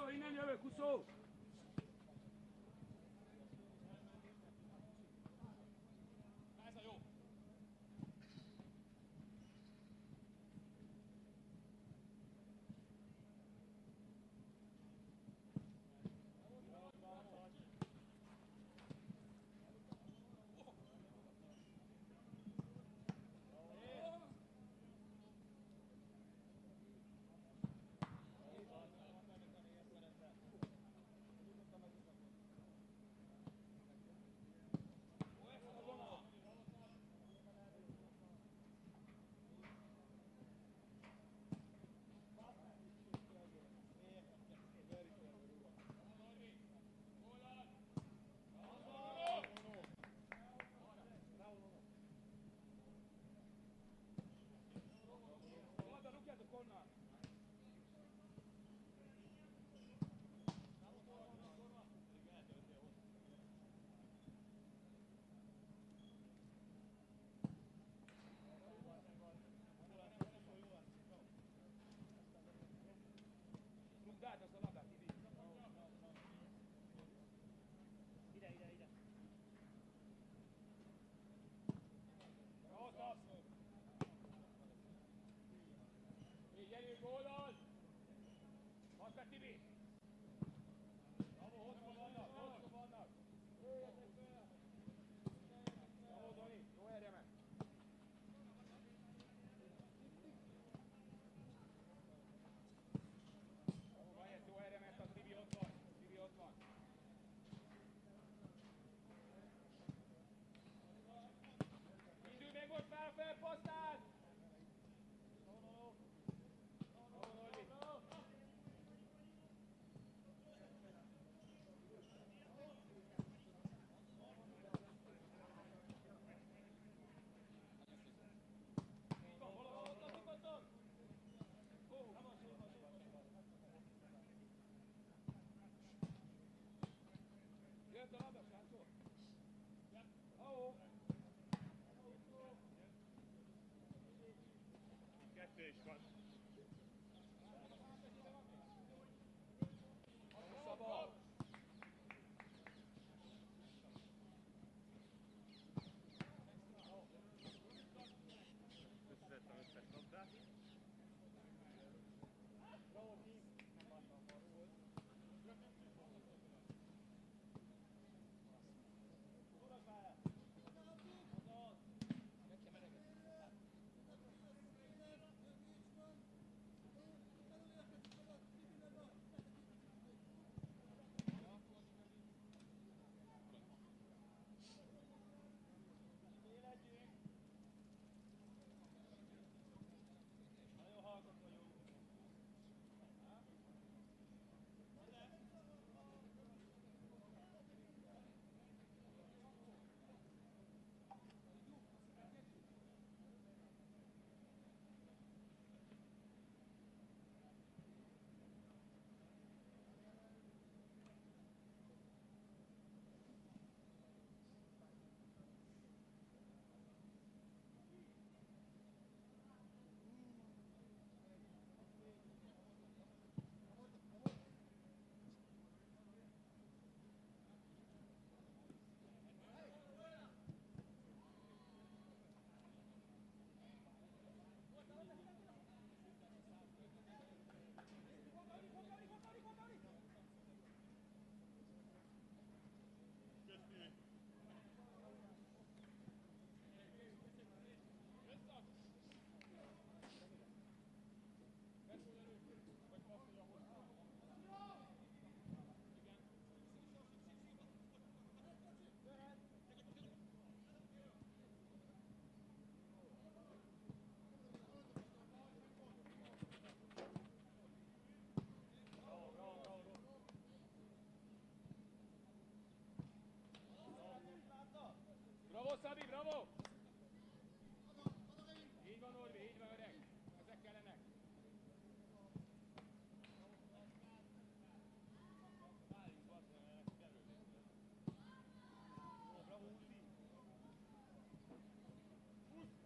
Huszó, innen jövök, Huszó! Ez a jó! Rugd azt a labdát, Tibi! Ide! Ott az! Így, gyerünk, oldal! Hadd be, Tibi! Bravo, hosszú vannak! Jöjjetek fel! Bravo, Dani, jó erre meg! Jó erre ment, a Tibi ott van! Indulj meg most már a felpasszál! Jött a labda, srácok! Ahó! Kettő is van. Szabad! Összeszedtem összes labdát. Bravo, Kim! Nem láttam, arról volt. Nagyon hallgat vagyok. Bravo, Szabi, bravo! Így van, Orvi, így van, öreg. Ezek kellenek. Bravo, Uzi!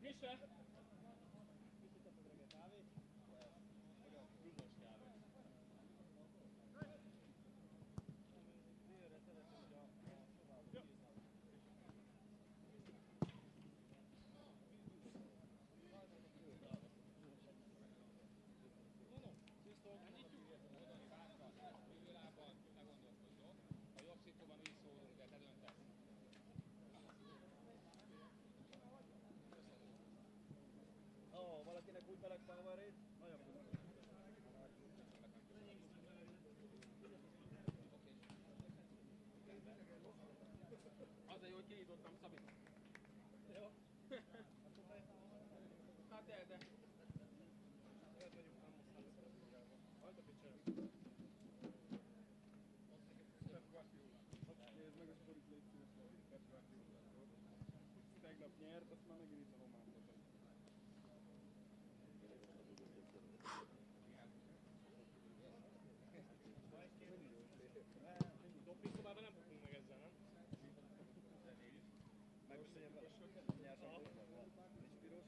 Misa! Valakinek úgy belegte a varét, nagyon fontos. Az a jó, hogy kinyitottam Szabit. Jó. Hát de. Lehet vagyunk nem mosztán. Hajt a picsára. Nézd meg a sztorit, légy szíves. Tegnap nyert, azt már megint itt a romántot. Dopingszobában nem fogunk meg ezzel, nem? Megbeszéljem vele? Nyertem hozzá. Nincs piros.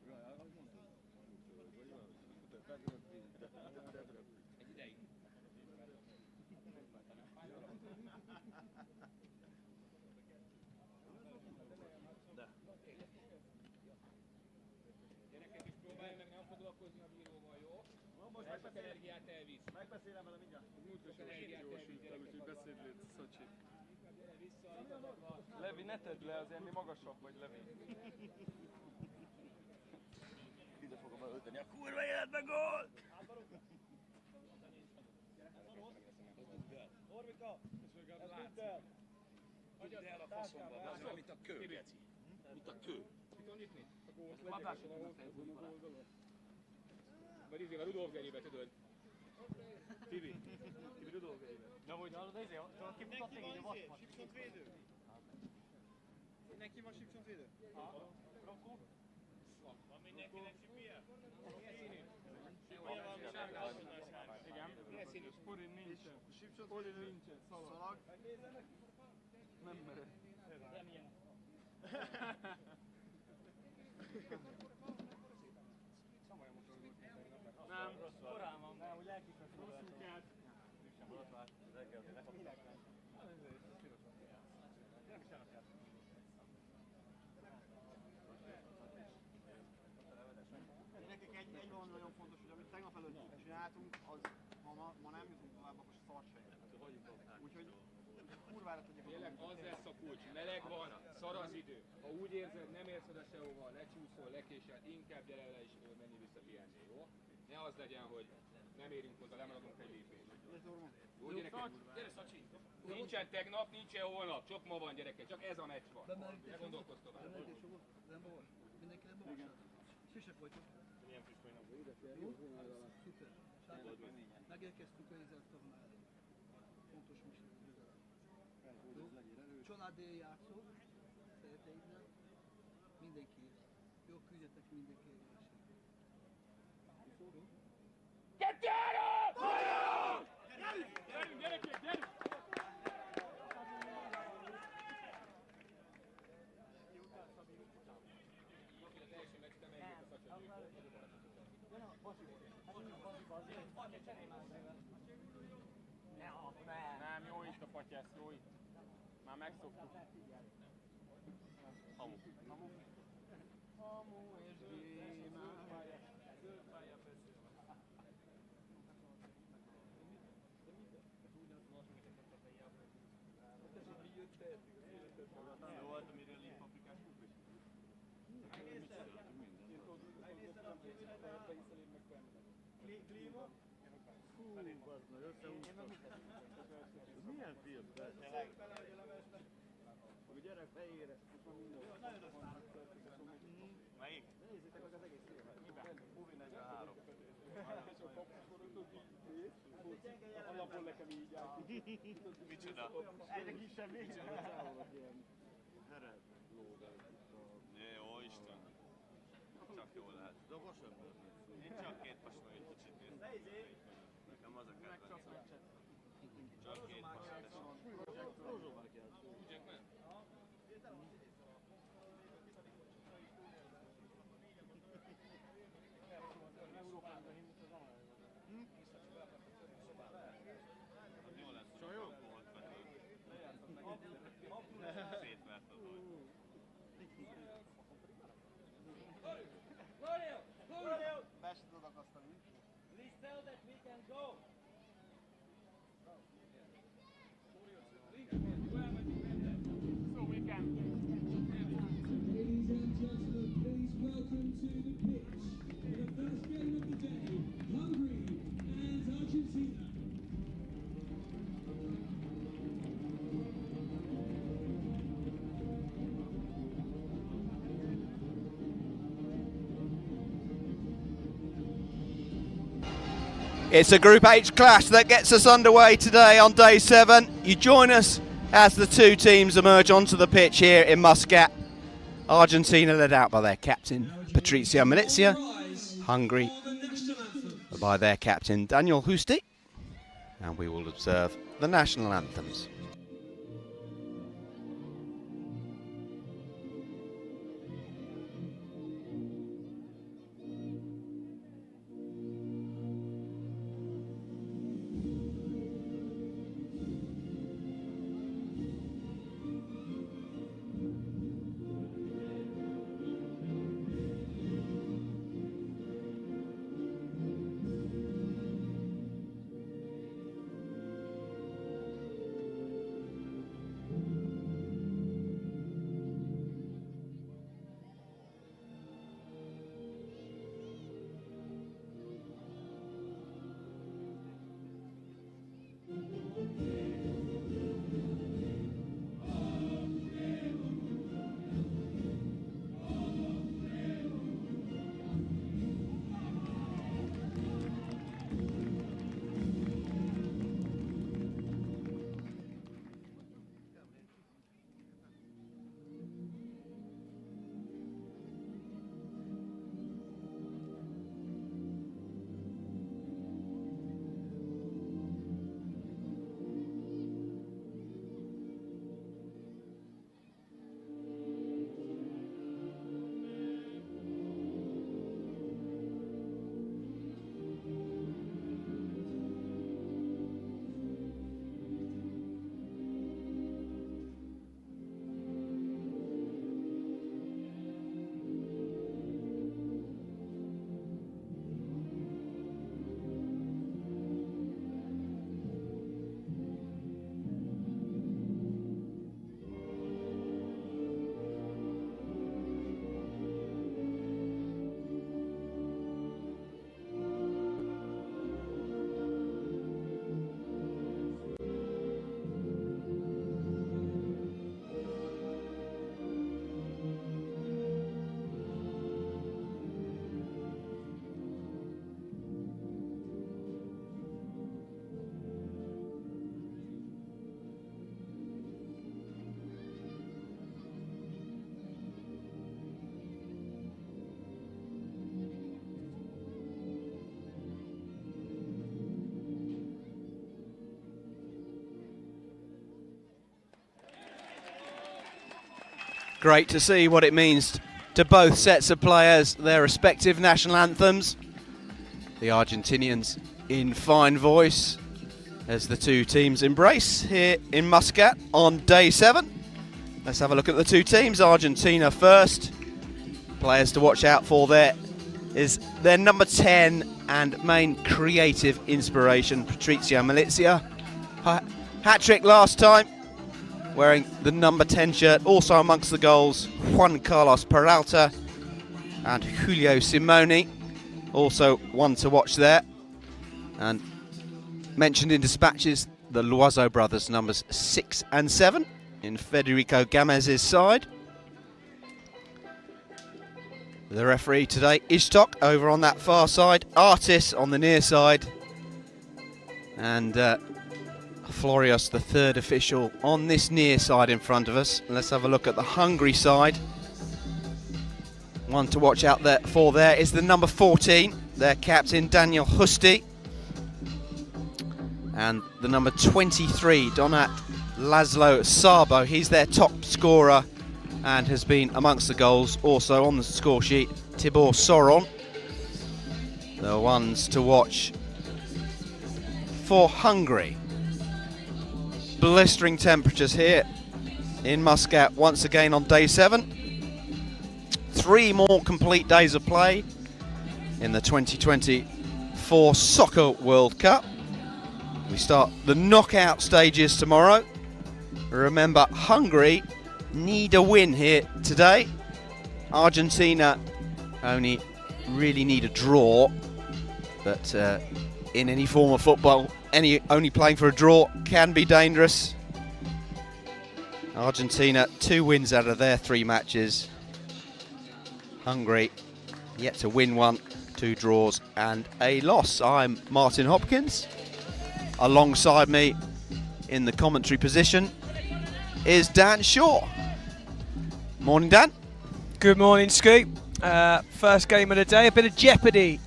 Jaj, ahogy mondtad. Egy ideig. De. Gyerekek is próbálj meg nem foglalkozni a bíróval, jó? Most mert sok energiát elvisz. Megbeszélem vele mindjárt. Sok energiát elvisz, gyerekek. Beszédlét, Szocsi. Gyere vissza, Levi, ne tedd le, azért mi magasabb vagy, Levi. Ide fogom elölteni a kurva életbe gólt! Orvika! Ez vidd el! Vidd el a faszomba, az olyan, mint a kő, geci. Mint a kő. Mit tud nyitni? Vagy izé, a Rudolf Gerébe, tudod? Tibi Rudolf Gerébe. De hogy hallod, ezért csak kimutatni így a vasmat. Sipcsontvédő? Mindenki van sipcsontvédő? Rokko? Van mindenkinek sipje? Milyen színű? Milyen van? Igen. Milyen színű? Sporin nincsen. Sporin nincsen. Szalag. Nem mered. Nem ilyen. Nem. Korán van, mert hogy elkifeszül. Rosszul kelt. Sem borotvált. Minek nem? Nem is elnapját. Nekik egy valami nagyon fontos, hogy amit tegnap előtt csináltunk, az ma nem jutunk tovább, akkor szar se ér. Úgyhogy kurvára tudják. Tényleg az lesz a kulcs, meleg van, szar az idő. Ha úgy érzed, nem érsz oda sehova, lecsúszol, lekésel, inkább gyere le és menni vissza pihenni, jó? Ne az legyen, hogy nem érünk oda, lemaradunk egy lépést. Jó gyerekek, gyere Szacsi! Nincsen tegnap, nincsen holnap, csak ma van gyerekek, csak ez a meccs van. Ne gondolkozz tovább. Mindenki nem volt? Sose folytott. Milyen friss folynak? Jó? Szuper. Megérkeztünk a Izertornára. Fontos műsor. Családél játszó, szereteiddel. Mindenki. Jó, küldjetek mindenki egészséget. Jó? Kettő-három! Hajrá! Gyerünk, gyerekek, gyerünk! Nem, jó itt a patyász, jó itt. Már megszoktuk. Hamu. Hamu és gémán. Jó volt, amiről így paprikás kúpis. Klíma? Hú, bazd meg, összehúztam. Milyen film? A gyerek fejére. Nagyon melyik? Nézzétek meg az egész filmet. Miben? Movie 43. Alapból nekem így áll. Micsoda? Egyre kisebb még. Hered lógál. Jó, Isten. Csak jól lehet. Dobos ember. Én csak két pasma egy kicsit néztem. Nekem az a kedvencem. Csak két pasma. Rózsómák játszó. Jackman? Szétverted, hogy... Be se tudod akasztani. So we can. Ladies and gentlemen, please welcome to the pitch for the first game of the day, Hungary and Argentina. It's a Group H clash that gets us underway today on day 7. You join us as the two teams emerge onto the pitch here in Muscat. Argentina led out by their captain Patricio Milizia, Hungary by their captain Daniel Husti, and we will observe the national anthems. Great to see what it means to both sets of players, their respective national anthems. The Argentinians in fine voice as the two teams embrace here in Muscat on day 7. Let's have a look at the two teams. Argentina first. Players to watch out for there is their number 10 and main creative inspiration, Patricio Milizia. Hat-trick last time, wearing the number 10 shirt. Also amongst the goals, Juan Carlos Peralta and Julio Simoni. Also one to watch there. And mentioned in dispatches, the Loiseau brothers, numbers 6 and 7 in Federico Gamez's side. The referee today, Ishtok, over on that far side. Artis on the near side. And Florios, the third official, on this near side in front of us. Let's have a look at the Hungary side. One to watch out there for there is the number 14, their captain Daniel Husti. And the number 23, Donat Laszlo Sabo. He's their top scorer and has been amongst the goals. Also on the score sheet, Tibor Soron. The ones to watch for Hungary. Blistering temperatures here in Muscat once again on day 7. 3 more complete days of play in the 2024 Soccer World Cup. We start the knockout stages tomorrow. Remember, Hungary need a win here today. Argentina only really need a draw, but in any form of football, only playing for a draw can be dangerous. Argentina 2 wins out of their 3 matches. Hungary yet to win 1, 2 draws and a loss. I'm Martin Hopkins. Alongside me in the commentary position is Dan Shaw. Morning, Dan. Good morning, Scoop. First game of the day, a bit of jeopardy.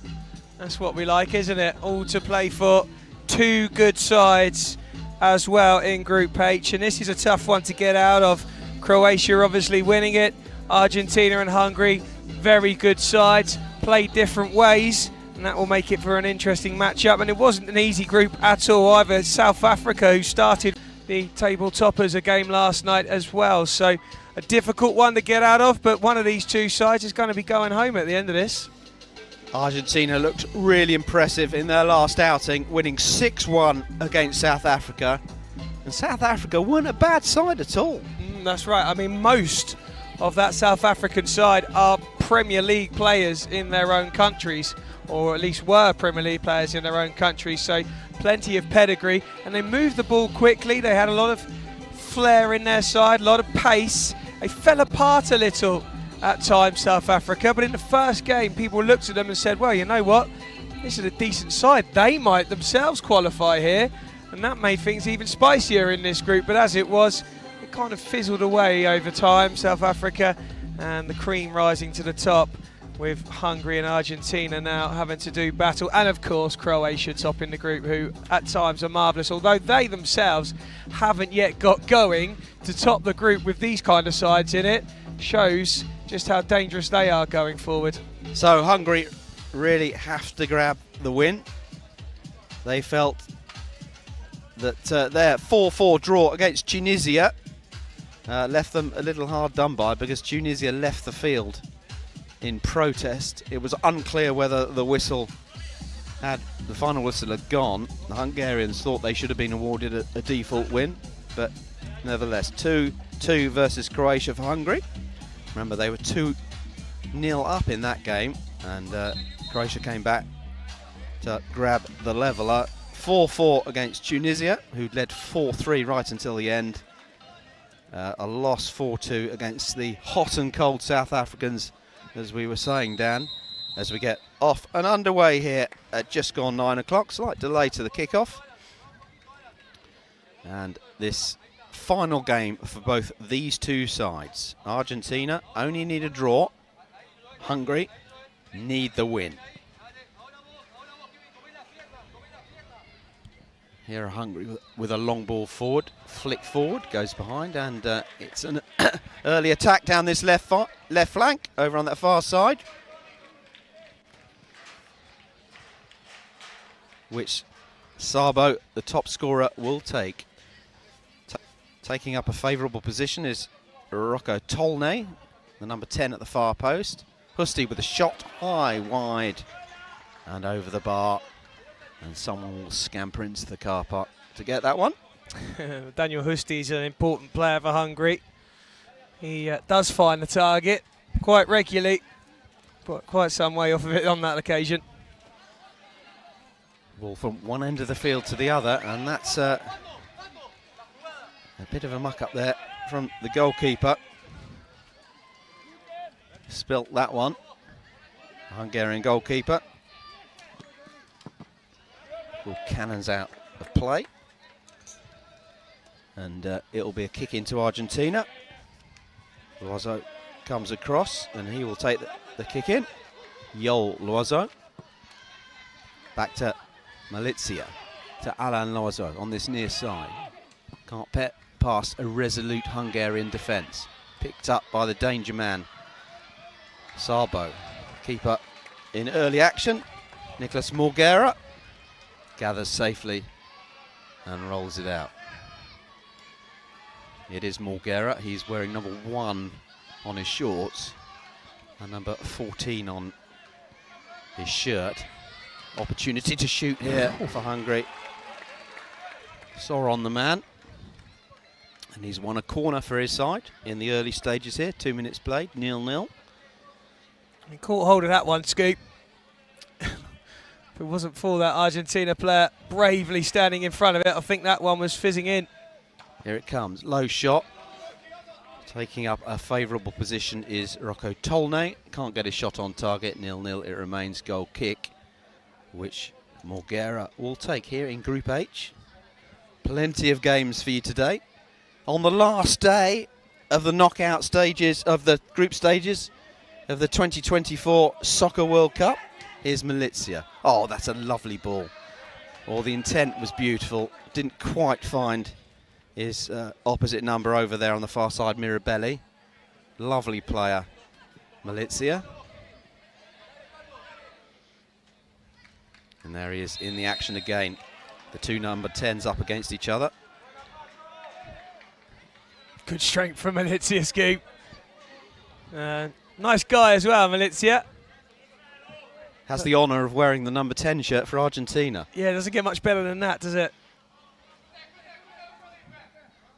That's what we like, isn't it? All to play for, 2 good sides as well in Group H, and this is a tough one to get out of. Croatia obviously winning it, Argentina and Hungary, very good sides, play different ways, and that will make it for an interesting matchup. And it wasn't an easy group at all either. South Africa, who started the table toppers, a game last night as well, so a difficult one to get out of, but one of these 2 sides is going to be going home at the end of this. Argentina looked really impressive in their last outing, winning 6-1 against South Africa. And South Africa weren't a bad side at all. That's right. I mean, most of that South African side are Premier League players in their own countries, or at least were Premier League players in their own countries, so plenty of pedigree. And they moved the ball quickly. They had a lot of flair in their side, a lot of pace. They fell apart a little at times, South Africa, but in the first game people looked at them and said, well, you know what, this is a decent side, they might themselves qualify here, and that made things even spicier in this group. But as it was, it kind of fizzled away over time, South Africa, and the cream rising to the top with Hungary and Argentina now having to do battle, and of course Croatia topping the group, who at times are marvellous, although they themselves haven't yet got going to top the group with these kind of sides in it. Shows just how dangerous they are going forward. So Hungary really have to grab the win. They felt that their 4-4 draw against Tunisia left them a little hard done by, because Tunisia left the field in protest. It was unclear whether the final whistle had gone. The Hungarians thought they should have been awarded a default win, but nevertheless 2-2 versus Croatia for Hungary. Remember, they were 2-0 up in that game, and Croatia came back to grab the leveller. 4-4 against Tunisia, who'd led 4-3 right until the end. A loss 4-2 against the hot and cold South Africans, as we were saying, Dan, as we get off and underway here at just gone 9 o'clock. Slight delay to the kickoff. And this final game for both these 2 sides. Argentina only need a draw. Hungary need the win. Here are Hungary with a long ball forward, flick forward, goes behind, and it's an early attack down this left flank over on that far side, which Sabo, the top scorer, will take. Taking up a favourable position is Rocco Tolnay, the number 10 at the far post. Husti with a shot high, wide, and over the bar. And someone will scamper into the car park to get that one. Daniel Husti is an important player for Hungary. He does find the target quite regularly, but quite some way off of it on that occasion. Ball from one end of the field to the other, and that's a bit of a muck up there from the goalkeeper. Spilt that one. Hungarian goalkeeper. Ball cannons out of play. And it'll be a kick into Argentina. Loiseau comes across and he will take the kick in. Yol Loiseau. Back to Malizia. To Alain Loiseau on this near side. Can't past a resolute Hungarian defence. Picked up by the danger man, Sabo. Keeper in early action. Nicolas Morgera gathers safely and rolls it out. It is Morgera. He's wearing number 1 on his shorts and number 14 on his shirt. Opportunity to shoot here for Hungary. Saw on the man. And he's won a corner for his side in the early stages here. 2 minutes played, 0-0. He caught hold of that one, Scoop. If it wasn't for that Argentina player bravely standing in front of it, I think that one was fizzing in. Here it comes, low shot. Taking up a favourable position is Rocco Tolnay. Can't get a shot on target, 0-0. It remains goal kick, which Morgera will take here in Group H. Plenty of games for you today. On the last day of the knockout stages, of the group stages of the 2024 Socca World Cup, here's Malizia. Oh, that's a lovely ball. Oh, the intent was beautiful. Didn't quite find his opposite number over there on the far side, Mirabelli. Lovely player, Malizia. And there he is in the action again. The two number 10s up against each other. Good strength from Malizia, Scoop. Nice guy as well, Malizia. Has the honour of wearing the number 10 shirt for Argentina. Yeah, it doesn't get much better than that, does it?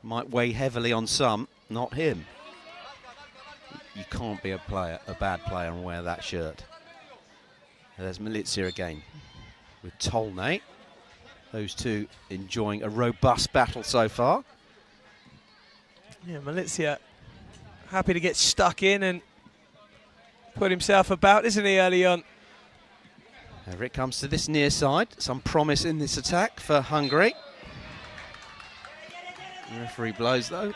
Might weigh heavily on some, not him. You can't be a bad player and wear that shirt. There's Malizia again with Tolnay. Those two enjoying a robust battle so far. Yeah, Malizia happy to get stuck in and put himself about, isn't he, early on? Here it comes to this near side. Some promise in this attack for Hungary. The referee blows though.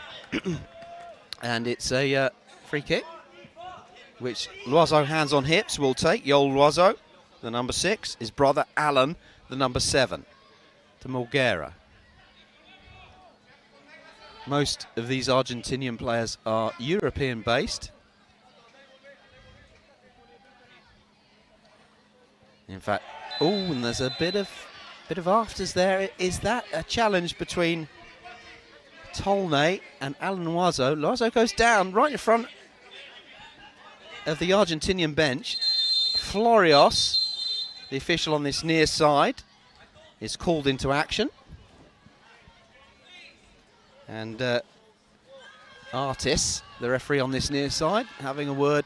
And it's a free kick, which Loiseau, hands on hips, will take. Yol Loiseau, the number 6. His brother Alan, the number 7. To Morgera. Most of these Argentinian players are European based. In fact, oh, and there's a bit of afters there. Is that a challenge between Tolnay and Alan Loiseau? Loiseau goes down right in front of the Argentinian bench. Florios, the official on this near side, is called into action. And Artis, the referee on this near side, having a word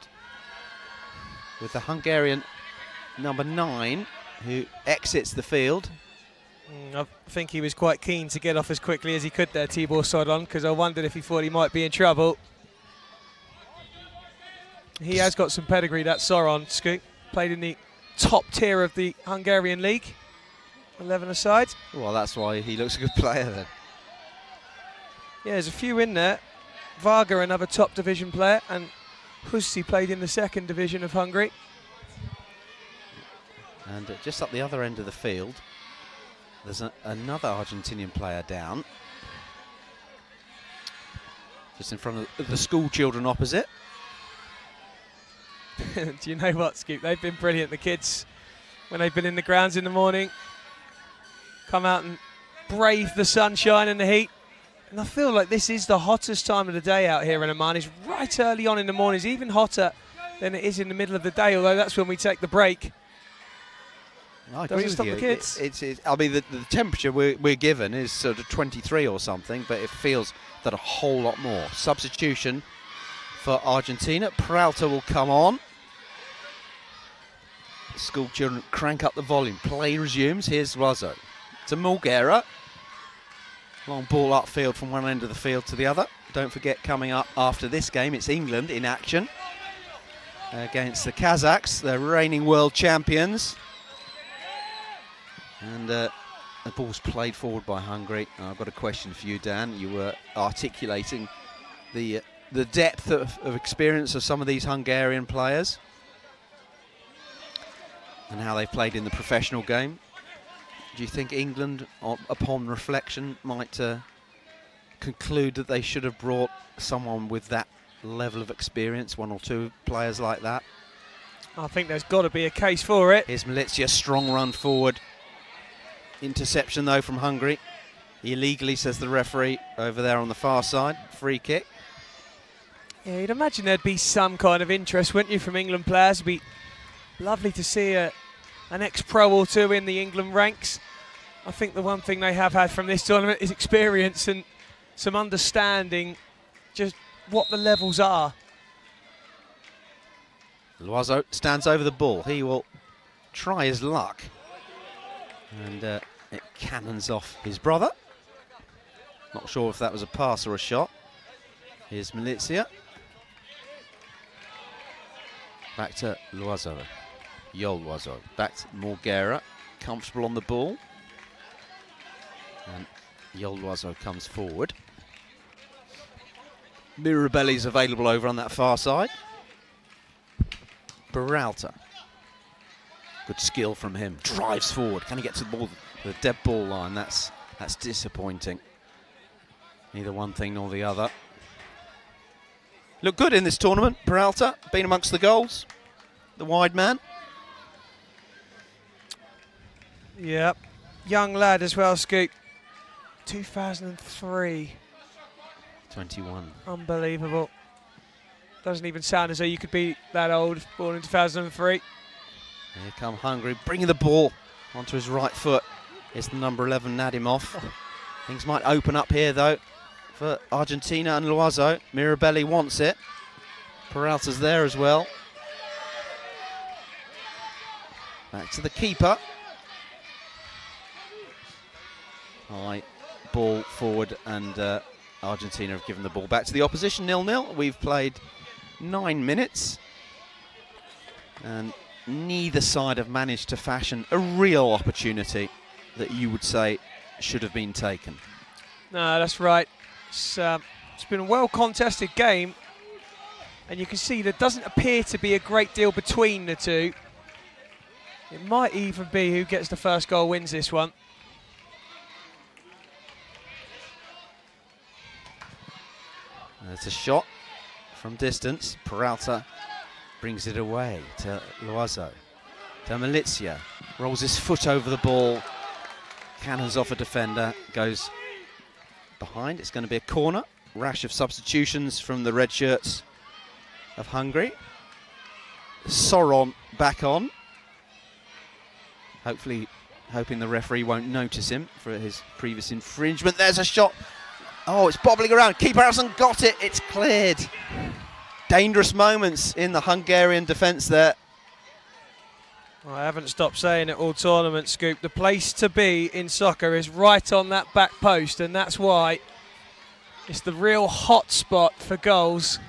with the Hungarian number 9, who exits the field. I think he was quite keen to get off as quickly as he could there, Tibor Sodon, because I wondered if he thought he might be in trouble. He has got some pedigree, that Soron, Scoop. Played in the top tier of the Hungarian league. 11 aside. Well, that's why he looks a good player then. Yeah, there's a few in there. Varga, another top division player, and Hussi played in the 2nd division of Hungary. And just up the other end of the field, there's another Argentinian player down. Just in front of the school children opposite. Do you know what, Scoop? They've been brilliant, the kids, when they've been in the grounds in the morning. Come out and brave the sunshine and the heat. And I feel like this is the hottest time of the day out here in Oman. It's right early on in the morning. It's even hotter than it is in the middle of the day, although that's when we take the break. I agree with you. The kids. I mean, the temperature we're given is sort of 23 or something, but it feels that a whole lot more. Substitution for Argentina. Peralta will come on. School children crank up the volume. Play resumes. Here's Loiseau to Morgera. Long ball upfield from one end of the field to the other. Don't forget, coming up after this game, it's England in action against the Kazakhs, the reigning world champions. And the ball's played forward by Hungary. I've got a question for you, Dan. You were articulating the depth of experience of some of these Hungarian players and how they've played in the professional game. Do you think England, upon reflection, might conclude that they should have brought someone with that level of experience, 1 or 2 players like that? I think there's got to be a case for it. Here's Malizia, strong run forward. Interception, though, from Hungary. illegally, says the referee over there on the far side. Free kick. Yeah, you'd imagine there'd be some kind of interest, wouldn't you, from England players? It'd be lovely to see an ex-pro or two in the England ranks. I think the one thing they have had from this tournament is experience and some understanding just what the levels are. Loiseau stands over the ball. He will try his luck. And it cannons off his brother. Not sure if that was a pass or a shot. Here's Milizia. Back to Loiseau. Yol Loiseau. Back to Morguera. Comfortable on the ball. And Yol Loiseau comes forward. Mirabelli's available over on that far side. Peralta. Good skill from him. Drives forward. Can he get to the ball, the dead ball line? That's disappointing. Neither one thing nor the other. Looked good in this tournament, Peralta. Been amongst the goals. The wide man. Yep. Young lad as well, Scoop. 2003. 21. Unbelievable. Doesn't even sound as though you could be that old, born in 2003. Here come Hungary, bringing the ball onto his right foot. It's the number 11, Nadimov. Oh. Things might open up here, though, for Argentina and Loiseau. Mirabelli wants it. Peralta's there as well. Back to the keeper. High ball forward, and Argentina have given the ball back to the opposition, 0-0. We've played 9 minutes, and neither side have managed to fashion a real opportunity that you would say should have been taken. No, that's right. It's been a well-contested game, and you can see there doesn't appear to be a great deal between the two. It might even be who gets the first goal wins this one. There's a shot from distance. Peralta brings it away to Loiseau. To Milizia. Rolls his foot over the ball. Cannons off a defender. Goes behind. It's going to be a corner. Rash of substitutions from the red shirts of Hungary. Soron back on. Hopefully, hoping the referee won't notice him for his previous infringement. There's a shot. Oh, it's bobbling around. Keeper hasn't got it. It's cleared. Dangerous moments in the Hungarian defence there. Well, I haven't stopped saying it all tournament, Scoop. The place to be in soccer is right on that back post, and that's why it's the real hot spot for goals.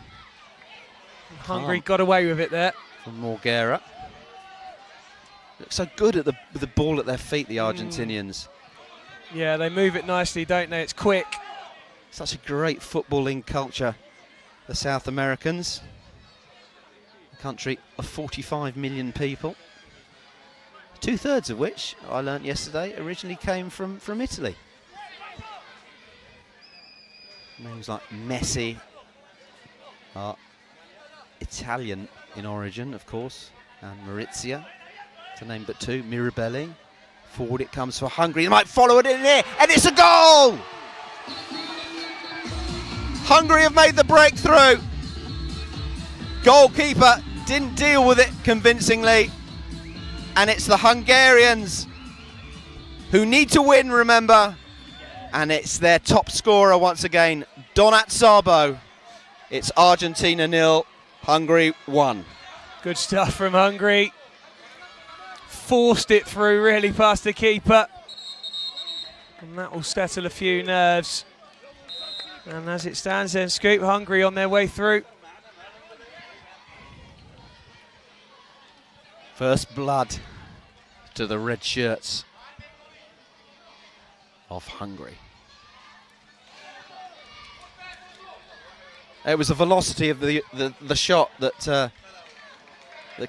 Hungary got away with it there. From Morguera. Look so good at the ball at their feet, the Argentinians. Yeah, they move it nicely, don't they? It's quick. Such a great footballing culture, the South Americans. A country of 45 million people. 2/3 of which, I learnt yesterday, originally came from Italy. Names like Messi are Italian in origin, of course, and Maurizia, to name but two. Mirabelli. Forward it comes for Hungary. They might follow it in here, and it's a goal! Hungary have made the breakthrough. Goalkeeper didn't deal with it convincingly. And it's the Hungarians who need to win, remember. And it's their top scorer once again, Donat Szabo. It's Argentina 0, Hungary 1. Good stuff from Hungary. Forced it through really past the keeper. And that will settle a few nerves. And as it stands then, Scoop, Hungary on their way through. First blood to the red shirts of Hungary. It was the velocity of the shot that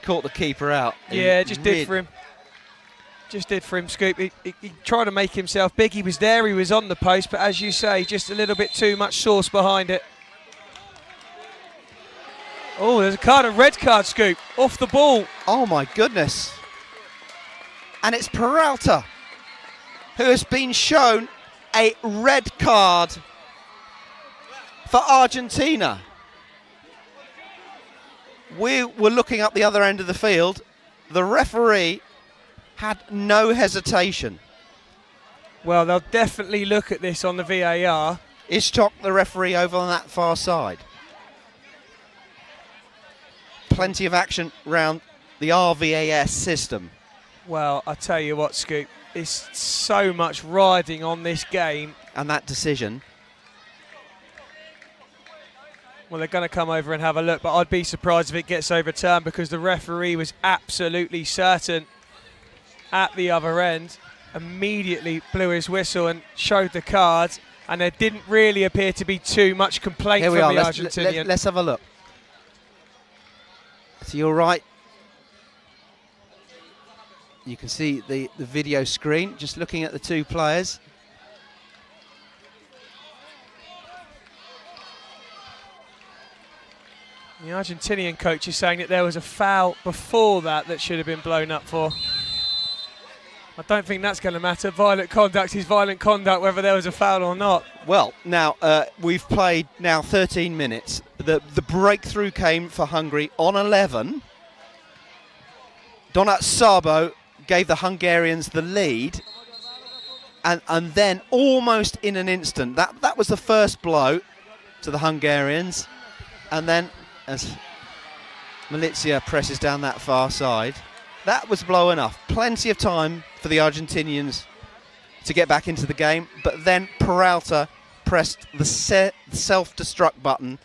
caught the keeper out. Yeah, just did for him. Just did for him, Scoop. He tried to make himself big. He was there, he was on the post, but as you say, just a little bit too much sauce behind it. Oh, there's a card, a red card, Scoop, off the ball. Oh my goodness. And it's Peralta, who has been shown a red card for Argentina. We were looking up the other end of the field. The referee had no hesitation. Well, they'll definitely look at this on the VAR. Ishtok, the referee, over on that far side. Plenty of action round the RVAS system. Well, I tell you what, Scoop, it's so much riding on this game. And that decision. Well, they're going to come over and have a look, but I'd be surprised if it gets overturned because the referee was absolutely certain at the other end, immediately blew his whistle and showed the card, and there didn't really appear to be too much complaint from the Argentinian. Let's have a look. So you're right. You can see the video screen, just looking at the two players. The Argentinian coach is saying that there was a foul before that should have been blown up for. I don't think that's going to matter. Violent conduct is violent conduct, whether there was a foul or not. Well, now we've played now 13 minutes. The breakthrough came for Hungary on 11. Donat Sabo gave the Hungarians the lead, and then almost in an instant, that was the first blow to the Hungarians, and then as Milizia presses down that far side, that was blow enough. Plenty of time for the Argentinians to get back into the game, but then Peralta pressed the self-destruct button,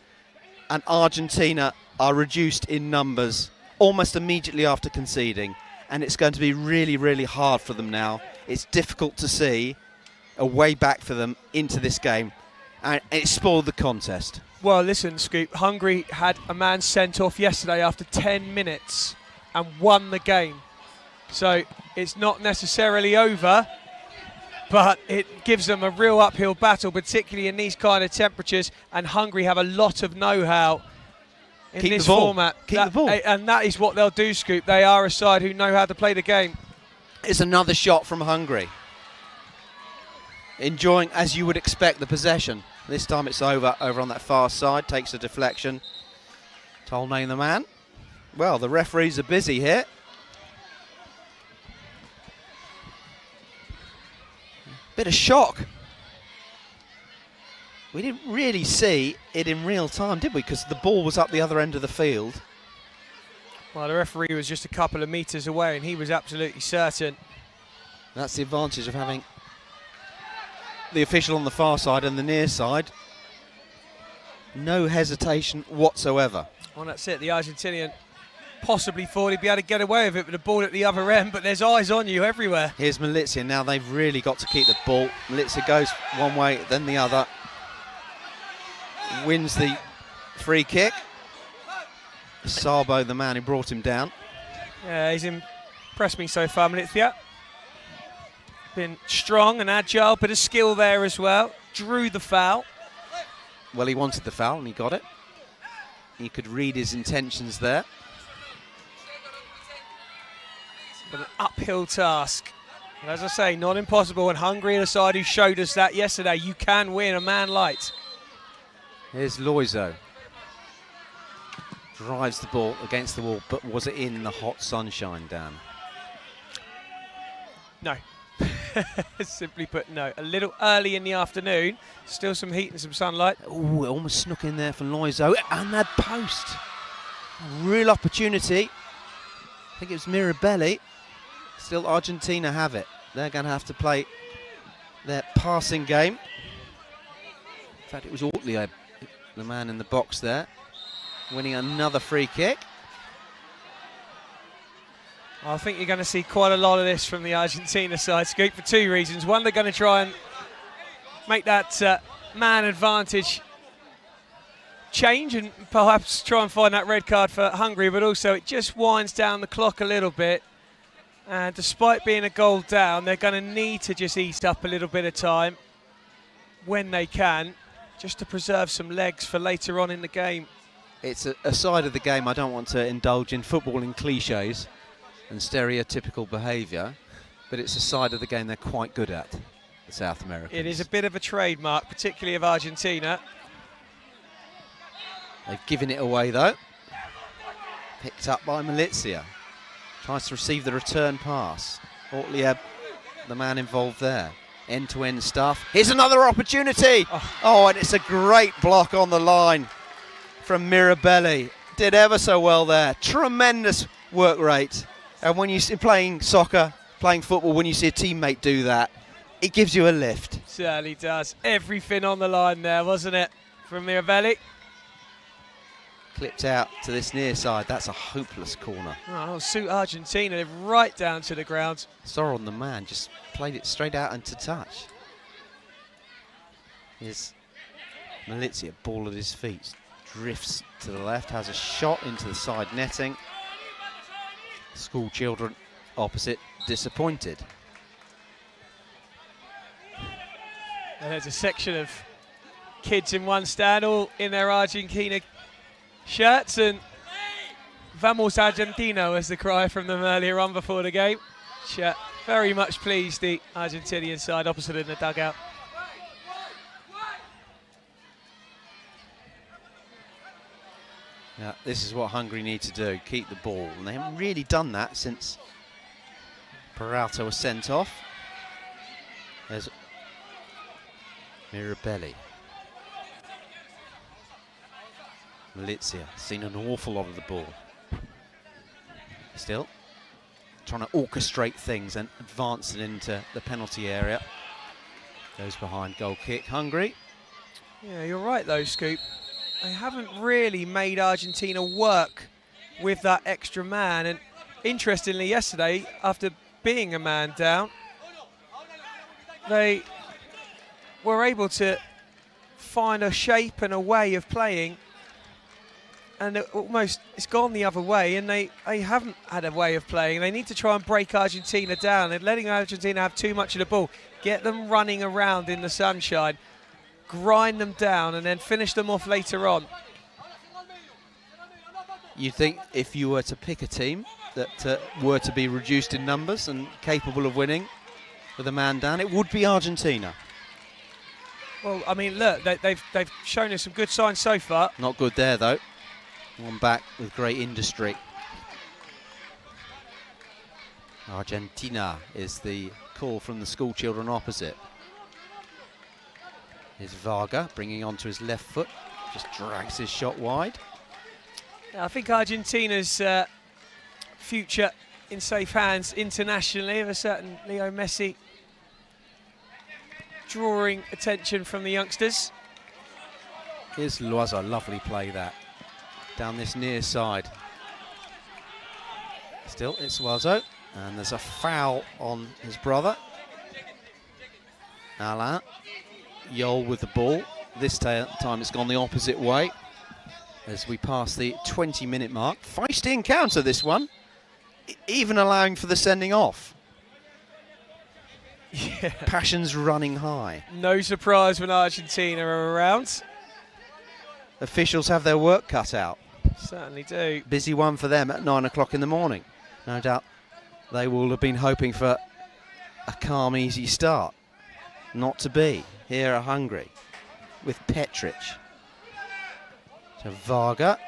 and Argentina are reduced in numbers almost immediately after conceding, and it's going to be really, really hard for them now. It's difficult to see a way back for them into this game, and it spoiled the contest. Well, listen, Scoop, Hungary had a man sent off yesterday after 10 minutes and won the game. So it's not necessarily over, but it gives them a real uphill battle, particularly in these kind of temperatures, and Hungary have a lot of know-how in this format. Keep the ball. And that is what they'll do, Scoop. They are a side who know how to play the game. It's another shot from Hungary. Enjoying, as you would expect, the possession. This time it's over on that far side, takes a deflection. Tolnay the man. Well, the referees are busy here. Bit of shock. We didn't really see it in real time, did we? Because the ball was up the other end of the field. Well, the referee was just a couple of metres away and he was absolutely certain. That's the advantage of having the official on the far side and the near side. No hesitation whatsoever. Well, that's it. The Argentinian possibly thought he'd be able to get away with it with the ball at the other end, but there's eyes on you everywhere. Here's Milizia. Now they've really got to keep the ball. Milizia goes one way, then the other. Wins the free kick. Sabo, the man who brought him down. Yeah, he's impressed me so far, Milizia. Been strong and agile, bit of skill there as well. Drew the foul. Well, he wanted the foul and he got it. You could read his intentions there. But an uphill task. And as I say, not impossible. And Hungary are the side who showed us that yesterday. You can win a man light. Here's Loizo. Drives the ball against the wall, but was it in the hot sunshine, Dan? No. Simply put, no. A little early in the afternoon. Still some heat and some sunlight. Oh, it almost snuck in there for Loizo. And that post. Real opportunity. I think it was Mirabelli. Still Argentina have it. They're going to have to play their passing game. In fact, it was Ortlieb, the man in the box there, winning another free kick. I think you're going to see quite a lot of this from the Argentina side, Scoop, for two reasons. One, they're going to try and make that man advantage change and perhaps try and find that red card for Hungary, but also it just winds down the clock a little bit. And despite being a goal down, they're going to need to just eat up a little bit of time when they can, just to preserve some legs for later on in the game. It's a side of the game I don't want to indulge in footballing cliches and stereotypical behaviour, but it's a side of the game they're quite good at. the South Americans. It is a bit of a trademark, particularly of Argentina. They've given it away though. Picked up by Milizia. Tries to receive the return pass. Ortlieb, the man involved there. End-to-end stuff. Here's another opportunity. Oh, and it's a great block on the line from Mirabelli. Did ever so well there. Tremendous work rate. And when you see playing soccer, playing football, when you see a teammate do that, it gives you a lift. Certainly does. Everything on the line there, wasn't it, from Mirabelli? Clipped out to this near side. That's a hopeless corner. Oh, suit Argentina right down to the ground. Soron, the man, just played it straight out into touch. Here's Milizia, ball at his feet. Drifts to the left, has a shot into the side netting. School children opposite disappointed. And there's a section of kids in one stand, all in their Argentina shirts, and Vamos Argentino was the cry from them earlier on before the game. Very much pleased, the Argentinian side opposite in the dugout. Yeah, this is what Hungary need to do, keep the ball. And they haven't really done that since Peralta was sent off. There's Mirabelli. Milizia, seen an awful lot of the ball. Still trying to orchestrate things and advance it into the penalty area. Goes behind, goal kick, Hungary. Yeah, you're right though, Scoop. They haven't really made Argentina work with that extra man. And interestingly, yesterday, after being a man down, they were able to find a shape and a way of playing, and it's gone the other way, and they haven't had a way of playing. They need to try and break Argentina down, and letting Argentina have too much of the ball, get them running around in the sunshine, grind them down, and then finish them off later on. You think if you were to pick a team that were to be reduced in numbers and capable of winning with a man down, it would be Argentina. Well, I mean, look, they've shown us some good signs so far. Not good there, though. One back with great industry. Argentina is the call from the school children opposite. Here's Varga bringing onto his left foot. Just drags his shot wide. Yeah, I think Argentina's future in safe hands internationally, of a certain Leo Messi drawing attention from the youngsters. Here's Loiseau, lovely play that. Down this near side. Still, it's Loiseau, and there's a foul on his brother. Alain, Yol with the ball. This time it's gone the opposite way as we pass the 20-minute mark. Feisty encounter, this one, even allowing for the sending off. Yeah. Passions running high. No surprise when Argentina are around. Officials have their work cut out. Certainly do. Busy one for them at 9 o'clock in the morning. No doubt they will have been hoping for a calm, easy start. Not to be. Here are Hungary with Petric. So Varga.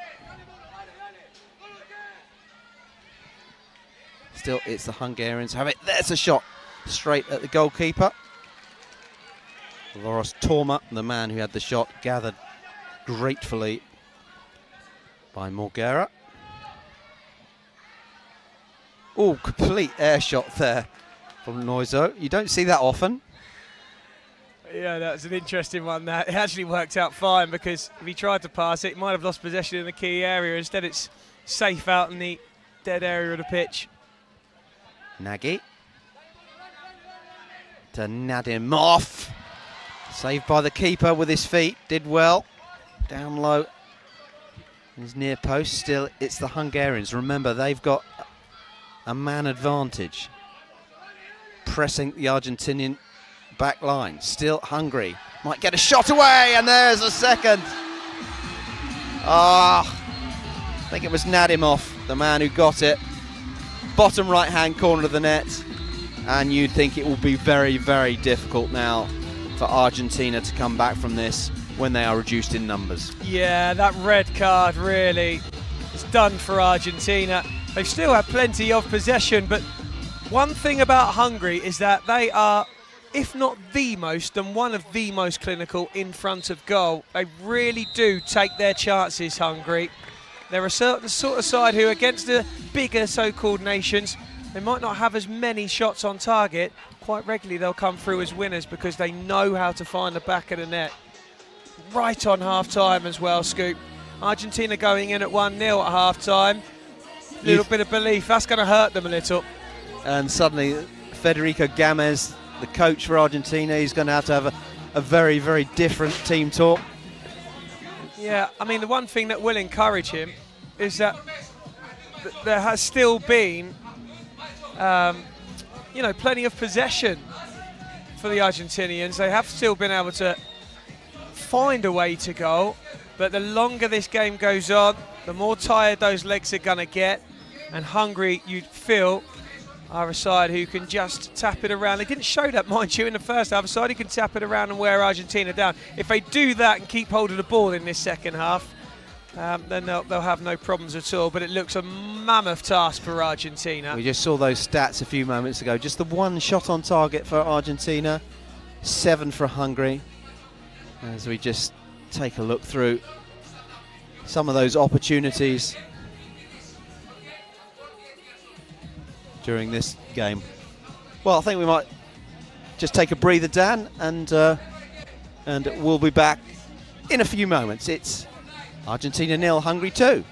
Still, it's the Hungarians have it. There's a shot straight at the goalkeeper. Loros Torma, the man who had the shot, gathered gratefully by Morgera. Oh, complete air shot there from Loiseau. You don't see that often. Yeah, that's an interesting one. That it actually worked out fine, because if he tried to pass it, he might have lost possession in the key area. Instead, it's safe out in the dead area of the pitch. Nagy to Nadimov. Saved by the keeper with his feet. Did well. Down low. His near post. Still, it's the Hungarians. Remember, they've got a man advantage. Pressing the Argentinian back line. Still Hungary. Might get a shot away, and there's a second. I think it was Nadimov, the man who got it. Bottom right-hand corner of the net. and you'd think it will be very, very difficult now for Argentina to come back from this when they are reduced in numbers. Yeah, that red card really is done for Argentina. They've still had plenty of possession, but one thing about Hungary is that they are, if not the most, then one of the most clinical in front of goal. They really do take their chances, Hungary. They're a certain sort of side who, against the bigger so-called nations, they might not have as many shots on target. Quite regularly they'll come through as winners because they know how to find the back of the net. Right on half-time as well, Scoop. Argentina going in at 1-0 at half-time. Little bit of belief, that's going to hurt them a little. And suddenly Federico Gamez, the coach for Argentina, he's going to have a very, very different team talk. Yeah, I mean, the one thing that will encourage him is that there has still been, you know, plenty of possession for the Argentinians. They have still been able to find a way to goal, but the longer this game goes on, the more tired those legs are going to get. And Hungary, you'd feel, are a side who can just tap it around. They didn't show that, mind you, in the first half. A side who can tap it around and wear Argentina down. If they do that and keep hold of the ball in this second half, then they'll have no problems at all. But it looks a mammoth task for Argentina. We just saw those stats a few moments ago. Just the one shot on target for Argentina, 7 for Hungary. As we just take a look through some of those opportunities during this game. Well, I think we might just take a breather, Dan, and we'll be back in a few moments. It's Argentina 0, Hungary 2.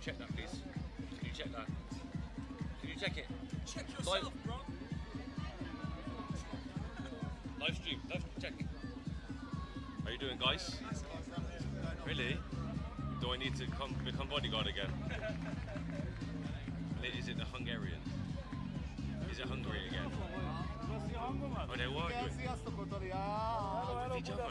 Check that, please. Can you check that? Can you check it? Check yourself, bro. Live stream, check. How you doing, guys? Really? Do I need to become bodyguard again? Is it the Hungarian? Is it Hungary again? Oh, they were arguing. With each other.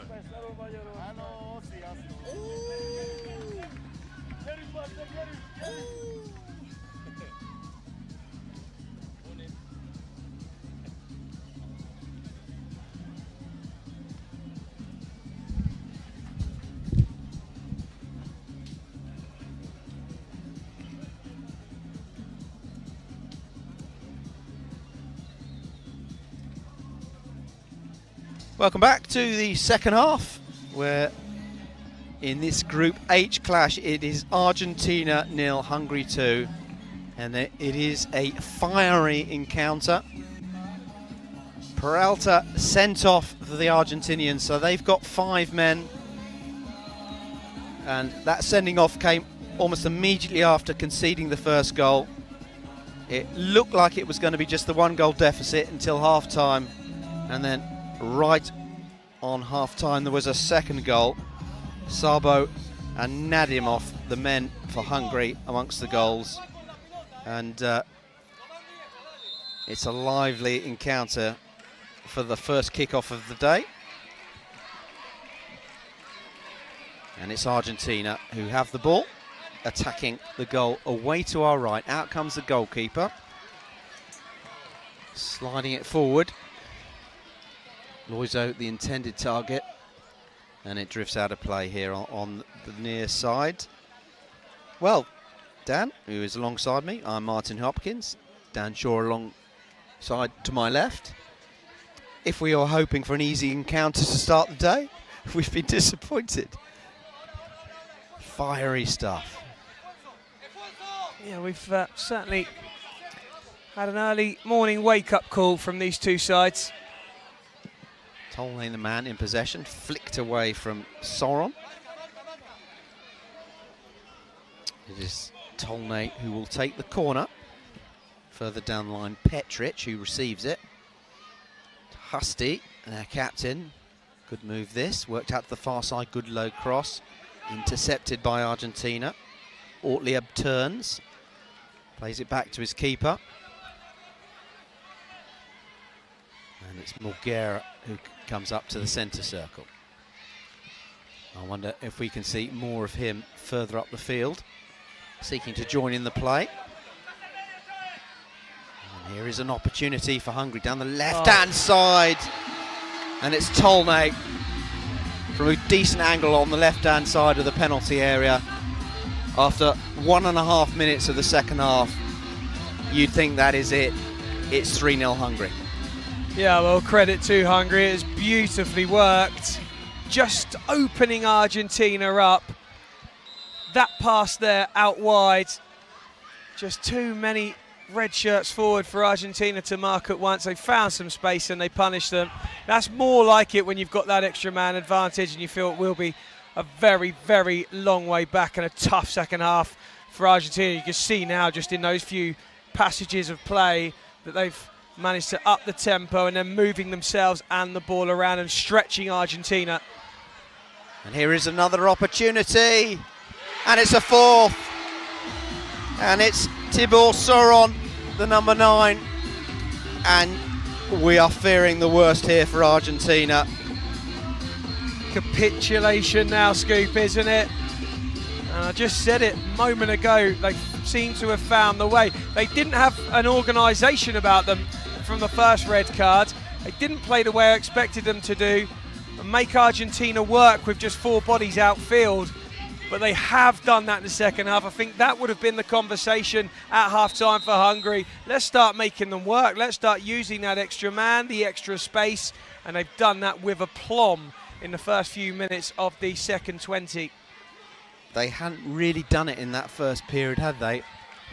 Welcome back to the second half, where in this Group H clash it is Argentina 0, Hungary 2, and it is a fiery encounter. Peralta sent off for the Argentinians, so they've got 5 men, and that sending off came almost immediately after conceding the first goal. It looked like it was going to be just the 1-goal deficit until half-time, and then right on half-time there was a second goal. Sabo and Nadimov, the men for Hungary, amongst the goals, and it's a lively encounter for the first kick-off of the day. And it's Argentina who have the ball, attacking the goal away to our right. Out comes the goalkeeper, sliding it forward. Loiseau, the intended target, and it drifts out of play here on the near side. Well, Dan, who is alongside me, I'm Martin Hopkins. Dan Shaw alongside to my left. If we are hoping for an easy encounter to start the day, we've been disappointed. Fiery stuff. Yeah, we've certainly had an early morning wake-up call from these two sides. Tolnay, the man in possession, flicked away from Soron. It is Tolnay who will take the corner. Further down the line, Petric, who receives it. Husty, their captain. Good move this. Worked out to the far side, good low cross. Intercepted by Argentina. Ortlieb turns. Plays it back to his keeper. And it's Mulgera who comes up to the centre circle. I wonder if we can see more of him further up the field, seeking to join in the play. And here is an opportunity for Hungary down the left-hand side. And it's Tolnay from a decent angle on the left-hand side of the penalty area. After 1.5 minutes of the second half, you'd think that is it. It's 3-0 Hungary. Yeah, well, credit to Hungary. It's beautifully worked. Just opening Argentina up. That pass there out wide. Just too many red shirts forward for Argentina to mark at once. They found some space and they punished them. That's more like it when you've got that extra man advantage and you feel it will be a very, very long way back and a tough second half for Argentina. You can see now just in those few passages of play that they've managed to up the tempo and then moving themselves and the ball around and stretching Argentina. And here is another opportunity, and it's a fourth, and it's Tibor Soron, the number 9, and we are fearing the worst here for Argentina. Capitulation now, Scoop, isn't it? And I just said it a moment ago, they seem to have found the way. They didn't have an organisation about them from the first red card. They didn't play the way I expected them to do and make Argentina work with just 4 bodies outfield. But they have done that in the second half. I think that would have been the conversation at half-time for Hungary. Let's start making them work. Let's start using that extra man, the extra space. And they've done that with aplomb in the first few minutes of the second 20. They hadn't really done it in that first period, had they?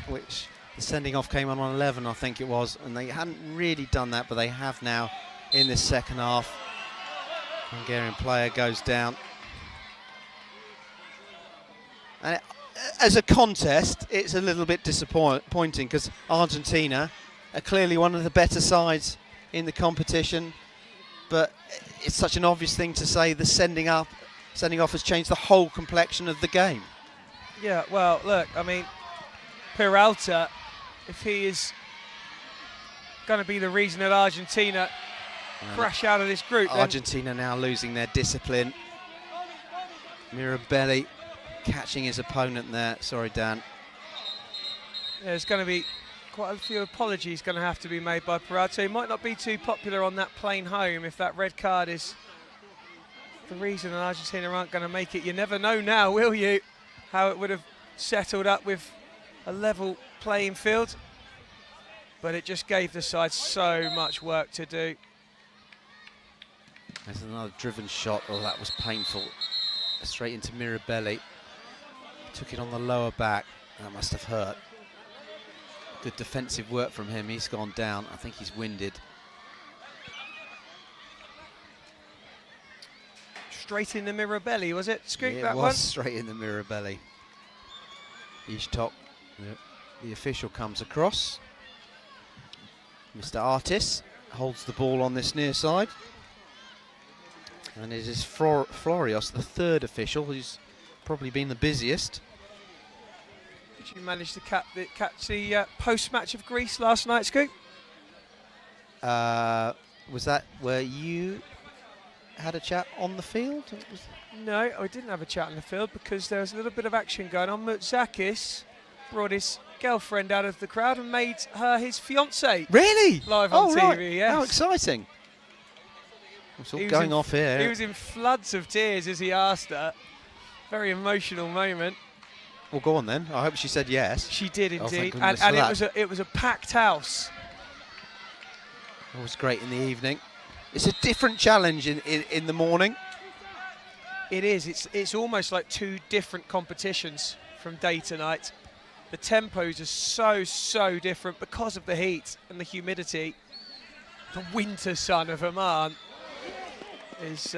Which the sending off came on 11, I think it was, and they hadn't really done that, but they have now in this second half. Hungarian player goes down. And as a contest, it's a little bit disappointing because Argentina are clearly one of the better sides in the competition, but it's such an obvious thing to say the sending off has changed the whole complexion of the game. Yeah, well, look, I mean, Peralta, if he is going to be the reason that Argentina crash out of this group. Argentina now losing their discipline. Mirabelli catching his opponent there. Sorry, Dan. Yeah, there's going to be quite a few apologies going to have to be made by Peralta. He might not be too popular on that plane home if that red card is the reason that Argentina aren't going to make it. You never know now, will you, how it would have settled up with a level playing field. But it just gave the side so much work to do. There's another driven shot. Oh, that was painful. Straight into Mirabelli. Took it on the lower back. That must have hurt. Good defensive work from him. He's gone down. I think he's winded. Straight in the Mirabelli, was it? Scoop, Yeah, that it one? was straight in the Mirabelli. Ishtok, the official, comes across. Mr. Artis holds the ball on this near side. And it is Florios, the third official, who's probably been the busiest. Did you manage to catch the post-match of Greece last night, Scoop? Was that where you had a chat on the field? No, I didn't have a chat on the field because there was a little bit of action going on. Moutsakis brought his girlfriend out of the crowd and made her his fiancée. Really? Live on TV, right. yes. How exciting. It's all He was going in- off here. He was in floods of tears as he asked her. Very emotional moment. Well, go on then. I hope she said yes. She did Oh, thank indeed, goodness and for it was a packed house. It was great in the evening. It's a different challenge in the morning. It is. It's almost like two different competitions from day to night. The tempos are so different because of the heat and the humidity. The winter sun of Oman is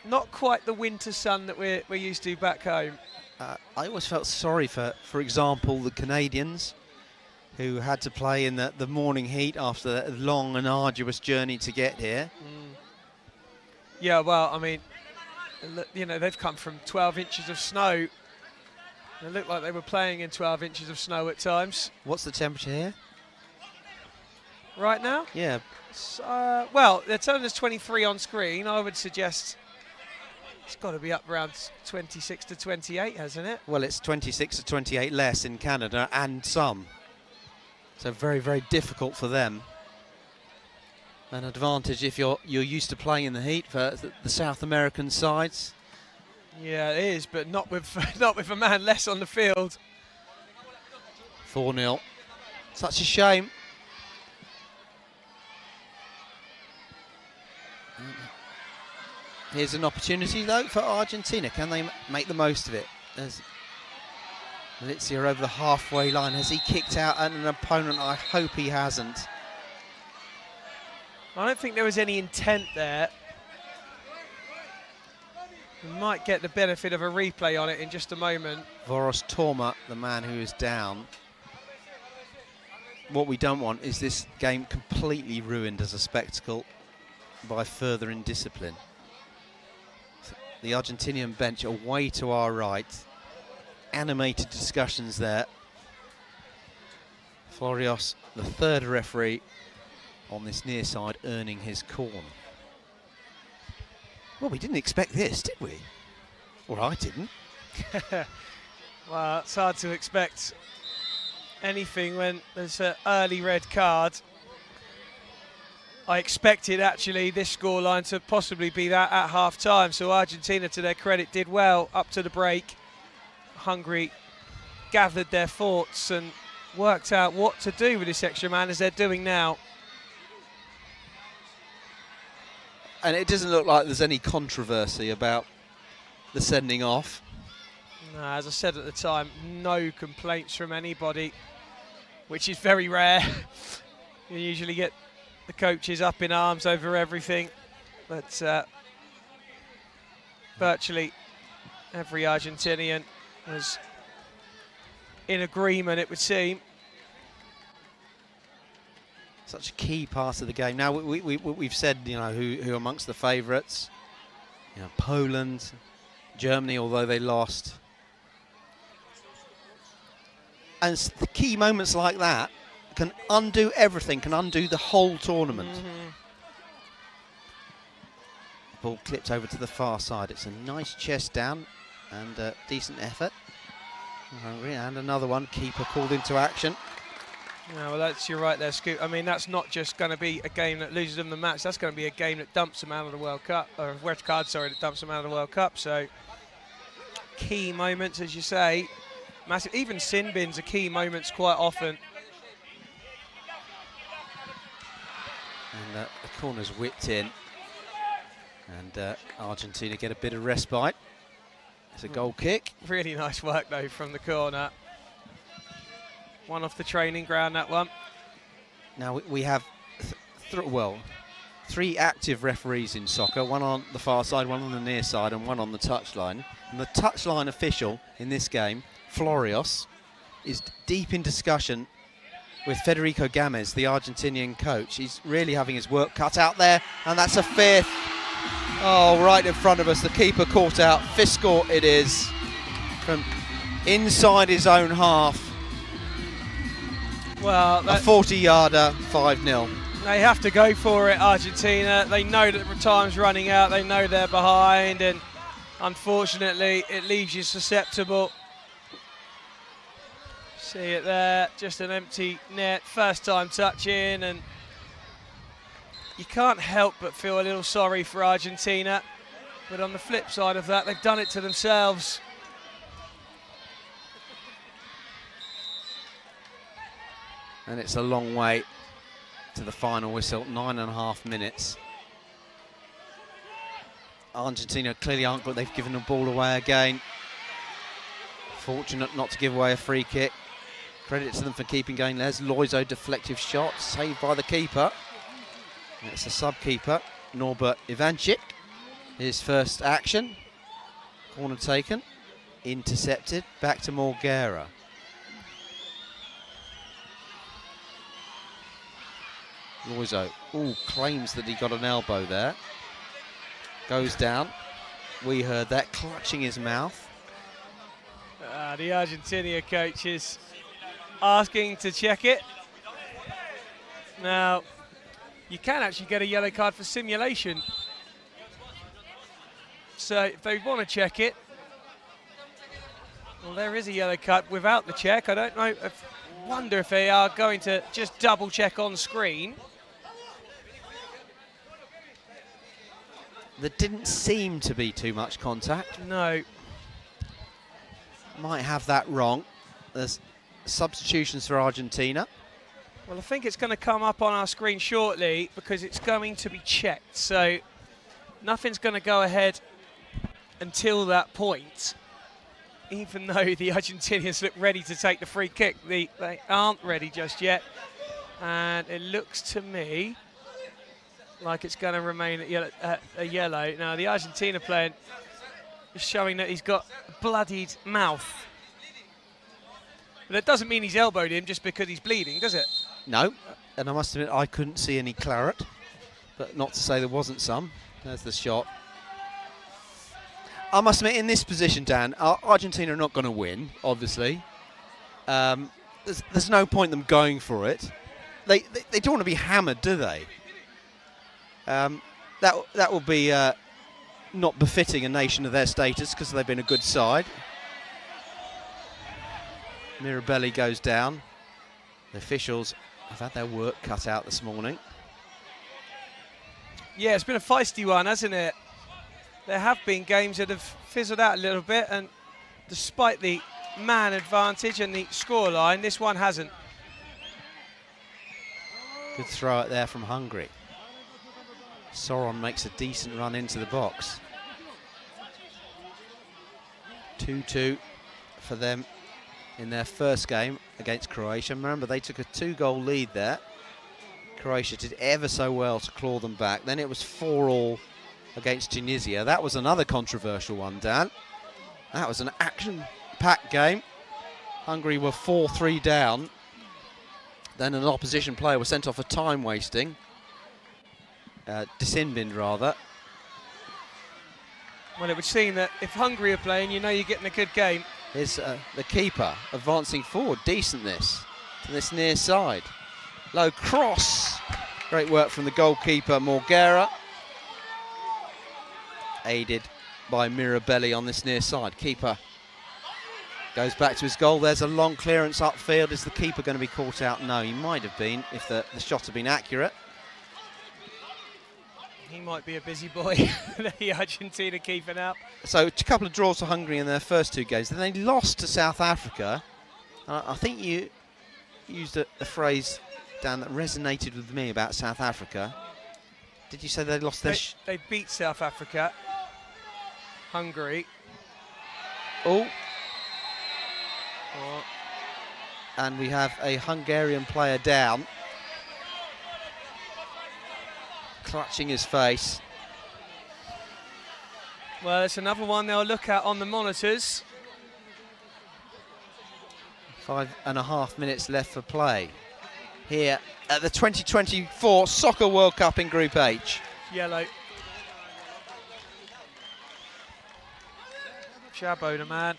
not quite the winter sun that we're used to back home. I always felt sorry for example, the Canadians who had to play in the morning heat after a long and arduous journey to get here. Yeah, well, I mean, you know, they've come from 12 inches of snow. It looked like they were playing in 12 inches of snow at times. What's the temperature here? Right now? Yeah. Well, they're telling us 23 on screen. I would suggest it's got to be up around 26 to 28, hasn't it? Well, it's 26 to 28 less in Canada and some. So very, very difficult for them. An advantage if you're used to playing in the heat for the South American sides. Yeah, it is, but not with not with a man less on the field. 4-0. Such a shame. Here's an opportunity, though, for Argentina. Can they make the most of it? There's Malizia over the halfway line. Has he kicked out at an opponent? I hope he hasn't. I don't think there was any intent there. We might get the benefit of a replay on it in just a moment. Voros Torma, the man who is down. What we don't want is this game completely ruined as a spectacle by further indiscipline. The Argentinian bench away to our right. Animated discussions there. Florios, the third referee on this near side, earning his corn. Well, we didn't expect this, did we? Well, I didn't. Well, it's hard to expect anything when there's an early red card. I expected actually this scoreline to possibly be that at half-time, so Argentina, to their credit, did well up to the break. Hungary gathered their thoughts and worked out what to do with this extra man, as they're doing now. And it doesn't look like there's any controversy about the sending off. No, as I said at the time, no complaints from anybody, which is very rare. You usually get the coaches up in arms over everything, but virtually every Argentinian was in agreement, it would seem. Such a key part of the game. Now we've said, you know, who amongst the favourites. You know, Poland, Germany, although they lost. And it's the key moments like that can undo everything, can undo the whole tournament. Ball clipped over to the far side. It's a nice chest down and a decent effort. Hungary, and another one. Keeper called into action. No, well, you're right there, Scoot. I mean, that's not just going to be a game that loses them the match. That's going to be a game that dumps them out of the World Cup, or a red card, sorry, that dumps them out of the World Cup. So, key moments, as you say, massive. Even sin bins are key moments quite often. And the corner's whipped in. And Argentina get a bit of respite. It's a goal kick. Really nice work though from the corner. One off the training ground, that one. Now we have three active referees in soccer, one on the far side, one on the near side, and one on the touchline. And the touchline official in this game, Florios, is deep in discussion with Federico Gamez, the Argentinian coach. He's really having his work cut out there, and that's a fifth. Oh, right in front of us, the keeper caught out. Fiscal it is from inside his own half. Well, a 40-yarder, 5-0. They have to go for it, Argentina. They know that the time's running out. They know they're behind, and unfortunately, it leaves you susceptible. See it there, just an empty net. First time touching, and you can't help but feel a little sorry for Argentina. But on the flip side of that, they've done it to themselves. And it's a long way to the final whistle, 9.5 minutes. Argentina clearly aren't, but they've given the ball away again. Fortunate not to give away a free kick. Credit to them for keeping going. There's Loizo, deflective shot, saved by the keeper. It's the sub-keeper, Norbert Ivancic. His first action. Corner taken, intercepted, back to Morgera. Loizo, claims that he got an elbow there. Goes down. We heard that, clutching his mouth. The Argentina coach is asking to check it. Now, you can actually get a yellow card for simulation. So if they want to check it, well, there is a yellow card without the check. I don't know. I wonder if they are going to just double check on screen. There didn't seem to be too much contact. No. Might have that wrong. There's substitutions for Argentina. Well, I think it's going to come up on our screen shortly because it's going to be checked. So nothing's going to go ahead until that point. Even though the Argentinians look ready to take the free kick, they aren't ready just yet. And it looks to me like it's going to remain a yellow. Now, the Argentina player is showing that he's got a bloodied mouth. But that doesn't mean he's elbowed him just because he's bleeding, does it? No, and I must admit I couldn't see any claret, but not to say there wasn't some. There's the shot. I must admit, in this position, Dan, Argentina are not going to win, obviously. There's no point in them going for it. They don't want to be hammered, do they? That will be not befitting a nation of their status because they've been a good side. Mirabelli goes down. The officials have had their work cut out this morning. Yeah, it's been a feisty one, hasn't it? There have been games that have fizzled out a little bit, and despite the man advantage and the scoreline, this one hasn't. Good throw out there from Hungary. Soron makes a decent run into the box. 2-2 for them in their first game against Croatia. Remember, they took a 2-goal lead there. Croatia did ever so well to claw them back. Then it was 4-4 against Tunisia. That was another controversial one, Dan. That was an action-packed game. Hungary were 4-3 down. Then an opposition player was sent off for time wasting. Disinbind, rather. Well, it would seem that if Hungary are playing, you know you're getting a good game. Here's the keeper advancing forward. Decent this. To this near side. Low cross. Great work from the goalkeeper, Morgera. Aided by Mirabelli on this near side. Keeper goes back to his goal. There's a long clearance upfield. Is the keeper going to be caught out? No, he might have been if the shot had been accurate. He might be a busy boy, the Argentina keeper now. So a couple of draws for Hungary in their first two games. Then they lost to South Africa. I think you used a phrase, Dan, that resonated with me about South Africa. Did you say they lost their... They beat South Africa. Hungary. Oh. And we have a Hungarian player down. Clutching his face. Well, it's another one they'll look at on the monitors. 5.5 minutes left for play here at the 2024 Soccer World Cup in Group H. Yellow. Chabo, the man.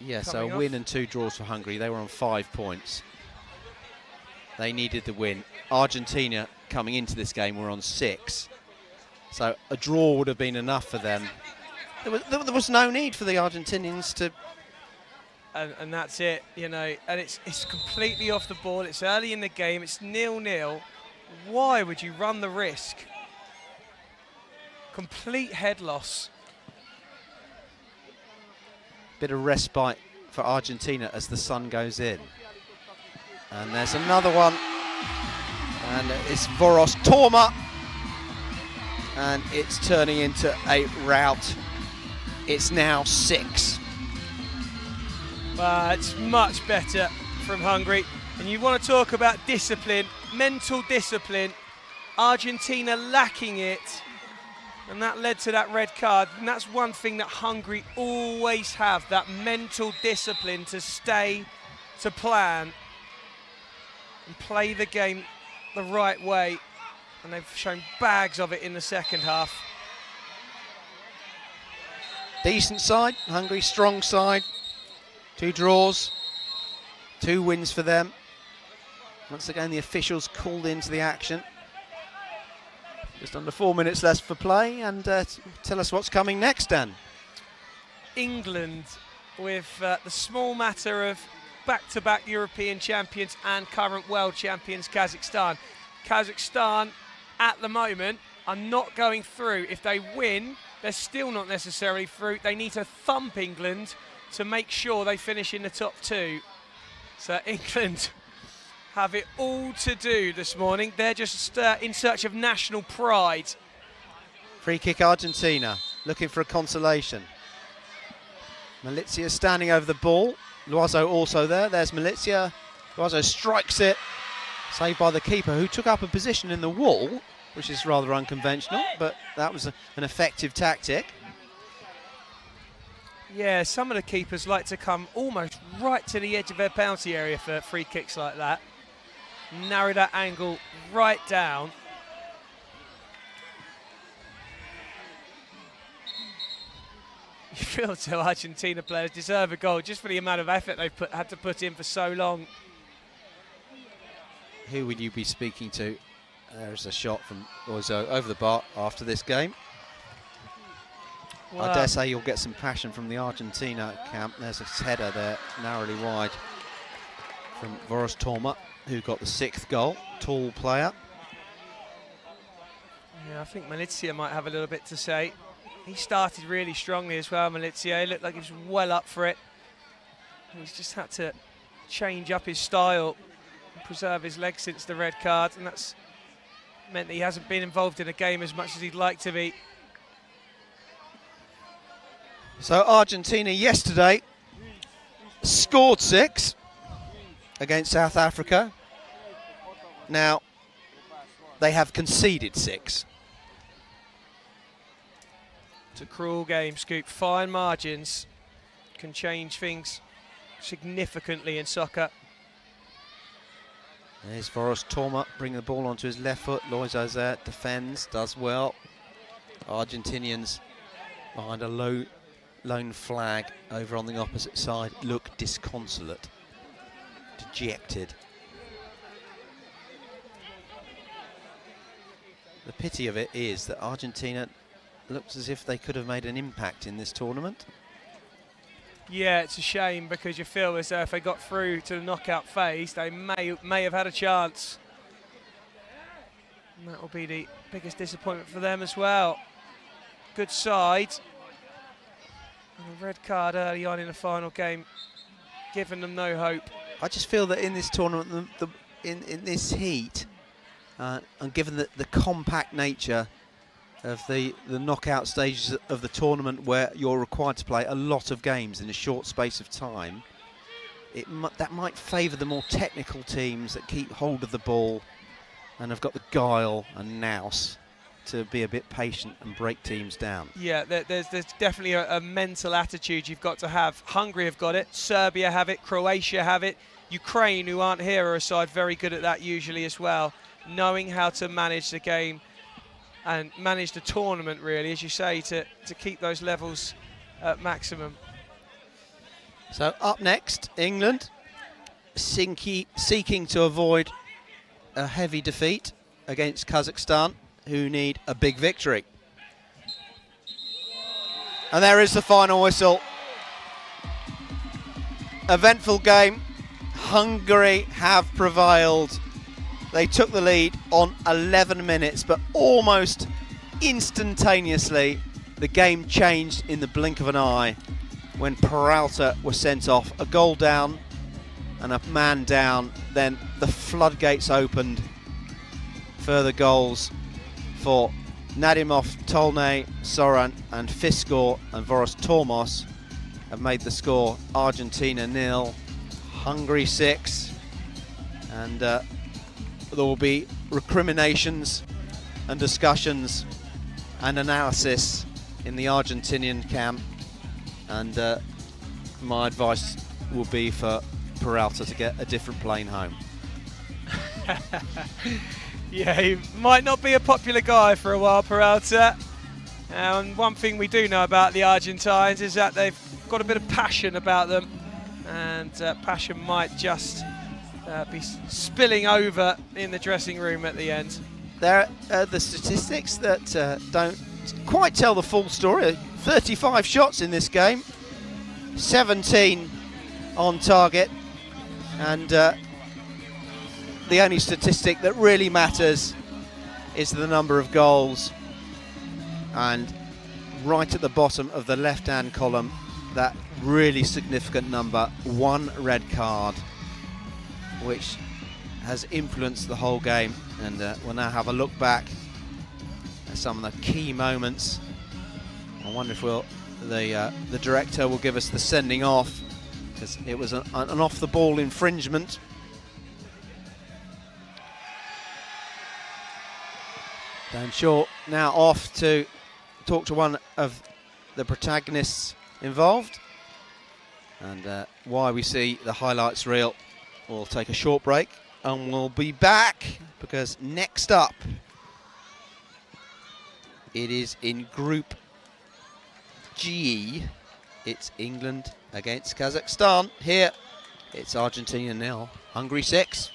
Yeah, so a win and 2 draws for Hungary. They were on 5 points. They needed the win. Argentina, coming into this game, were on 6. So a draw would have been enough for them. There was no need for the Argentinians to... And that's it, you know, and it's completely off the ball. It's early in the game. It's 0-0. Why would you run the risk? Complete head loss. Bit of respite for Argentina as the sun goes in. And there's another one. And it's Voros Torma. And it's turning into a rout. It's now 6. It's much better from Hungary. And you want to talk about discipline, mental discipline. Argentina lacking it. And that led to that red card. And that's one thing that Hungary always have, that mental discipline to stay, to plan, and play the game the right way. And they've shown bags of it in the second half. Decent side, Hungary, strong side. 2 draws, 2 wins for them. Once again, the officials called into the action. Just under 4 minutes left for play, and tell us what's coming next, Dan. England with the small matter of back-to-back European champions and current world champions Kazakhstan. Kazakhstan, at the moment, are not going through. If they win, they're still not necessarily through. They need to thump England to make sure they finish in the top 2. So England have it all to do this morning. They're just in search of national pride. Free kick Argentina, looking for a consolation. Malizia standing over the ball. Loiseau also there. There's Malizia. Loiseau strikes it. Saved by the keeper, who took up a position in the wall, which is rather unconventional, but that was an effective tactic. Yeah, some of the keepers like to come almost right to the edge of their penalty area for free kicks like that. Narrow that angle right down. You feel so Argentina players deserve a goal just for the amount of effort they've had to put in for so long. Who would you be speaking to? There's a shot from Loiseau over the bar after this game. Well, I dare say you'll get some passion from the Argentina camp. There's a header there, narrowly wide, from Voros Torma, who got the 6th goal. Tall player. Yeah, I think Malizia might have a little bit to say. He started really strongly as well, Malizia. He looked like he was well up for it. He's just had to change up his style and preserve his legs since the red card, and that's meant that he hasn't been involved in a game as much as he'd like to be. So Argentina yesterday scored 6 against South Africa. Now they have conceded 6. It's a cruel game, Scoop. Fine margins can change things significantly in soccer. There's Voros Torma bringing the ball onto his left foot. Loiseau's there, defends, does well. Argentinians behind a lone flag over on the opposite side look disconsolate, dejected. The pity of it is that Argentina looks as if they could have made an impact in this tournament. Yeah, it's a shame because you feel as though if they got through to the knockout phase, they may have had a chance. And that will be the biggest disappointment for them as well. Good side. And a red card early on in the final game, giving them no hope. I just feel that in this tournament, in this heat, and given the compact nature of the knockout stages of the tournament, where you're required to play a lot of games in a short space of time, that might favour the more technical teams that keep hold of the ball and have got the guile and nous to be a bit patient and break teams down. Yeah, there's definitely a mental attitude you've got to have. Hungary have got it, Serbia have it, Croatia have it, Ukraine, who aren't here, are a side very good at that usually as well, knowing how to manage the game and manage the tournament, really, as you say, to keep those levels at maximum. So up next, England seeking to avoid a heavy defeat against Kazakhstan, who need a big victory. And there is the final whistle. Eventful game. Hungary have prevailed. They took the lead on 11 minutes, but almost instantaneously the game changed in the blink of an eye when Peralta was sent off. A goal down and a man down, then the floodgates opened. Further goals for Nadimov, Tolnay, Soran and Fiskor and Voros Tormos have made the score Argentina 0, Hungary 6, and there will be recriminations and discussions and analysis in the Argentinian camp, and my advice will be for Peralta to get a different plane home. Yeah, he might not be a popular guy for a while, Peralta. And one thing we do know about the Argentines is that they've got a bit of passion about them, and passion might just be spilling over in the dressing room at the end. There are the statistics that don't quite tell the full story. 35 shots in this game, 17 on target, and the only statistic that really matters is the number of goals. And right at the bottom of the left-hand column, that really significant number, 1 red card, which has influenced the whole game. And we'll now have a look back at some of the key moments. I wonder if the director will give us the sending off, because it was an off-the-ball infringement. Dan Shaw now off to talk to one of the protagonists involved, and why we see the highlights reel. We'll take a short break and we'll be back, because next up it is in Group G. It's England against Kazakhstan. Here it's Argentina 0, Hungary 6.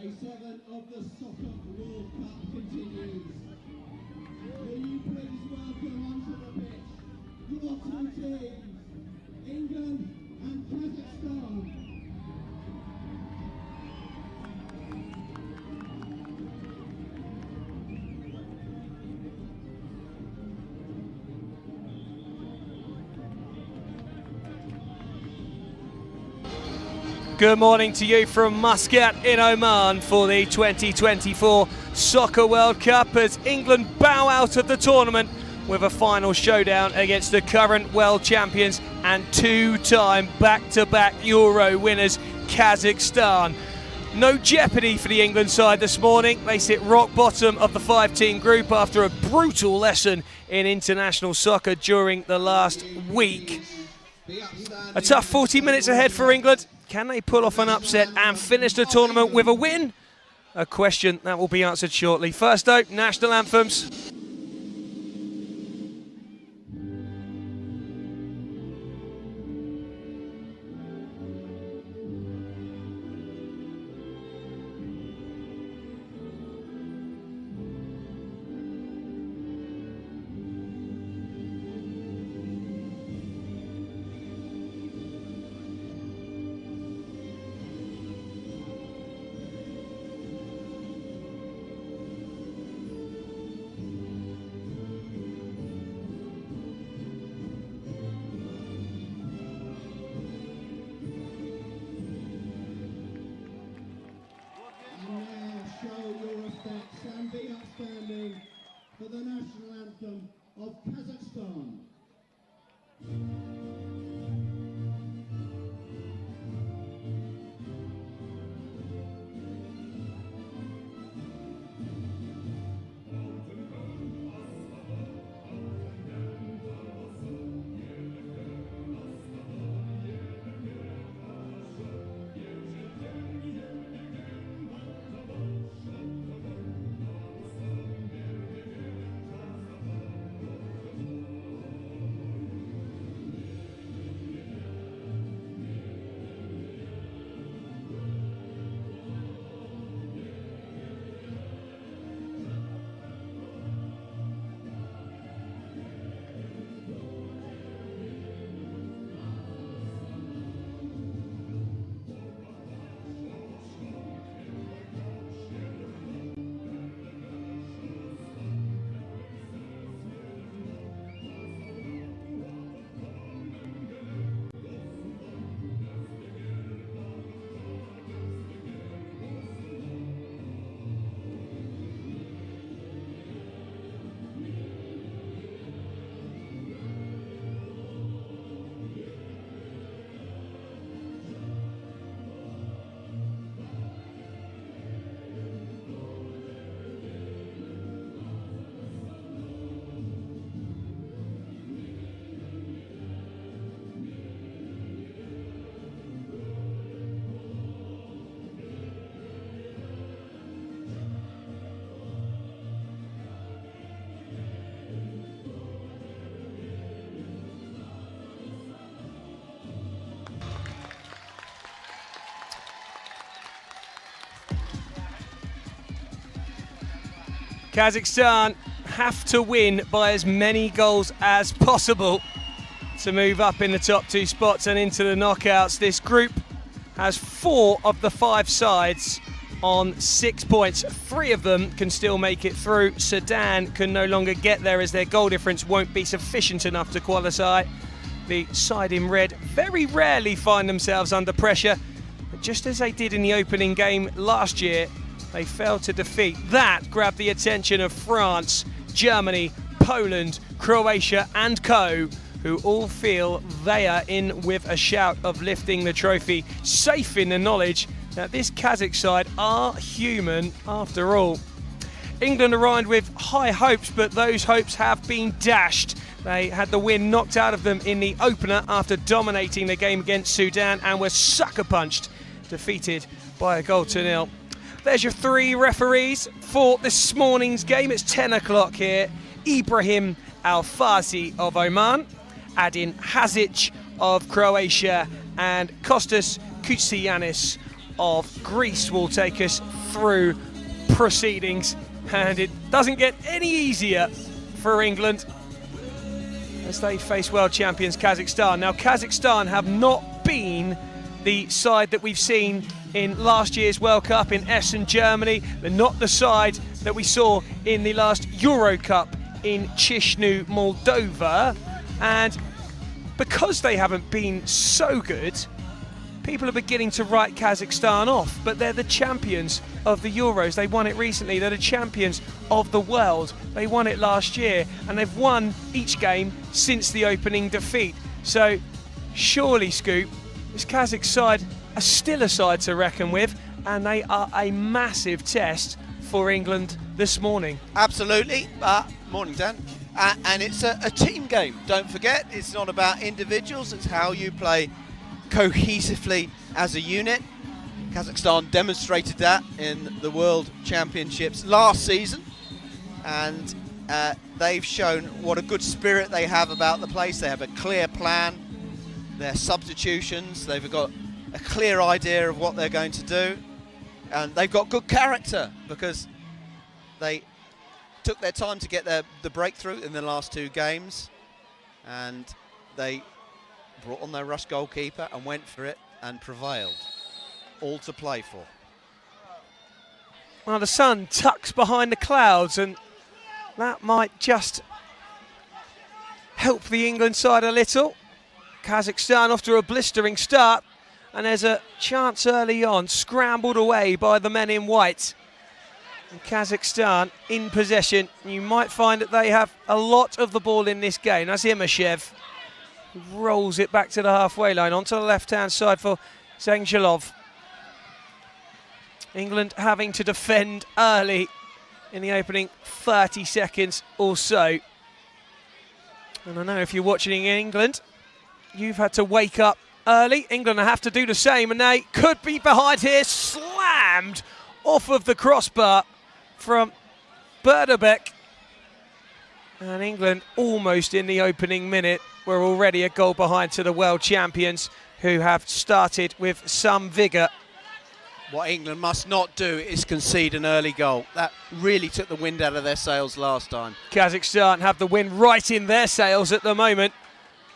Day 7 of the Socca World Cup continues. Will you please welcome onto the pitch your two teams, England and Kazakhstan. Good morning to you from Muscat in Oman for the 2024 Socca World Cup as England bow out of the tournament with a final showdown against the current world champions and two-time back-to-back Euro winners, Kazakhstan. No jeopardy for the England side this morning. They sit rock bottom of the five-team group after a brutal lesson in international soccer during the last week. A tough 40 minutes ahead for England. Can they pull off an upset and finish the tournament with a win? A question that will be answered shortly. First though, national anthems. And be upstanding for the national anthem of Kazakhstan. Kazakhstan have to win by as many goals as possible to move up in the top two spots and into the knockouts. This group has 4 of the 5 sides on 6 points. 3 of them can still make it through. Sudan can no longer get there as their goal difference won't be sufficient enough to qualify. The side in red very rarely find themselves under pressure, but just as they did in the opening game last year, they failed to defeat. That grabbed the attention of France, Germany, Poland, Croatia and co, who all feel they are in with a shout of lifting the trophy, safe in the knowledge that this Kazakh side are human after all. England arrived with high hopes, but those hopes have been dashed. They had the win knocked out of them in the opener after dominating the game against Sudan and were sucker punched, defeated by a 1-0. There's your 3 referees for this morning's game. It's 10 o'clock here. Ibrahim Al-Farsi of Oman, Adin Hazic of Croatia, and Kostas Koutsianis of Greece will take us through proceedings, and it doesn't get any easier for England as they face world champions Kazakhstan. Now, Kazakhstan have not been the side that we've seen in last year's World Cup in Essen, Germany. They're not the side that we saw in the last Euro Cup in Chisinau, Moldova. And because they haven't been so good, people are beginning to write Kazakhstan off, but they're the champions of the Euros. They won it recently. They're the champions of the world. They won it last year, and they've won each game since the opening defeat. So surely, Scoop, this Kazakh side are still a side to reckon with, and they are a massive test for England this morning. Absolutely. Morning, Dan. And it's a team game. Don't forget, it's not about individuals. It's how you play cohesively as a unit. Kazakhstan demonstrated that in the World Championships last season, and they've shown what a good spirit they have about the place. They have a clear plan, their substitutions, they've got a clear idea of what they're going to do, and they've got good character because they took their time to get the breakthrough in the last two games, and they brought on their rush goalkeeper and went for it and prevailed. All to play for. Well, the sun tucks behind the clouds, and that might just help the England side a little. Kazakhstan off to a blistering start, and there's a chance early on, scrambled away by the men in white. And Kazakhstan in possession. You might find that they have a lot of the ball in this game. That's Imashev. Rolls it back to the halfway line, onto the left-hand side for Zengzhalov. England having to defend early in the opening 30 seconds or so. And I know if you're watching in England, you've had to wake up early. England have to do the same, and they could be behind here. Slammed off of the crossbar from Berdabek. And England almost in the opening minute were already a goal behind to the world champions, who have started with some vigour. What England must not do is concede an early goal. That really took the wind out of their sails last time. Kazakhstan have the wind right in their sails at the moment,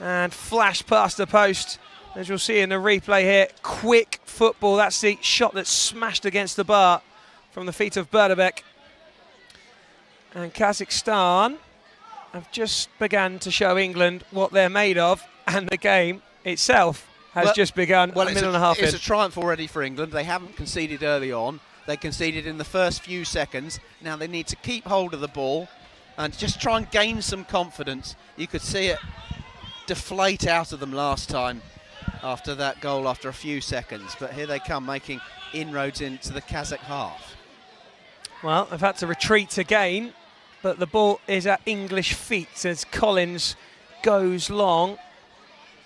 and flash past the post. As you'll see in the replay here, quick football. That's the shot that smashed against the bar from the feet of Berdabek. And Kazakhstan have just begun to show England what they're made of, and the game itself has just begun a minute and a half in. It's a triumph already for England. They haven't conceded early on. They conceded in the first few seconds. Now they need to keep hold of the ball and just try and gain some confidence. You could see it deflate out of them last time after that goal after a few seconds. But here they come, making inroads into the Kazakh half. Well, they've had to retreat again, but the ball is at English feet as Collins goes long.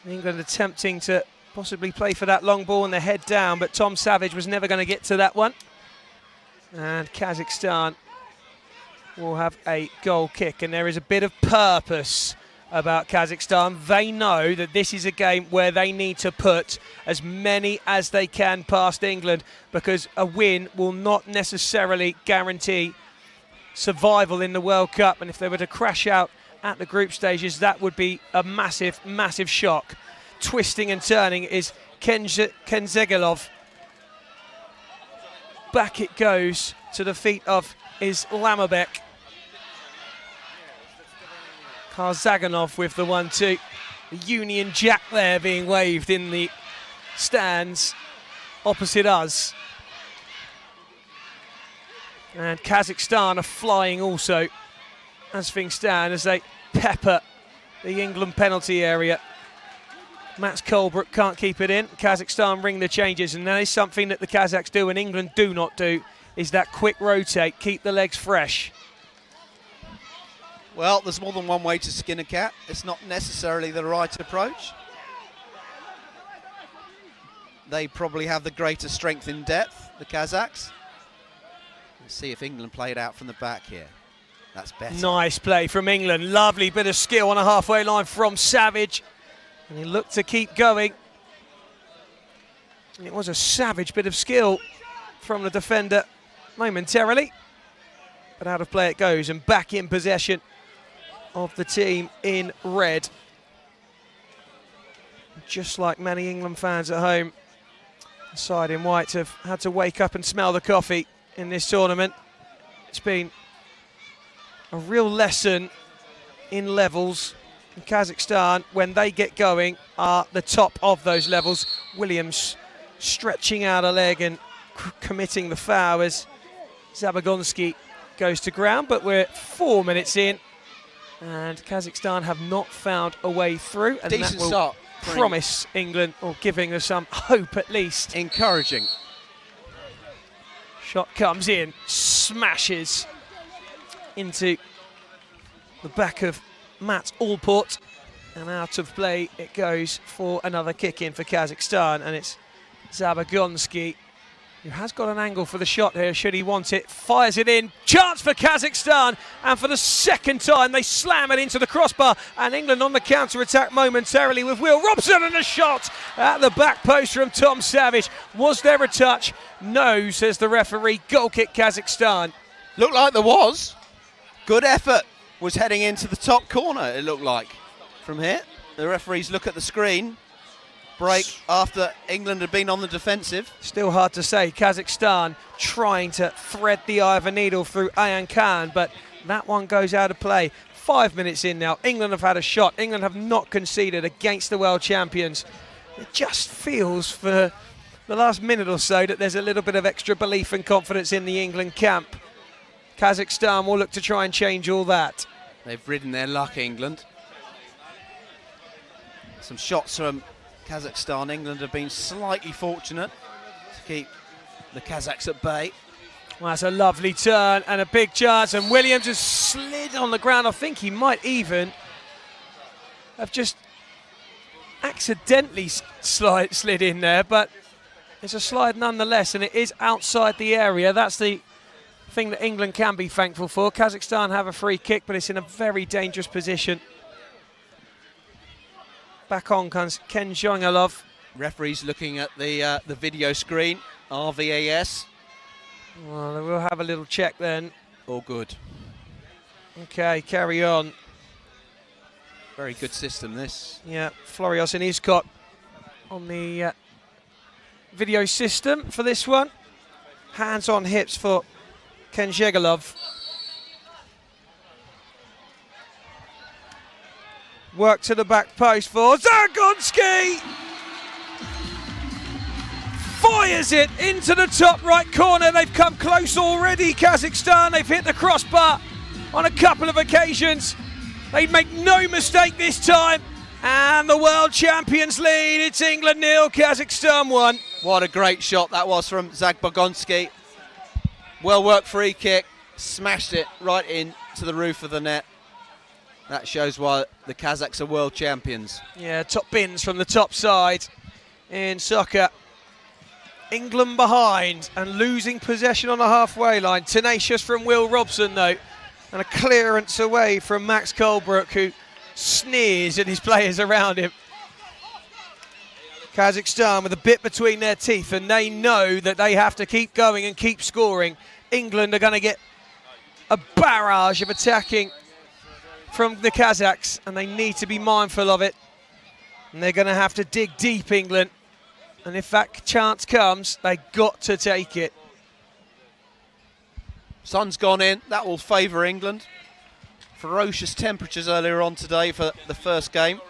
England attempting to possibly play for that long ball and their head down, but Tom Savage was never going to get to that one. And Kazakhstan will have a goal kick, and there is a bit of purpose about Kazakhstan. They know that this is a game where they need to put as many as they can past England, because a win will not necessarily guarantee survival in the World Cup, and if they were to crash out at the group stages, that would be a massive, massive shock. Twisting and turning is Kenzegelov. Back it goes to the feet of Islamabek. Karzaganov with the 1-2. The Union Jack there being waved in the stands opposite us. And Kazakhstan are flying also, as things stand, as they pepper the England penalty area. Mats Colebrook can't keep it in. Kazakhstan ring the changes, and that is something that the Kazakhs do and England do not do, is that quick rotate, keep the legs fresh. Well, there's more than one way to skin a cat. It's not necessarily the right approach. They probably have the greater strength in depth, the Kazakhs. Let's see if England play it out from the back here. That's better. Nice play from England. Lovely bit of skill on a halfway line from Savage. And he looked to keep going. And it was a savage bit of skill from the defender momentarily. But out of play it goes, and back in possession of the team in red. Just like many England fans at home, the side in white have had to wake up and smell the coffee in this tournament. It's been a real lesson in levels. In Kazakhstan, when they get going, are the top of those levels. Williams stretching out a leg and committing the foul as Zabagonsky goes to ground, but we're 4 minutes in and Kazakhstan have not found a way through, and Decent that will start. promise England, or giving us some hope at least. Encouraging. Shot comes in, smashes into the back of Matt Allport, and out of play it goes for another kick in for Kazakhstan, and it's Zabagonsky who has got an angle for the shot here should he want it, fires it in, chance for Kazakhstan, and for the second time they slam it into the crossbar, and England on the counter-attack momentarily with Will Robson, and a shot at the back post from Tom Savage. Was there a touch? No, says the referee. Goal kick Kazakhstan. Looked like there was. Good effort. Was heading into the top corner, it looked like. From here, the referees look at the screen. Break after England had been on the defensive. Still hard to say. Kazakhstan trying to thread the eye of a needle through Ayan Khan, but that one goes out of play. 5 minutes in now. England have had a shot. England have not conceded against the world champions. It just feels for the last minute or so that there's a little bit of extra belief and confidence in the England camp. Kazakhstan will look to try and change all that. They've ridden their luck, England. Some shots from Kazakhstan. England have been slightly fortunate to keep the Kazakhs at bay. Well, that's a lovely turn and a big chance, and Williams has slid on the ground. I think he might even have just accidentally slid in there, but it's a slide nonetheless, and it is outside the area. That's the thing that England can be thankful for. Kazakhstan have a free kick, but it's in a very dangerous position. Back on comes Ken Zhongalov. Referees looking at the video screen. RVAS. Well, we'll have a little check then. All good. Okay, carry on. Very good system, this. Yeah, Florios and Iscott on the video system for this one. Hands on hips for Ken Zhongalov. Work to the back post for Zabagonsky. Fires it into the top right corner. They've come close already, Kazakhstan. They've hit the crossbar on a couple of occasions. They make no mistake this time. And the world champions lead. It's England 0, Kazakhstan 1. What a great shot that was from Zabagonsky. Well worked free kick. Smashed it right into the roof of the net. That shows why the Kazakhs are world champions. Yeah, top bins from the top side in soccer. England behind and losing possession on the halfway line. Tenacious from Will Robson, though. And a clearance away from Max Colebrook, who sneers at his players around him. Kazakhstan with a bit between their teeth, and they know that they have to keep going and keep scoring. England are going to get a barrage of attacking from the Kazakhs, and they need to be mindful of it. And they're going to have to dig deep, England. And if that chance comes, they got to take it. Sun's gone in. That will favour England. Ferocious temperatures earlier on today for the first game.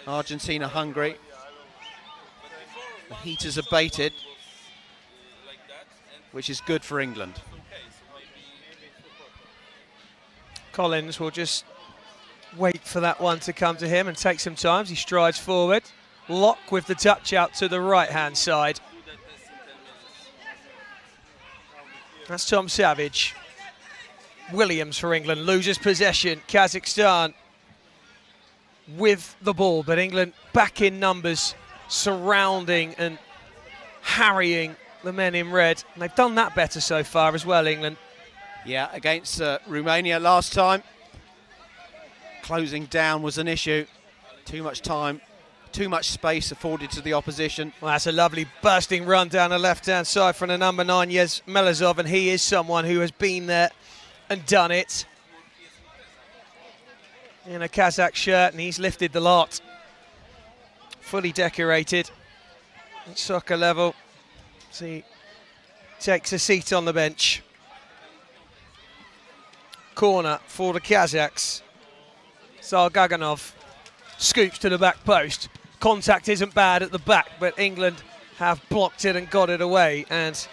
Argentina, Hungary. The heat has abated, which is good for England. Collins will just wait for that one to come to him and take some time as he strides forward. Lock with the touch out to the right-hand side. That's Tom Savage. Williams for England loses possession. Kazakhstan with the ball, but England back in numbers, surrounding and harrying the men in red. And they've done that better so far as well, England. Yeah, against Romania last time. Closing down was an issue. Too much time too much space afforded to the opposition. Well, that's a lovely bursting run down the left-hand side from the number 9, Yez Melazov, and he is someone who has been there and done it. In a Kazakh shirt, and he's lifted the lot. Fully decorated at soccer level. So he takes a seat on the bench. Corner for the Kazakhs. Zargaganov scoops to the back post. Contact isn't bad at the back, but England have blocked it and got it away. And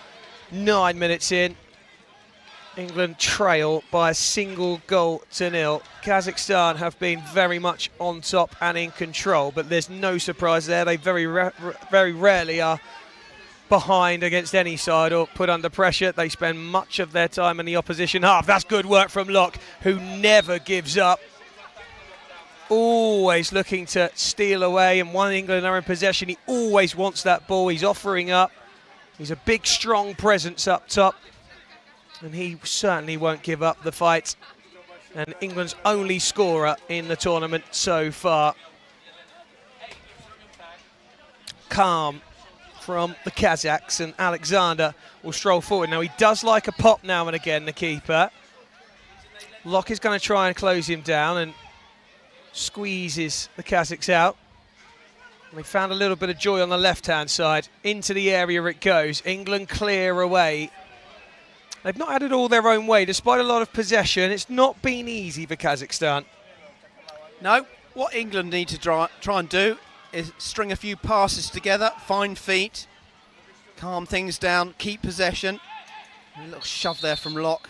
9 minutes in, England trail by a single goal to nil. Kazakhstan have been very much on top and in control, but there's no surprise there. They very rarely are behind against any side or put under pressure. They spend much of their time in the opposition half. That's good work from Locke, who never gives up. Always looking to steal away, and when England are in possession, he always wants that ball. He's offering up. He's a big, strong presence up top, and he certainly won't give up the fight. And England's only scorer in the tournament so far. Calm from the Kazakhs, and Alexander will stroll forward. Now, he does like a pop now and again, the keeper. Locke is going to try and close him down and squeezes the Kazakhs out. And they found a little bit of joy on the left-hand side. Into the area it goes. England clear away. They've not had it all their own way. Despite a lot of possession, it's not been easy for Kazakhstan. No, what England need to try and do is string a few passes together, find feet, calm things down, keep possession. A little shove there from Locke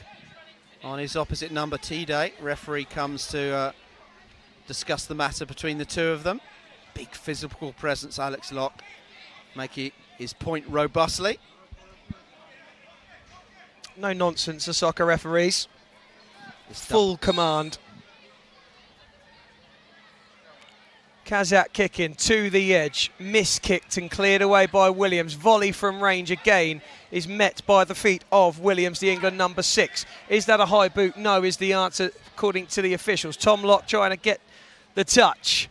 on his opposite number, T-Day. Referee comes to discuss the matter between the two of them. Big physical presence, Alex Locke, making his point robustly. No nonsense, the soccer referees. Full command. Kazakh kicking to the edge, miskicked and cleared away by Williams. Volley from range again is met by the feet of Williams, the England number 6. Is that a high boot? No, is the answer according to the officials. Tom Locke trying to get the touch,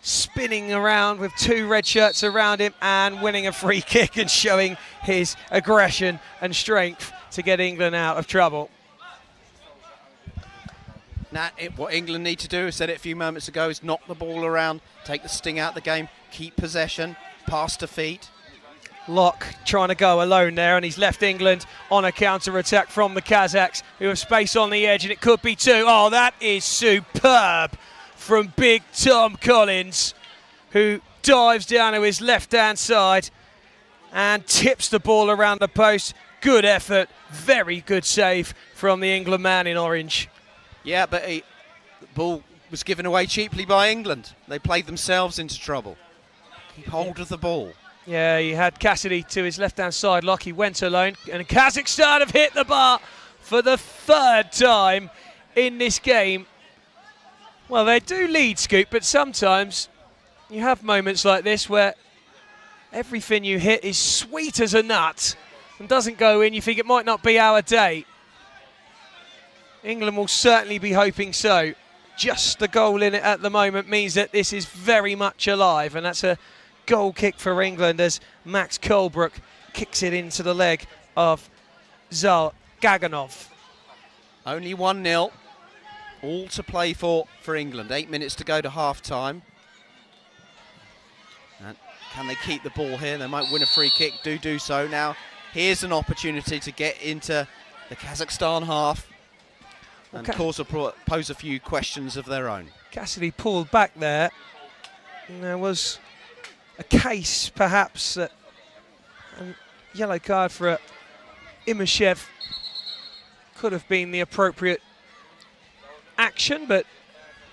spinning around with 2 red shirts around him and winning a free kick and showing his aggression and strength to get England out of trouble. Now, what England need to do, I said it a few moments ago, is knock the ball around, take the sting out of the game, keep possession, pass to feet. Locke trying to go alone there, and he's left England on a counter-attack from the Kazakhs, who have space on the edge, and it could be 2. Oh, that is superb from big Tom Collins, who dives down to his left-hand side and tips the ball around the post. Good effort, very good save from the England man in orange. Yeah, but the ball was given away cheaply by England. They played themselves into trouble. Keep hold of the ball. Yeah, he had Cassidy to his left-hand side. Locke went alone, and Kazakhstan have hit the bar for the 3rd time in this game. Well, they do lead, Scoop, but sometimes you have moments like this where everything you hit is sweet as a nut and doesn't go in. You think it might not be our day. England will certainly be hoping so. Just the goal in it at the moment means that this is very much alive, and that's a goal kick for England as Max Colebrook kicks it into the leg of Gaganov. Only 1-0. All to play for England. 8 minutes to go to half-time. And can they keep the ball here? They might win a free kick. Do so. Now, here's an opportunity to get into the Kazakhstan half and pose a few questions of their own. Cassidy pulled back there. And there was a case, perhaps, a yellow card for Imashev could have been the appropriate action, but...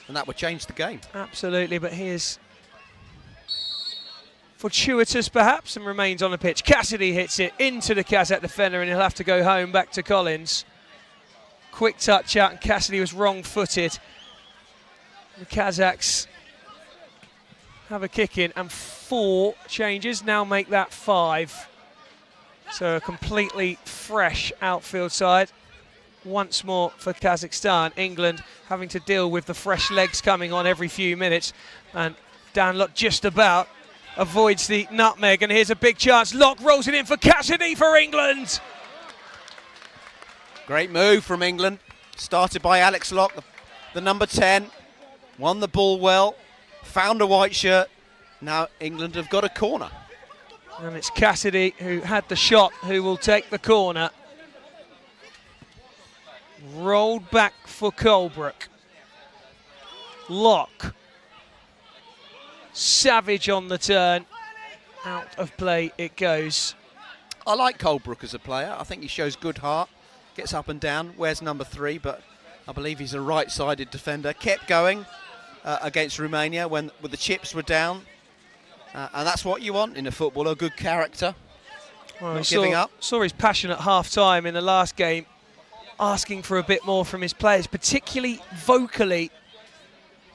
And that would change the game. Absolutely, but he is fortuitous, perhaps, and remains on the pitch. Cassidy hits it into the Kazakh defender, and he'll have to go home back to Collins. Quick touch out, and Cassidy was wrong-footed. The Kazakhs have a kick in, and 4 changes now make that 5. So a completely fresh outfield side. Once more for Kazakhstan. England having to deal with the fresh legs coming on every few minutes, and Dan Locke just about avoids the nutmeg, and here's a big chance. Locke rolls it in for Cassidy for England. Great move from England. Started by Alex Locke, the number 10. Won the ball well, found a white shirt. Now England have got a corner. And it's Cassidy who had the shot who will take the corner. Rolled back for Colebrook. Locke. Savage on the turn. Out of play it goes. I like Colebrook as a player. I think he shows good heart. Gets up and down. Wears number 3, but I believe he's a right-sided defender. Kept going against Romania when the chips were down. And that's what you want in a footballer, good character. Well, not giving up. Saw his passion at half-time in the last game, asking for a bit more from his players, particularly vocally.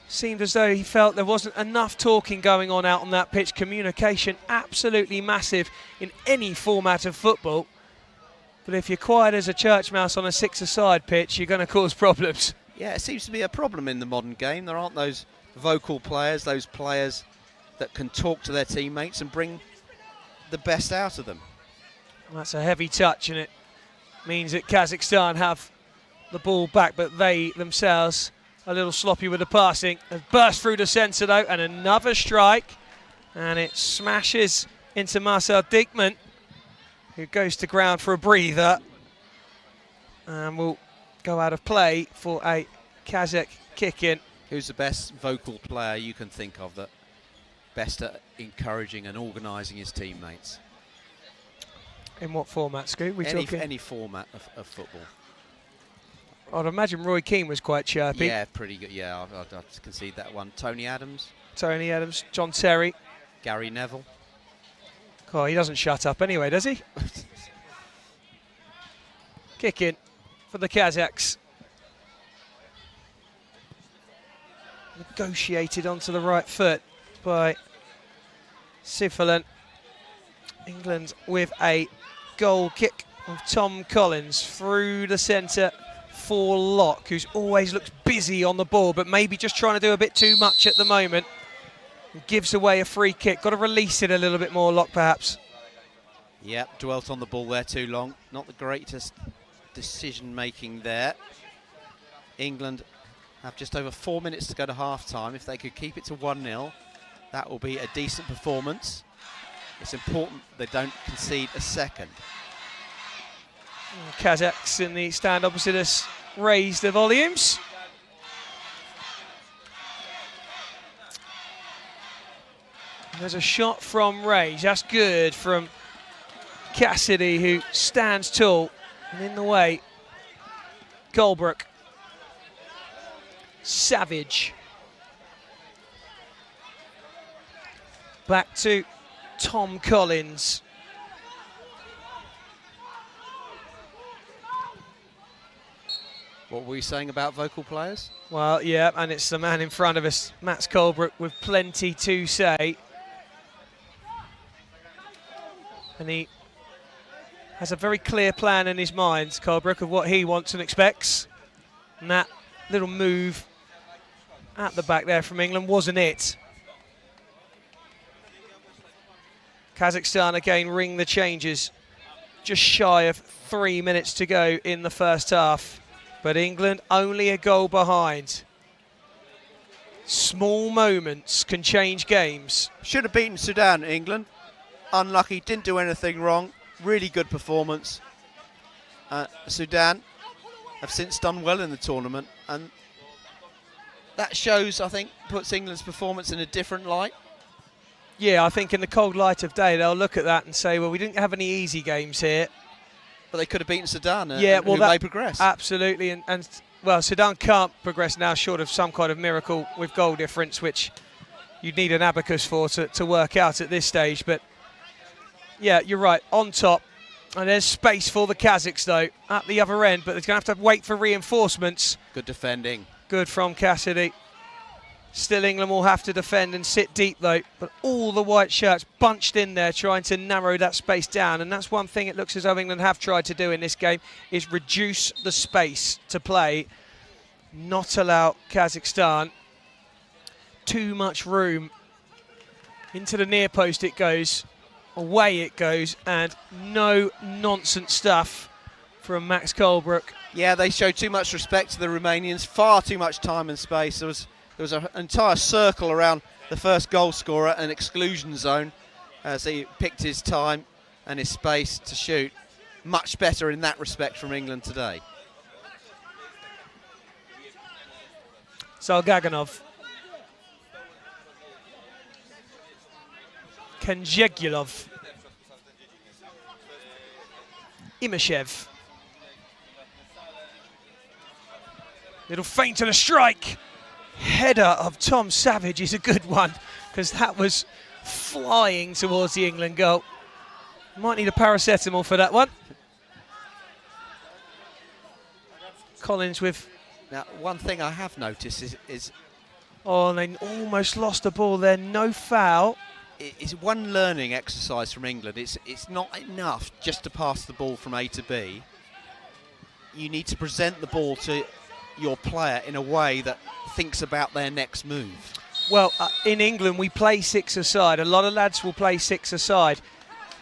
Seemed as though he felt there wasn't enough talking going on out on that pitch. Communication absolutely massive in any format of football. But if you're quiet as a church mouse on a 6-a-side pitch, you're going to cause problems. Yeah, it seems to be a problem in the modern game. There aren't those vocal players, those players that can talk to their teammates and bring the best out of them. That's a heavy touch, and it means that Kazakhstan have the ball back, but they themselves a little sloppy with the passing. They've burst through the centre though, and another strike, and it smashes into Marcel Diekman, who goes to ground for a breather and will go out of play for a Kazakh kick-in. Who's the best vocal player you can think of that best at encouraging and organising his teammates? In what format, Scoot? Any format of football. I'd imagine Roy Keane was quite chirpy. Yeah, pretty good. Yeah, I'd concede that one. Tony Adams. Tony Adams, John Terry. Gary Neville. Oh, he doesn't shut up anyway, does he? Kick in for the Kazakhs. Negotiated onto the right foot by Sifulan. England with a goal kick of Tom Collins through the centre for Locke, who's always looks busy on the ball, but maybe just trying to do a bit too much at the moment. Gives away a free kick. Got to release it a little bit more, Locke, perhaps. Yep, dwelt on the ball there too long. Not the greatest decision-making there. England have just over 4 minutes to go to half-time. If they could keep it to 1-0, that will be a decent performance. It's important they don't concede a second. Kazakhs in the stand opposite us raise the volumes. There's a shot from Rage. That's good from Cassidy, who stands tall and in the way. Colebrook. Savage. Back to Tom Collins. What were we saying about vocal players? Well, yeah, and it's the man in front of us, Mats Colebrook, with plenty to say. And he has a very clear plan in his mind, Colebrook, of what he wants and expects. And that little move at the back there from England wasn't it. Kazakhstan again ring the changes. Just shy of 3 minutes to go in the first half. But England only a goal behind. Small moments can change games. Should have beaten Sudan, England. Unlucky, didn't do anything wrong. Really good performance. Sudan have since done well in the tournament, and that shows, I think, puts England's performance in a different light. Yeah, I think in the cold light of day, they'll look at that and say, well, we didn't have any easy games here. But they could have beaten Sudan, yeah, well, they progress. Absolutely, and well, Sudan can't progress now short of some kind of miracle with goal difference, which you'd need an abacus for to work out at this stage. But yeah, you're right, on top. And there's space for the Kazakhs, though, at the other end, but they're going to have to wait for reinforcements. Good defending. Good from Cassidy. Still England will have to defend and sit deep, though. But all the white shirts bunched in there trying to narrow that space down. And that's one thing it looks as though England have tried to do in this game, is reduce the space to play. Not allow Kazakhstan too much room Into the near post it goes, away it goes, and no nonsense stuff from Max Colebrook. Yeah, they showed too much respect to the Romanians, far too much time and space. There was an entire circle around the first goal scorer, an exclusion zone, as he picked his time and his space to shoot. Much better in that respect from England today. Zalgaganov. Kenjegulov. Imashev. Little feint and a strike. Header of Tom Savage is a good one, because that was flying towards the England goal. Might need a paracetamol for that one. Collins with... Now, one thing I have noticed is oh, and they almost lost the ball there. No foul. It's one learning exercise from England. It's not enough just to pass the ball from A to B. You need to present the ball to your player in a way that thinks about their next move. Well, in England, we play six-a-side. A lot of lads will play six-a-side.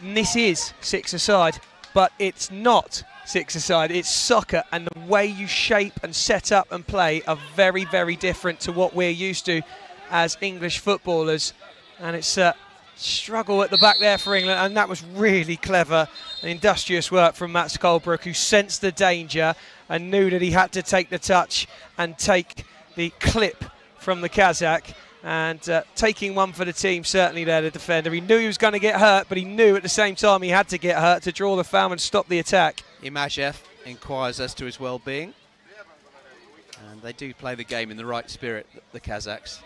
And this is six-a-side, but it's not six-a-side. It's soccer, and the way you shape and set up and play are very, very different to what we're used to as English footballers. And it's a struggle at the back there for England, and that was really clever and industrious work from Max Colebrook, who sensed the danger and knew that he had to take the touch and take the clip from the Kazakh. And taking one for the team, certainly there, the defender. He knew he was going to get hurt, but he knew at the same time he had to get hurt to draw the foul and stop the attack. Imashev inquires as to his well-being. And they do play the game in the right spirit, the Kazakhs.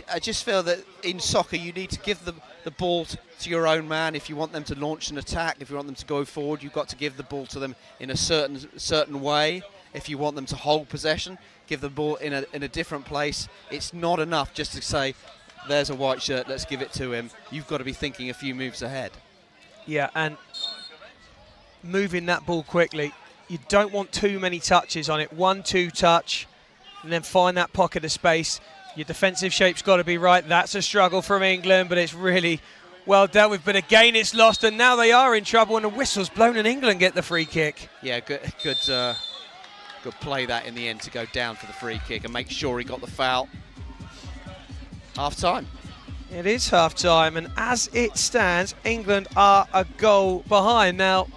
I just feel that in soccer you need to give the ball to your own man. If you want them to launch an attack, if you want them to go forward, you've got to give the ball to them in a certain way. If you want them to hold possession, give the ball in a different place. It's not enough just to say, there's a white shirt, let's give it to him. You've got to be thinking a few moves ahead. Yeah, and moving that ball quickly. You don't want too many touches on it. 1-2 touch, and then find that pocket of space. Your defensive shape's got to be right. That's a struggle from England, but it's really well dealt with. But again, it's lost, and now they are in trouble, and the whistle's blown, and England get the free kick. Yeah, good play that in the end to go down for the free kick and make sure he got the foul. Half time. It is half time, and as it stands, England are a goal behind. Now,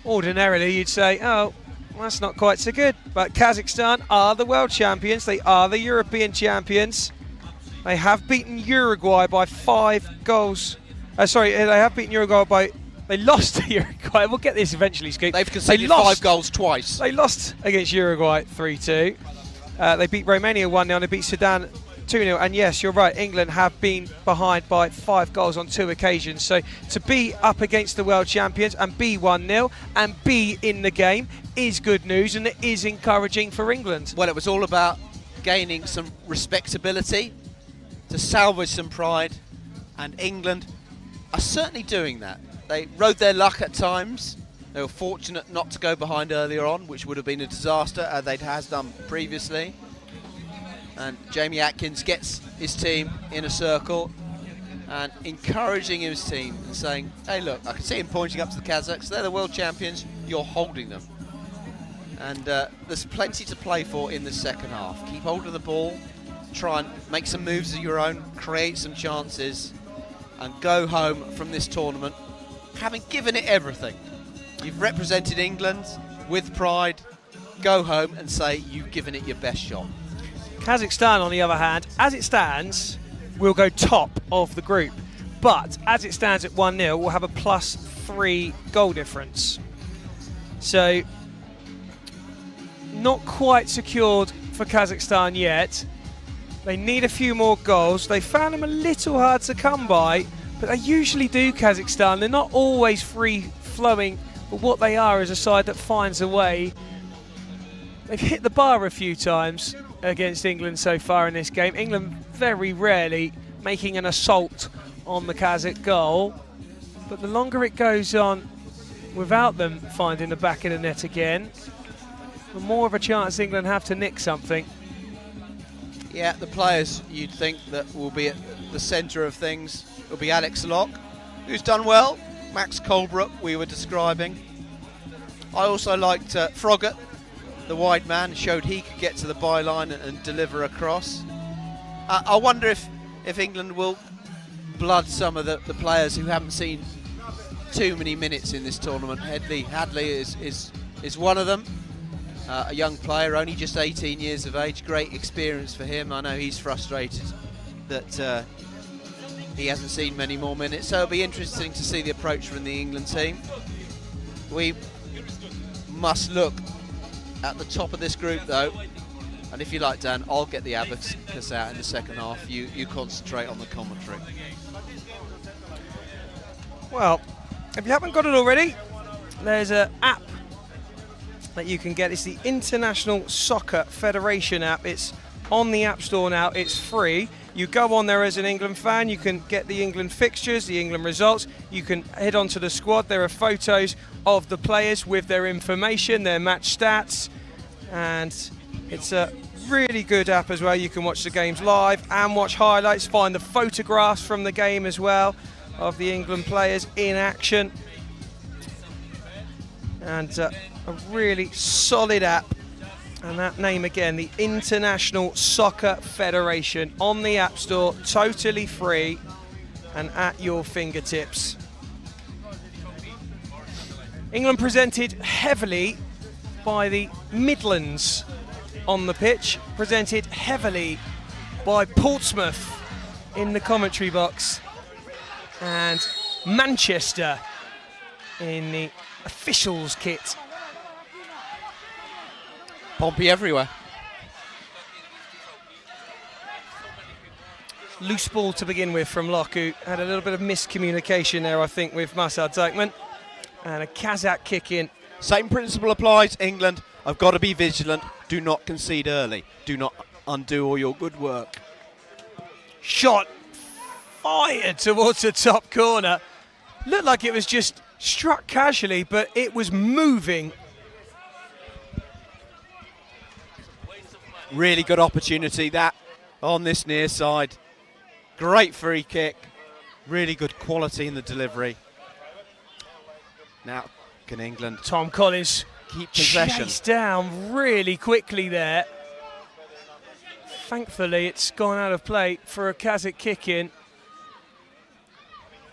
ordinarily you'd say, oh, well, that's not quite so good, but Kazakhstan are the world champions. They are the European champions. They have beaten Uruguay by 5 goals. They have beaten Uruguay by... They lost to Uruguay. We'll get this eventually, Scoop. They've conceded 5 goals twice. They lost against Uruguay 3-2. They beat Romania 1-0. They beat Sudan 2-0. And yes, you're right, England have been behind by 5 goals on 2 occasions. So to be up against the world champions and be 1-0 and be in the game is good news, and it is encouraging for England. Well, it was all about gaining some respectability, to salvage some pride, and England are certainly doing that. They rode their luck at times. They were fortunate not to go behind earlier on, which would have been a disaster, as they'd done previously. And Jamie Atkins gets his team in a circle and encouraging his team and saying, hey, look, I can see him pointing up to the Kazakhs. They're the world champions. You're holding them. And there's plenty to play for in the second half. Keep hold of the ball, try and make some moves of your own, create some chances, and go home from this tournament having given it everything. You've represented England with pride. Go home and say you've given it your best shot. Kazakhstan, on the other hand, as it stands, will go top of the group. But as it stands at 1-0, we'll have a +3 goal difference. So, not quite secured for Kazakhstan yet. They need a few more goals. They found them a little hard to come by, but they usually do, Kazakhstan. They're not always free-flowing, but what they are is a side that finds a way. They've hit the bar a few times against England so far in this game. England very rarely making an assault on the Kazakh goal, but the longer it goes on without them finding the back of the net again, the more of a chance England have to nick something. Yeah, the players you'd think that will be at the centre of things will be Alex Locke, who's done well. Max Colebrook, we were describing. I also liked Froggatt, the wide man, showed he could get to the byline and deliver a cross. I wonder if England will blood some of the players who haven't seen too many minutes in this tournament. Hadley is one of them. A young player, only just 18 years of age. Great experience for him. I know he's frustrated that he hasn't seen many more minutes. So it'll be interesting to see the approach from the England team. We must look at the top of this group though. And if you like, Dan, I'll get the abacus out in the second half. You concentrate on the commentary. Well, if you haven't got it already, there's an app that you can get. It's the International Soccer Federation app. It's on the App Store now. It's free. You go on there as an England fan. You can get the England fixtures, the England results. You can head on to the squad. There are photos of the players with their information, their match stats, and it's a really good app as well. You can watch the games live and watch highlights, find the photographs from the game as well of the England players in action. And a really solid app. And that name again, the International Soccer Federation, on the App Store, totally free and at your fingertips. England presented heavily by the Midlands on the pitch, presented heavily by Portsmouth in the commentary box, and Manchester in the officials kit. Pompey everywhere. Loose ball to begin with from Locke, who had a little bit of miscommunication there, I think, with Masad Dijkman. And a Kazakh kick in. Same principle applies, England. I've got to be vigilant. Do not concede early. Do not undo all your good work. Shot fired towards the top corner. Looked like it was just struck casually, but it was moving. Really good opportunity that on this near side. Great free kick. Really good quality in the delivery. Now can England Tom Collins keep possession? Chased down really quickly there. Thankfully it's gone out of play for a Kazakh kick in.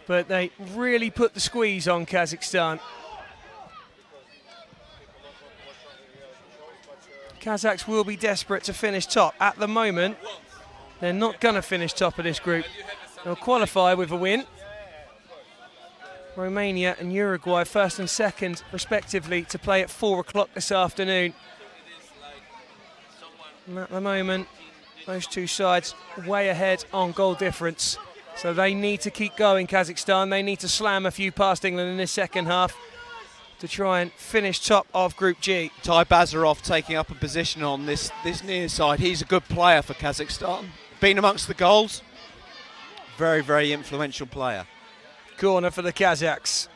But they really put the squeeze on Kazakhstan. Kazakhs will be desperate to finish top. At the moment, they're not going to finish top of this group. They'll qualify with a win. Romania and Uruguay, first and second, respectively, to play at 4 o'clock this afternoon. And at the moment, those two sides way ahead on goal difference. So they need to keep going, Kazakhstan. They need to slam a few past England in this second half to try and finish top of Group G. Ty Bazarov taking up a position on this near side. He's a good player for Kazakhstan. Been amongst the goals. Very, very influential player. Corner for the Kazakhs.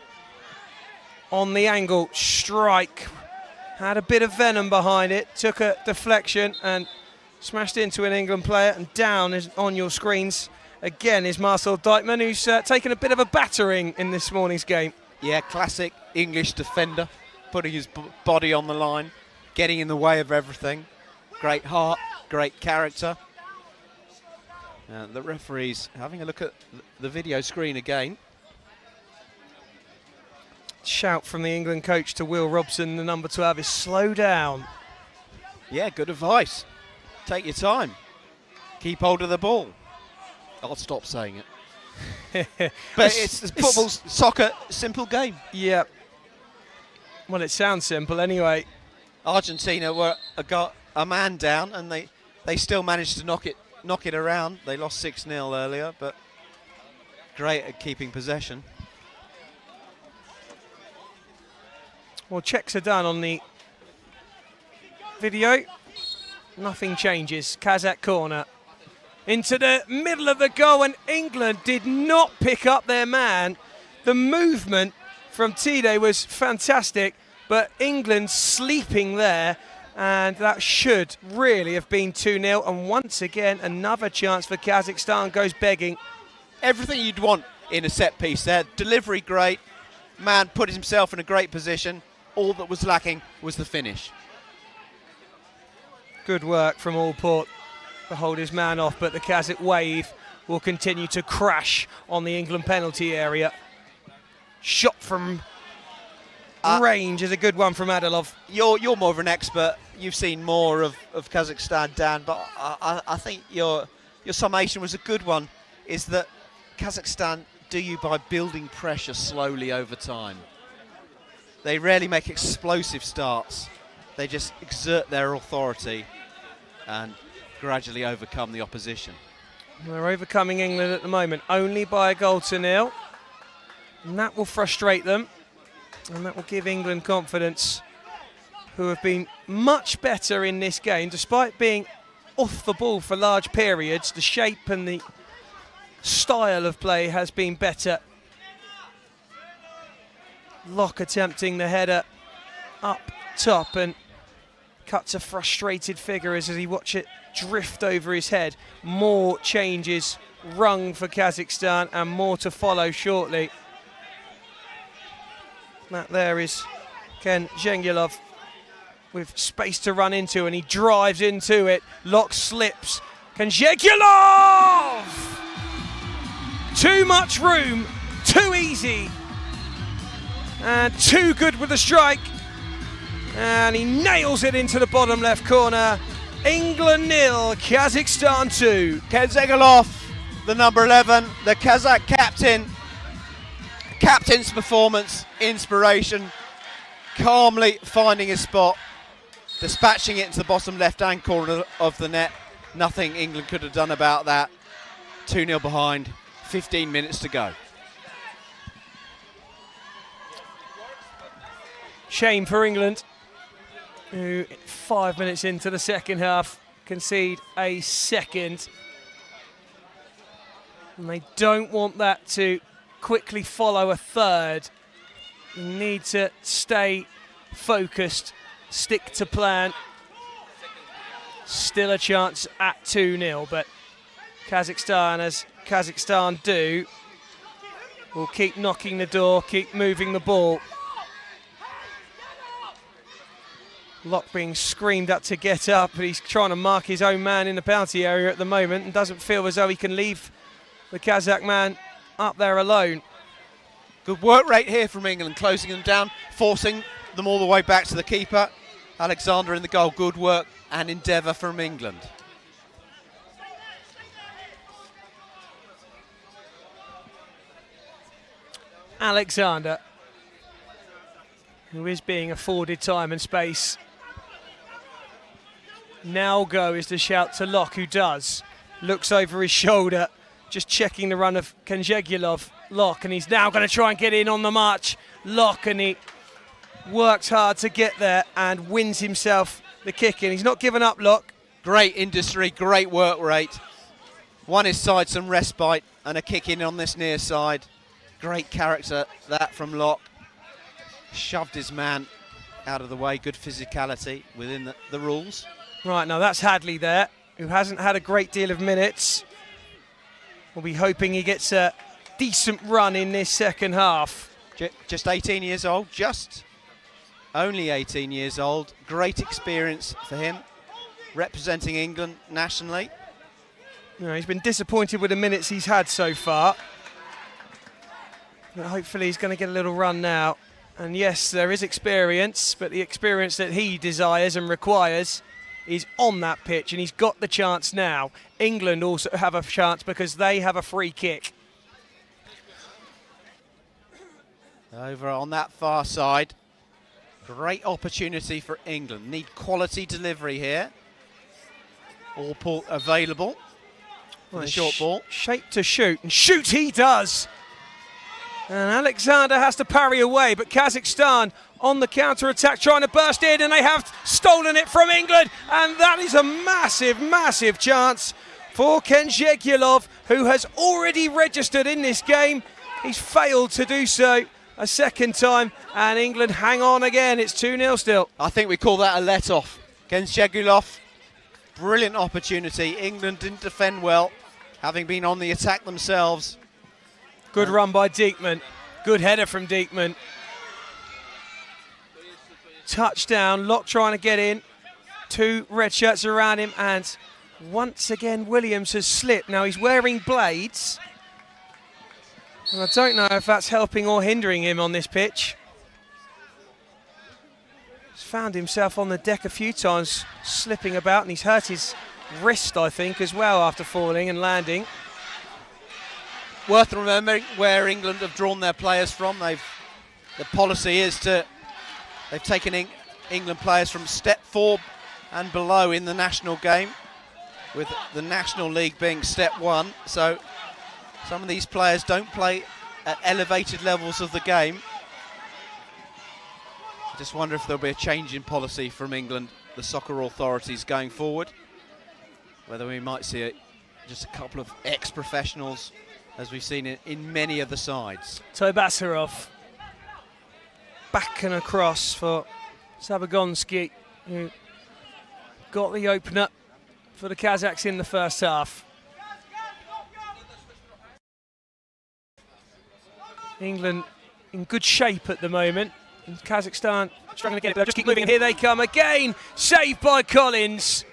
On the angle, strike. Had a bit of venom behind it. Took a deflection and smashed into an England player. And down is on your screens again is Marcel Dijkman, who's taken a bit of a battering in this morning's game. Yeah, classic English defender, putting his body on the line, getting in the way of everything. Great heart, great character. The referee's having a look at the video screen again. Shout from the England coach to Will Robson, the number 12, is slow down. Yeah, good advice. Take your time. Keep hold of the ball. I'll stop saying it. But it's football's soccer, simple game. Yeah. Well, it sounds simple anyway. Argentina were a man down, and they still managed to knock it around. They lost 6-0 earlier, but great at keeping possession. Well, checks are done on the video. Nothing changes. Kazakh corner. Into the middle of the goal, and England did not pick up their man. The movement from Tide was fantastic, but England sleeping there, And that should really have been 2-0. And once again, another chance for Kazakhstan goes begging. Everything you'd want in a set piece there. Delivery great. Man put himself in a great position. All that was lacking was the finish. Good work from Allport to hold his man off, but the Kazakh wave will continue to crash on the England penalty area. Shot from range is a good one from Adilov. You're more of an expert. You've seen more of Kazakhstan, Dan, but I think your summation was a good one, is that Kazakhstan do you by building pressure slowly over time. They rarely make explosive starts. They just exert their authority and gradually overcome the opposition. They're overcoming England at the moment only by a goal to nil. And that will frustrate them. And that will give England confidence, who have been much better in this game. Despite being off the ball for large periods, the shape and the style of play has been better. Locke attempting the header up top and cuts a frustrated figure as he watch it drift over his head. More changes rung for Kazakhstan and more to follow shortly. That there is Ken Zhengyelov with space to run into, and he drives into it. Locke slips. Ken Zhengyelov! Too much room, too easy, and too good with the strike. And he nails it into the bottom left corner. England 0, Kazakhstan 2. Ken Zhengyelov, the number 11, the Kazakh captain. Captain's performance, inspiration, calmly finding his spot, dispatching it into the bottom left-hand corner of the net. Nothing England could have done about that. 2-0 behind, 15 minutes to go. Shame for England, who 5 minutes into the second half concede a second. And they don't want that to quickly follow a third. You need to stay focused, stick to plan. Still a chance at 2-0, but Kazakhstan, as Kazakhstan do, will keep knocking the door, keep moving the ball. Locke being screamed at to get up, but he's trying to mark his own man in the penalty area at the moment and doesn't feel as though he can leave the Kazakh man up there alone. Good work rate here from England, closing them down, forcing them all the way back to the keeper. Alexander in the goal. Good work and endeavour from England. Alexander, who is being afforded time and space. Now go is the shout to Locke, who does. Looks over his shoulder, just checking the run of Kenjegulov. Locke, and he's now going to try and get in on the march. Locke, and he works hard to get there and wins himself the kick in. He's not given up, Locke. Great industry, great work rate. Won his side some respite and a kick in on this near side. Great character, that from Locke. Shoved his man out of the way. Good physicality within the rules. Right, now that's Hadley there, who hasn't had a great deal of minutes. We'll be hoping he gets a decent run in this second half. Just 18 years old, just only 18 years old. Great experience for him, representing England nationally. You know, he's been disappointed with the minutes he's had so far. But hopefully he's going to get a little run now. And yes, there is experience, but the experience that he desires and requires is on that pitch, and he's got the chance now. England also have a chance because they have a free kick. Over on that far side. Great opportunity for England. Need quality delivery here. All port available for the short ball. Shape to shoot, and shoot he does. And Alexander has to parry away, but Kazakhstan on the counter-attack trying to burst in, and they have stolen it from England. And that is a massive, massive chance for Kenjegulov, who has already registered in this game. He's failed to do so a second time, and England hang on again. It's 2-0 still. I think we call that a let-off. Genshegulov, brilliant opportunity. England didn't defend well, having been on the attack themselves. Good run by Diekman. Good header from Diekman. Touchdown, Locke trying to get in. 2 red shirts around him, and once again Williams has slipped. Now he's wearing blades, and I don't know if that's helping or hindering him on this pitch. He's found himself on the deck a few times, slipping about, and he's hurt his wrist, I think, as well after falling and landing. Worth remembering where England have drawn their players from. The policy is they've taken England players from step 4 and below in the national game, with the National League being step 1. So some of these players don't play at elevated levels of the game. I just wonder if there'll be a change in policy from England, the soccer authorities, going forward. Whether we might see just a couple of ex-professionals, as we've seen in many of the sides. Basarov back and across for Zabagonsky, who got the opener for the Kazakhs in the first half. England in good shape at the moment. And Kazakhstan struggling to get it, but they'll just keep moving. And here they come again. Saved by Collins.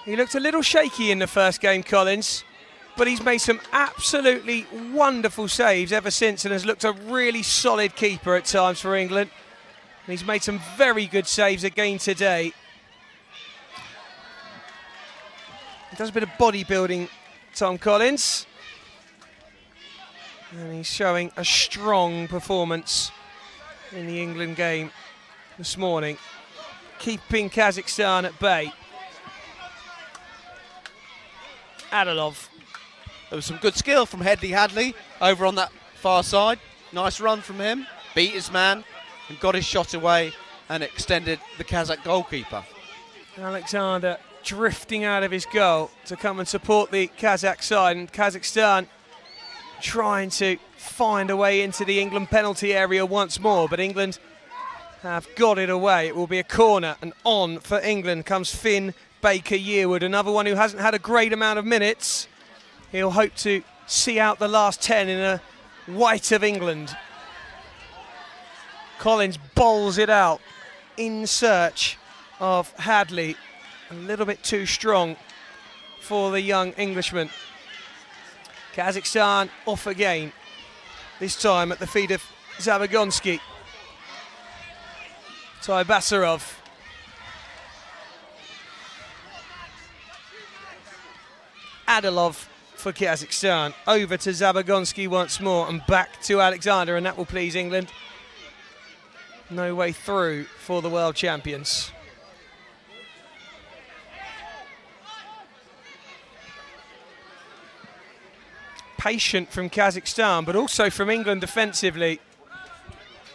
He looked a little shaky in the first game, Collins, but he's made some absolutely wonderful saves ever since and has looked a really solid keeper at times for England. And he's made some very good saves again today. He does a bit of bodybuilding, Tom Collins. And he's showing a strong performance in the England game this morning, keeping Kazakhstan at bay. Adilov. There was some good skill from Hedley Hadley over on that far side. Nice run from him, beat his man and got his shot away and extended the Kazakh goalkeeper. Alexander drifting out of his goal to come and support the Kazakh side, and Kazakhstan trying to find a way into the England penalty area once more, but England have got it away. It will be a corner, and on for England comes Finn Baker-Yearwood, another one who hasn't had a great amount of minutes. He'll hope to see out the last 10 in a white of England. Collins bowls it out in search of Hadley. A little bit too strong for the young Englishman. Kazakhstan off again, this time at the feet of Zabagonsky. Basarov. Adilov for Kazakhstan. Over to Zabagonsky once more and back to Alexander, and that will please England. No way through for the world champions. Patient from Kazakhstan, but also from England defensively.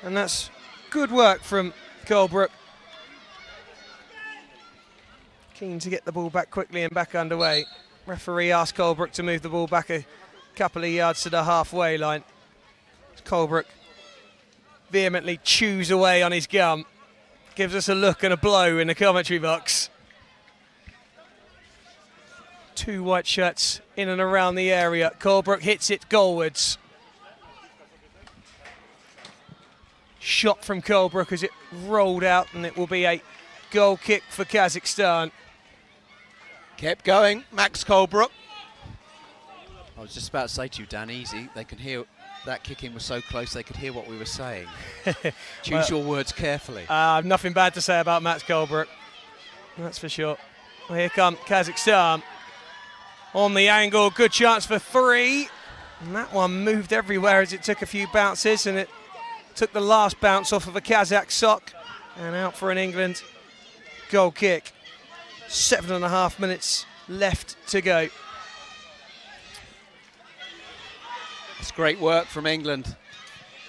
And that's good work from Colebrook. Keen to get the ball back quickly and back underway. Referee asked Colebrook to move the ball back a couple of yards to the halfway line. Colebrook vehemently chews away on his gum. Gives us a look and a blow in the commentary box. 2 white shirts in and around the area. Colebrook hits it goalwards. Shot from Colebrook as it rolled out, and it will be a goal kick for Kazakhstan. Kept going, Max Colebrook. I was just about to say to you, Dan, easy. They can hear that kicking was so close they could hear what we were saying. Choose your words carefully. I've nothing bad to say about Max Colebrook, that's for sure. Well, here come Kazakhstan. On the angle, good chance for 3. And that one moved everywhere as it took a few bounces, and it took the last bounce off of a Kazakh sock and out for an England goal kick. 7.5 minutes left to go. It's great work from England.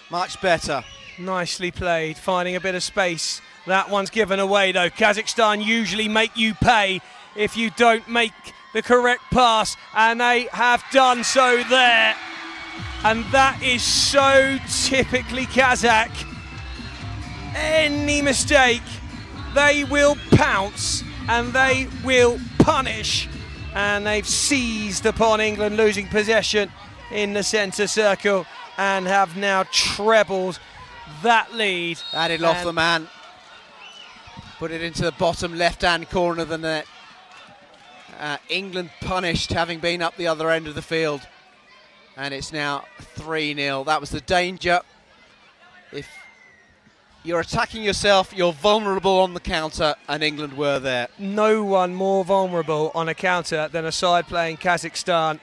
Much better. Nicely played, finding a bit of space. That one's given away though. Kazakhstan usually make you pay if you don't make the correct pass, and they have done so there. And that is so typically Kazakh. Any mistake they will pounce and they will punish. And they've seized upon England losing possession in the centre circle and have now trebled that lead. Added off the man. Put it into the bottom left-hand corner of the net. England punished, having been up the other end of the field. And it's now 3-0. That was the danger. If you're attacking yourself, you're vulnerable on the counter, and England were there. No one more vulnerable on a counter than a side playing Kazakhstan.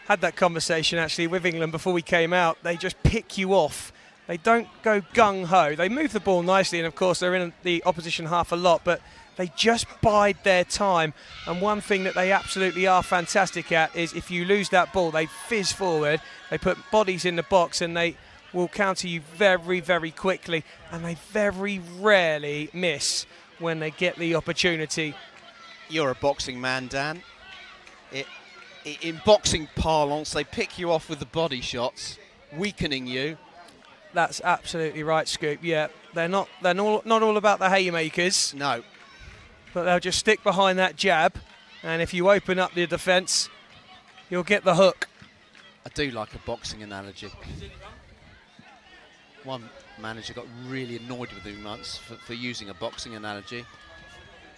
Had that conversation actually with England before we came out. They just pick you off. They don't go gung-ho. They move the ball nicely, and of course they're in the opposition half a lot, but they just bide their time. And one thing that they absolutely are fantastic at is if you lose that ball, they fizz forward, they put bodies in the box, and they will counter you very, very quickly. And they very rarely miss when they get the opportunity. You're a boxing man, Dan. In boxing parlance, they pick you off with the body shots, weakening you. That's absolutely right, Scoop. Yeah, they're not all about the haymakers. No. But they'll just stick behind that jab, and if you open up the defence, you'll get the hook. I do like a boxing analogy. One manager got really annoyed with me once for using a boxing analogy,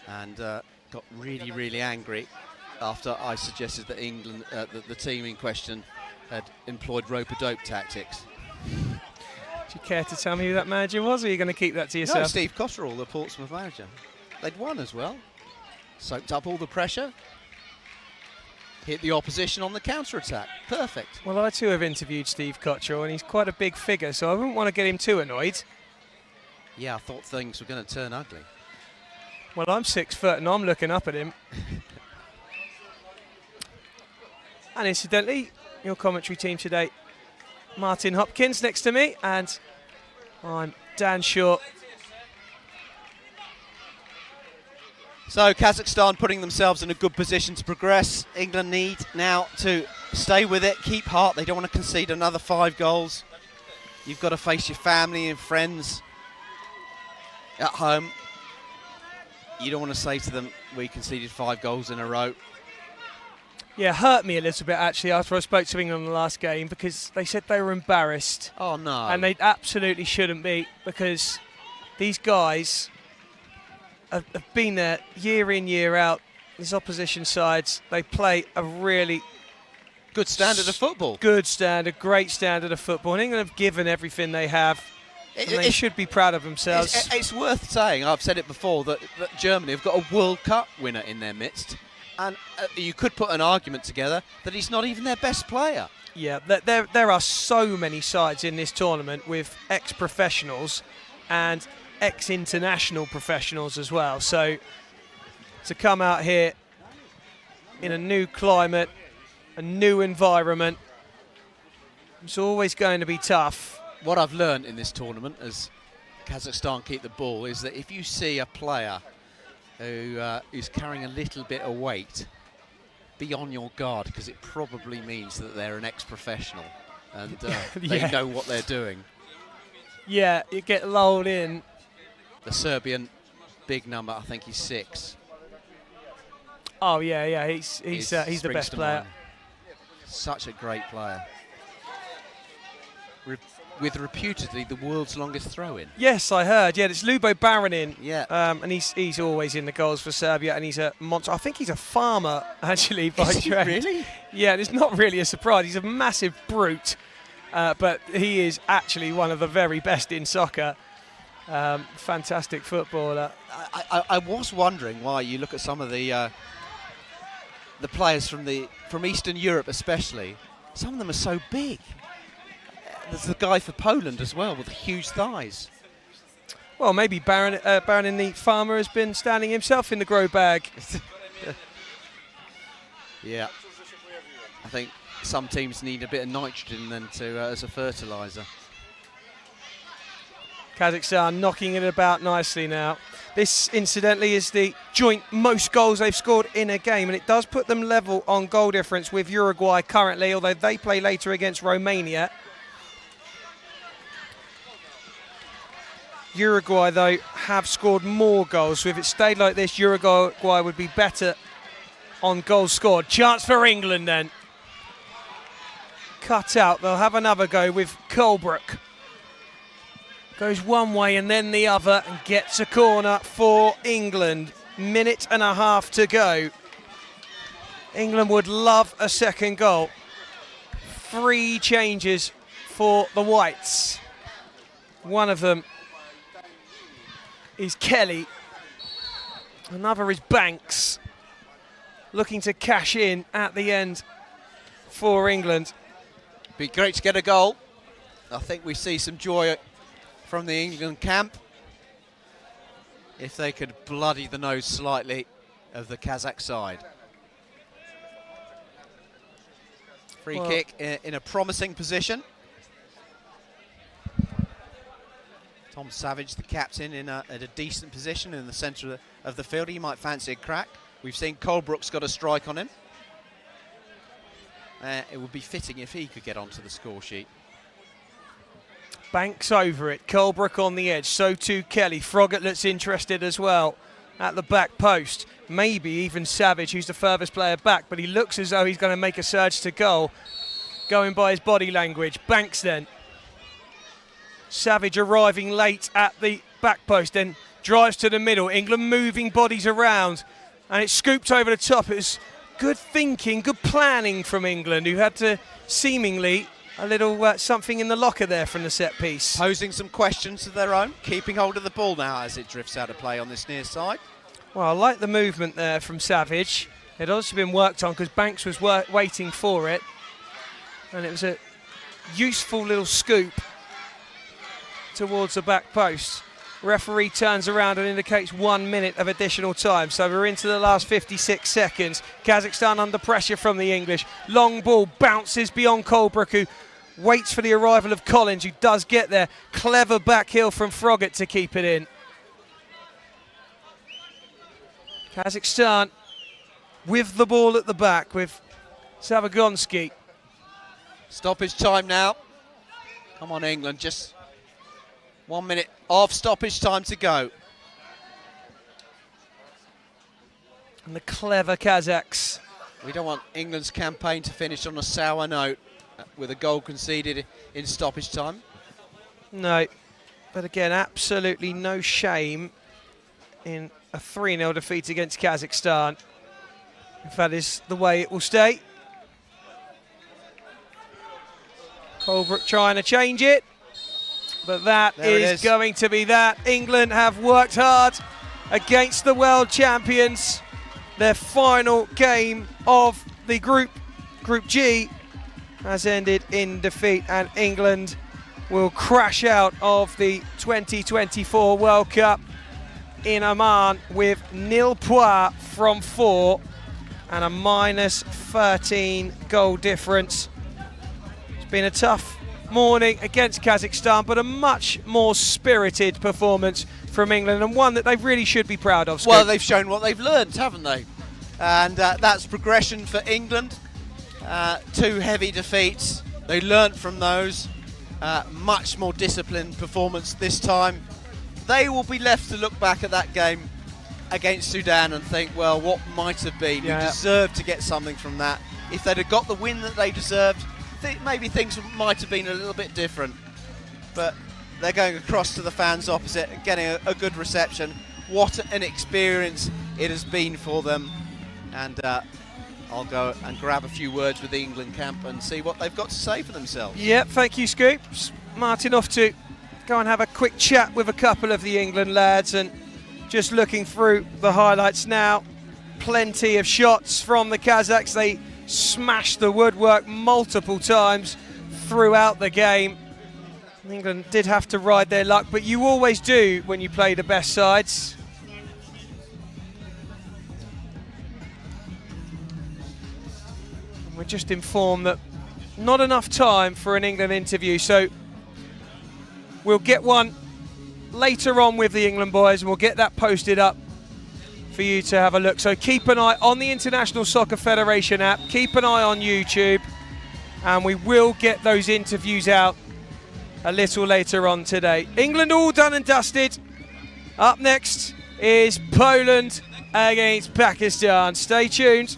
and got really, really angry after I suggested that England, the team in question, had employed rope-a-dope tactics. Do you care to tell me who that manager was, or are you going to keep that to yourself? No, Steve Cotterill, the Portsmouth manager. They'd won as well. Soaked up all the pressure. Hit the opposition on the counter-attack. Perfect. Well, I too have interviewed Steve Cotterill, and he's quite a big figure, so I wouldn't want to get him too annoyed. Yeah, I thought things were going to turn ugly. Well, I'm 6 foot and I'm looking up at him. And incidentally, your commentary team today, Martin Hopkins next to me, and I'm Dan Shaw. So Kazakhstan putting themselves in a good position to progress. England need now to stay with it, keep heart. They don't want to concede another 5 goals. You've got to face your family and friends at home. You don't want to say to them, we conceded 5 goals in a row. Yeah, hurt me a little bit actually after I spoke to England in the last game, because they said they were embarrassed. Oh no. And they absolutely shouldn't be, because these guys have been there year in, year out. These opposition sides, they play a really good standard of football. Good standard, great standard of football. And England have given everything they have. And they should be proud of themselves. It's worth saying, I've said it before, that Germany have got a World Cup winner in their midst. And you could put an argument together that he's not even their best player. Yeah, there are so many sides in this tournament with ex-professionals and ex-international professionals as well. So to come out here in a new climate, a new environment, it's always going to be tough. What I've learned in this tournament as Kazakhstan keep the ball is that if you see a player who is carrying a little bit of weight, be on your guard, because it probably means that they're an ex-professional and they know what they're doing. Yeah, you get lulled in. The Serbian, big number, I think he's 6. Oh yeah, he's the best player. Such a great player. With reputedly the world's longest throw-in. Yes, I heard. Yeah, it's Lubo Baranin. Yeah. And he's always in the goals for Serbia, and he's a monster. I think he's a farmer, actually, by trade. Really? Yeah, and it's not really a surprise. He's a massive brute, but he is actually one of the very best in soccer. Fantastic footballer. I was wondering why you look at some of the players from Eastern Europe, especially. Some of them are so big. There's the guy for Poland as well with huge thighs. Well, maybe Baron the farmer has been standing himself in the grow bag. Yeah. I think some teams need a bit of nitrogen then as a fertiliser. Kazakhstan knocking it about nicely now. This, incidentally, is the joint most goals they've scored in a game, and it does put them level on goal difference with Uruguay currently, although they play later against Romania. Uruguay, though, have scored more goals. So if it stayed like this, Uruguay would be better on goals scored. Chance for England then. Cut out. They'll have another go with Colebrook. Goes one way and then the other and gets a corner for England. Minute and a half to go. England would love a second goal. 3 changes for the Whites. One of them is Kelly. Another is Banks. Looking to cash in at the end for England. Be great to get a goal. I think we see some joy from the England camp if they could bloody the nose slightly of the Kazakh side. Free kick in a promising position. Tom Savage, the captain, at a decent position in the centre of the field. He might fancy a crack. We've seen Colebrook's got a strike on him. It would be fitting if he could get onto the score sheet. Banks over it, Colebrook on the edge, so too Kelly. Froggatt looks interested as well at the back post. Maybe even Savage, who's the furthest player back, but he looks as though he's going to make a surge to goal, going by his body language. Banks then. Savage arriving late at the back post, then drives to the middle. England moving bodies around, and it's scooped over the top. It was good thinking, good planning from England, who had to seemingly a little something in the locker there from the set piece. Posing some questions of their own, keeping hold of the ball now as it drifts out of play on this near side. Well, I like the movement there from Savage. It had obviously been worked on because Banks was waiting for it. And it was a useful little scoop towards the back post. Referee turns around and indicates 1 minute of additional time. So we're into the last 56 seconds. Kazakhstan under pressure from the English. Long ball bounces beyond Colebrook, who waits for the arrival of Collins, who does get there. Clever back heel from Froggatt to keep it in. Kazakhstan with the ball at the back with Savagonsky. Stoppage time now. Come on, England, just 1 minute of stoppage time to go. And the clever Kazakhs. We don't want England's campaign to finish on a sour note with a goal conceded in stoppage time. No, but again, absolutely no shame in a 3-0 defeat against Kazakhstan. If that is the way it will stay. Colebrook trying to change it, but that is going to be that. England have worked hard against the world champions. Their final game of the Group G has ended in defeat, and England will crash out of the 2024 World Cup in Oman with 0 points from 4 and a -13 goal difference. It's been a tough morning against Kazakhstan, but a much more spirited performance from England, and one that they really should be proud of. Well, they've shown what they've learned, haven't they? And that's progression for England. 2 heavy defeats. They learnt from those. Much more disciplined performance this time. They will be left to look back at that game against Sudan and think, well, what might have been? We deserved to get something from that. If they'd have got the win that they deserved, maybe things might have been a little bit different. But they're going across to the fans opposite and getting a good reception. What an experience it has been for them. And I'll go and grab a few words with the England camp and see what they've got to say for themselves. Yep, thank you, Scoops. Martin off to go and have a quick chat with a couple of the England lads, and just looking through the highlights now. Plenty of shots from the Kazakhs. They smashed the woodwork multiple times throughout the game. England did have to ride their luck, but you always do when you play the best sides. And we're just informed that not enough time for an England interview, so we'll get one later on with the England boys, and we'll get that posted up for you to have a look. So keep an eye on the International Soccer Federation app, keep an eye on YouTube, and we will get those interviews out a little later on today. England all done and dusted. Up next is Poland against Pakistan. Stay tuned.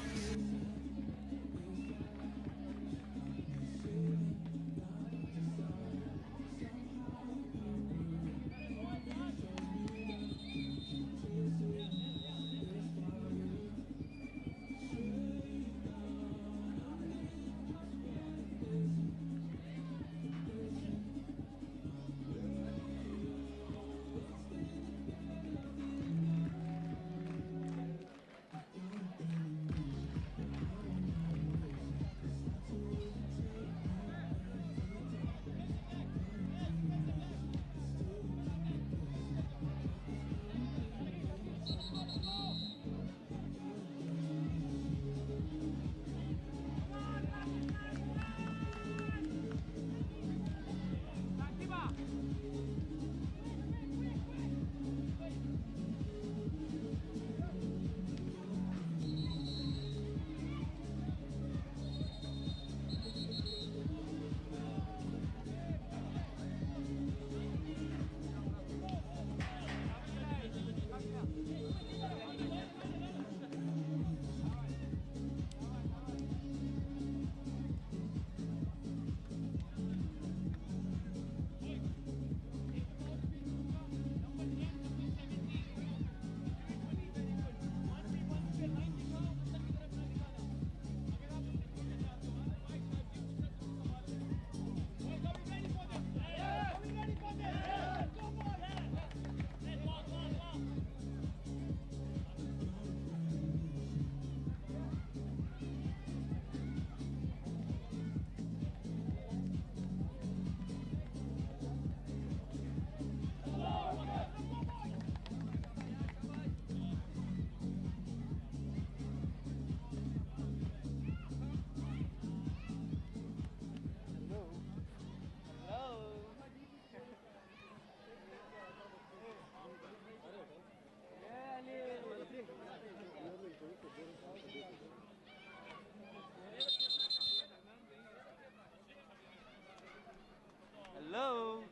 Hello.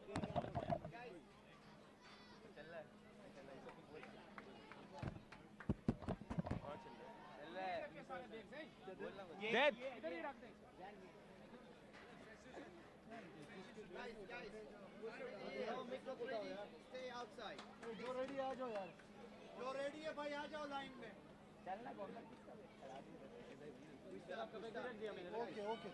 Dead. Stay outside. जो ready आ जाओ यार. जो ready है भाई आ जाओ line में. चलना कौन सा? Okay okay.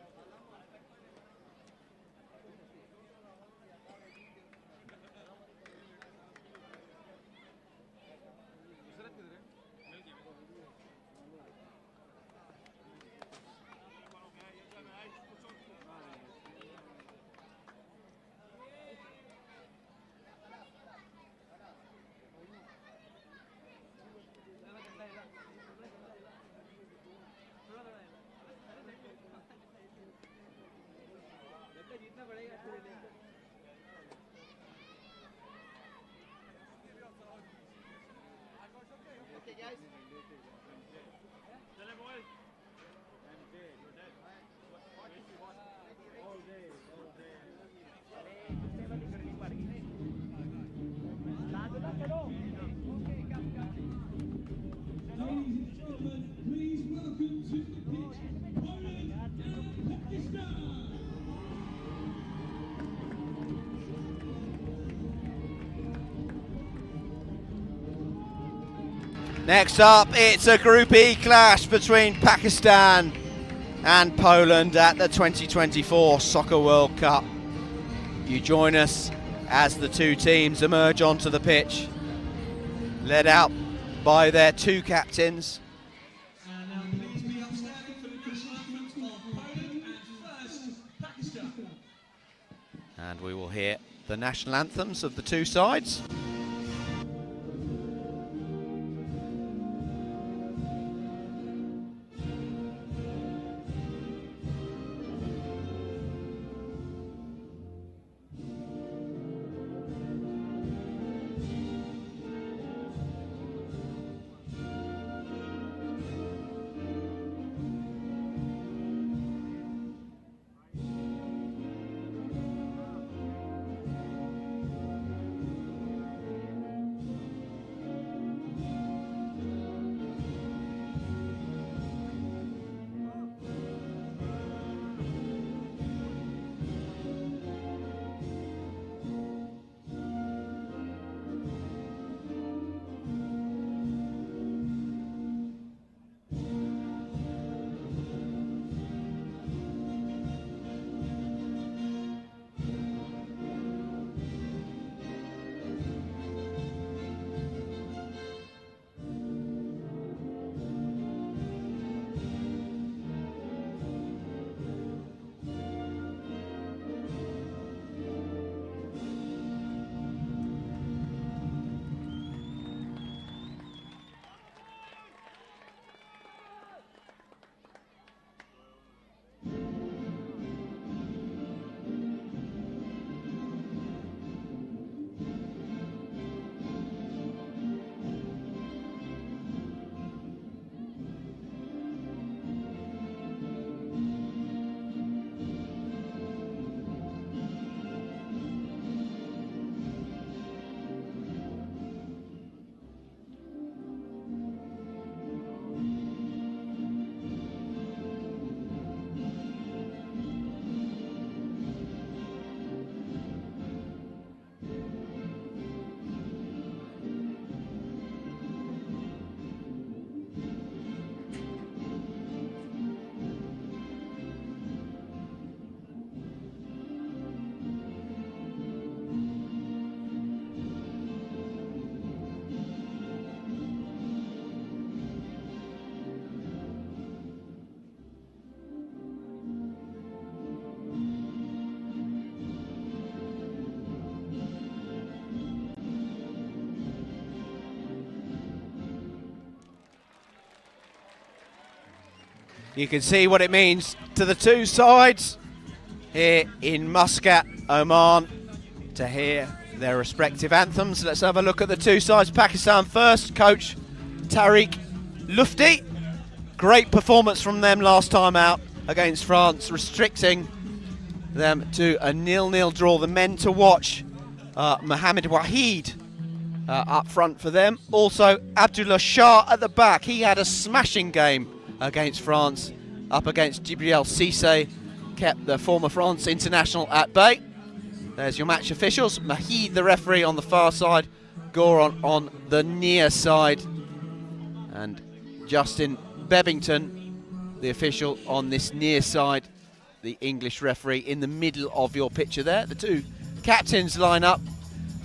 Okay, guys. Ladies and gentlemen, please welcome to the pitch, Poland and Pakistan. Next up, it's a Group E clash between Pakistan and Poland at the 2024 Soccer World Cup. You join us as the two teams emerge onto the pitch, led out by their two captains. And now please be upstanding for the disarmament of Poland and first Pakistan. And we will hear the national anthems of the two sides. You can see what it means to the two sides here in Muscat, Oman, to hear their respective anthems. Let's have a look at the two sides. Pakistan first, coach Tariq Lufti. Great performance from them last time out against France, restricting them to a 0-0 draw. The men to watch, Mohammed Wahid up front for them. Also Abdullah Shah at the back. He had a smashing game against France, up against Djibril Cissé, kept the former France international at bay. There's your match officials. Mahid, the referee, on the far side. Goron on the near side. And Justin Bebbington, the official on this near side. The English referee in the middle of your picture there. The two captains line up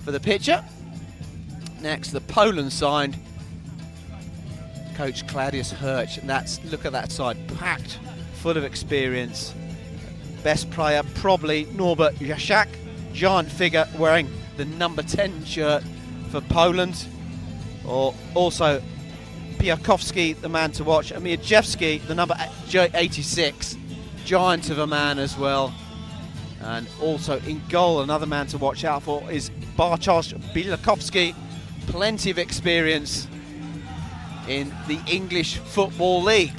for the picture. Next, the Poland side. Coach Claudius Hirsch. And look at that side, packed full of experience. Best player, probably Norbert Jaszak. Giant figure wearing the number 10 shirt for Poland. Or also Piakowski, the man to watch. Mieczewski, the number 86. Giant of a man as well. And also in goal, another man to watch out for is Bartosz Białkowski. Plenty of experience in the English Football League.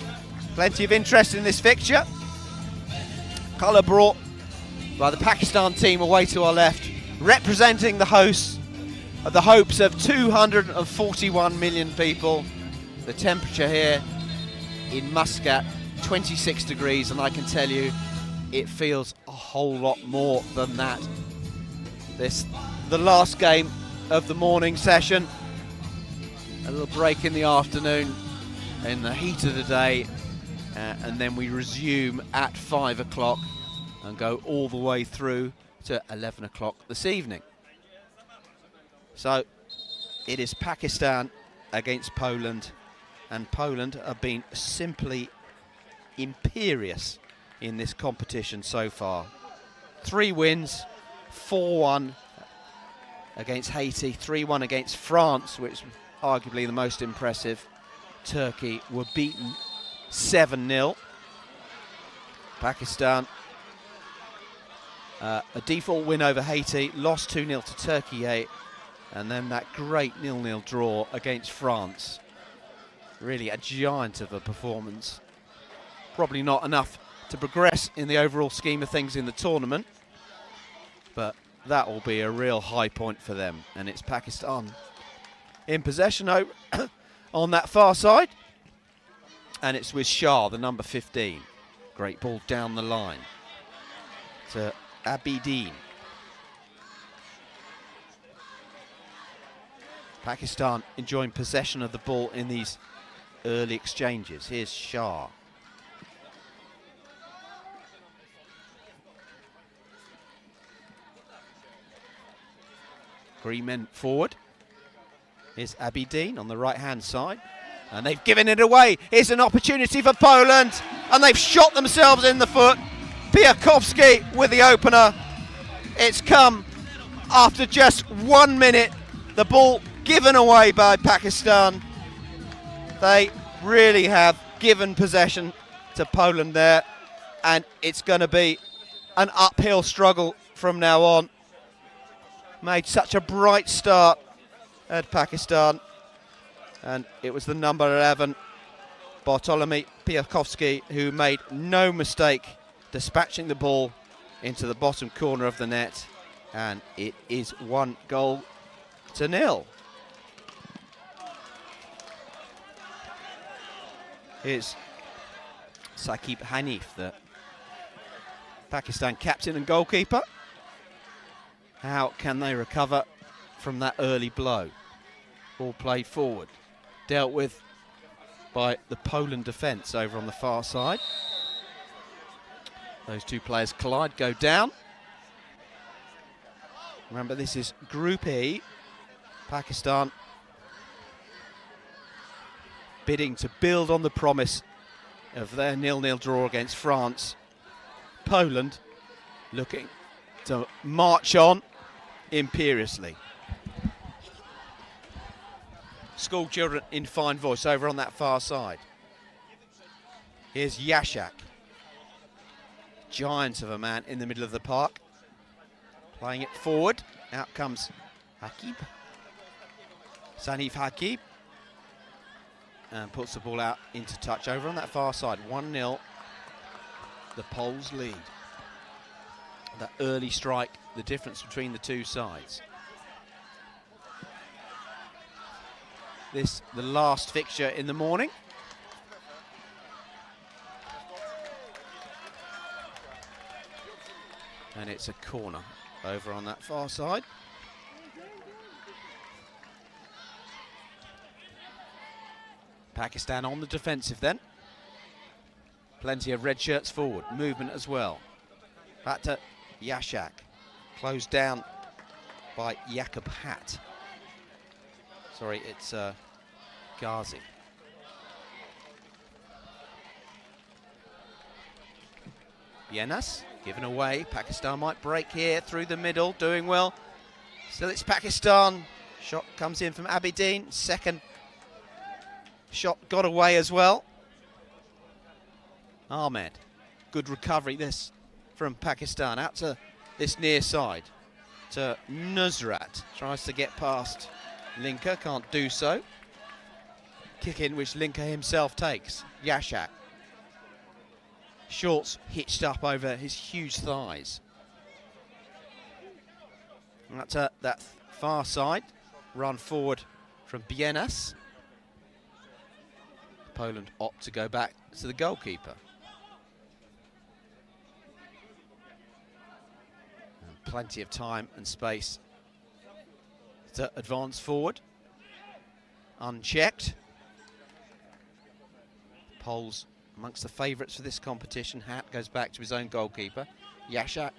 Plenty of interest in this fixture. Colour brought by the Pakistan team away to our left, representing the hosts of the hopes of 241 million people. The temperature here in Muscat, 26 degrees, and I can tell you it feels a whole lot more than that. The last game of the morning session, a little break in the afternoon in the heat of the day, and then we resume at 5 o'clock and go all the way through to 11 o'clock this evening. So it is Pakistan against Poland, and Poland have been simply imperious in this competition so far. 3 wins, 4-1 against Haiti, 3-1 against France, which was arguably the most impressive. Turkey were beaten 7-0. Pakistan, a default win over Haiti, lost 2-0 to Turkey 8, and then that great 0-0 draw against France. Really a giant of a performance. Probably not enough to progress in the overall scheme of things in the tournament, but that will be a real high point for them. And it's Pakistan in possession on that far side, and it's with Shah, the number 15. Great ball down the line to Abidine. Pakistan enjoying possession of the ball in these early exchanges. Here's Shah. Three men forward. Here's Abidine on the right-hand side. And they've given it away. Here's an opportunity for Poland. And they've shot themselves in the foot. Piakowski with the opener. It's come after just 1 minute. The ball given away by Pakistan. They really have given possession to Poland there. And it's going to be an uphill struggle from now on. Made such a bright start at Pakistan. And it was the number 11, Bartolomei Piakowski, who made no mistake dispatching the ball into the bottom corner of the net. And it is 1-0. Here's Saqib Hanif, the Pakistan captain and goalkeeper. How can they recover from that early blow? Ball played forward, dealt with by the Poland defence over on the far side. Those two players collide, go down. Remember, this is Group E. Pakistan bidding to build on the promise of their 0-0 draw against France. Poland looking to march on imperiously. School children in fine voice over on that far side. Here's Yashak. Giant of a man in the middle of the park. Playing it forward. Out comes Hakib. Sanif Hakib. And puts the ball out into touch over on that far side. 1-0. The Poles lead. That early strike, the difference between the two sides. This, the last fixture in the morning. And it's a corner over on that far side. Pakistan on the defensive then. Plenty of red shirts forward, movement as well. Back to Yashak, closed down by Jakub Hat. Sorry, it's Ghazi. Yenas, given away. Pakistan might break here through the middle, doing well. Still it's Pakistan. Shot comes in from Abidin. Second shot got away as well. Ahmed, good recovery this from Pakistan. Out to this near side to Nusrat. Tries to get past Linker, can't do so. Kick in which Linker himself takes. Yashak. Shorts hitched up over his huge thighs. That's that far side. Run forward from Bienas. Poland opt to go back to the goalkeeper. And plenty of time and space to advance forward. Unchecked. Poles amongst the favourites for this competition. Hat goes back to his own goalkeeper. Yashak,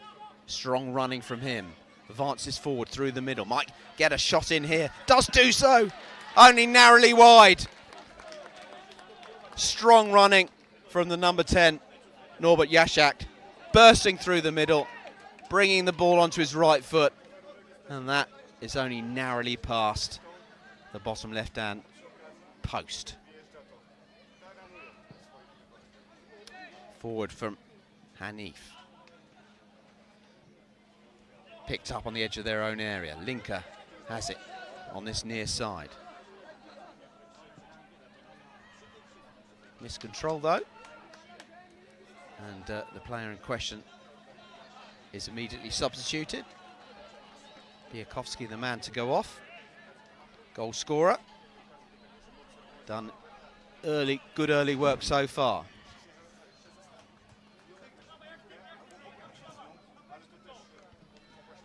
strong running from him. Advances forward through the middle. Might get a shot in here. Does do so. Only narrowly wide. Strong running from the number 10, Norbert Yashak. Bursting through the middle. Bringing the ball onto his right foot. And that is only narrowly past the bottom left-hand post. Forward from Hanif. Picked up on the edge of their own area. Linker has it on this near side. Miscontrol though. And the player in question is immediately substituted. Biakovsky, the man to go off. Goal scorer. Done early, good early work so far.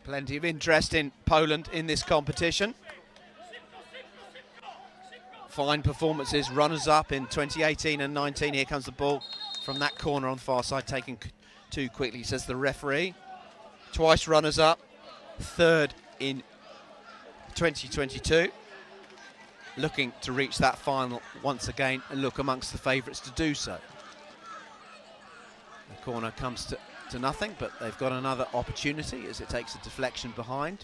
Plenty of interest in Poland in this competition. Fine performances, runners-up in 2018 and 19. Here comes the ball from that corner on the far side, taken too quickly, says the referee. Twice runners-up, third in 2022. Looking to reach that final once again and look amongst the favourites to do so. The corner comes to nothing, but they've got another opportunity as it takes a deflection behind.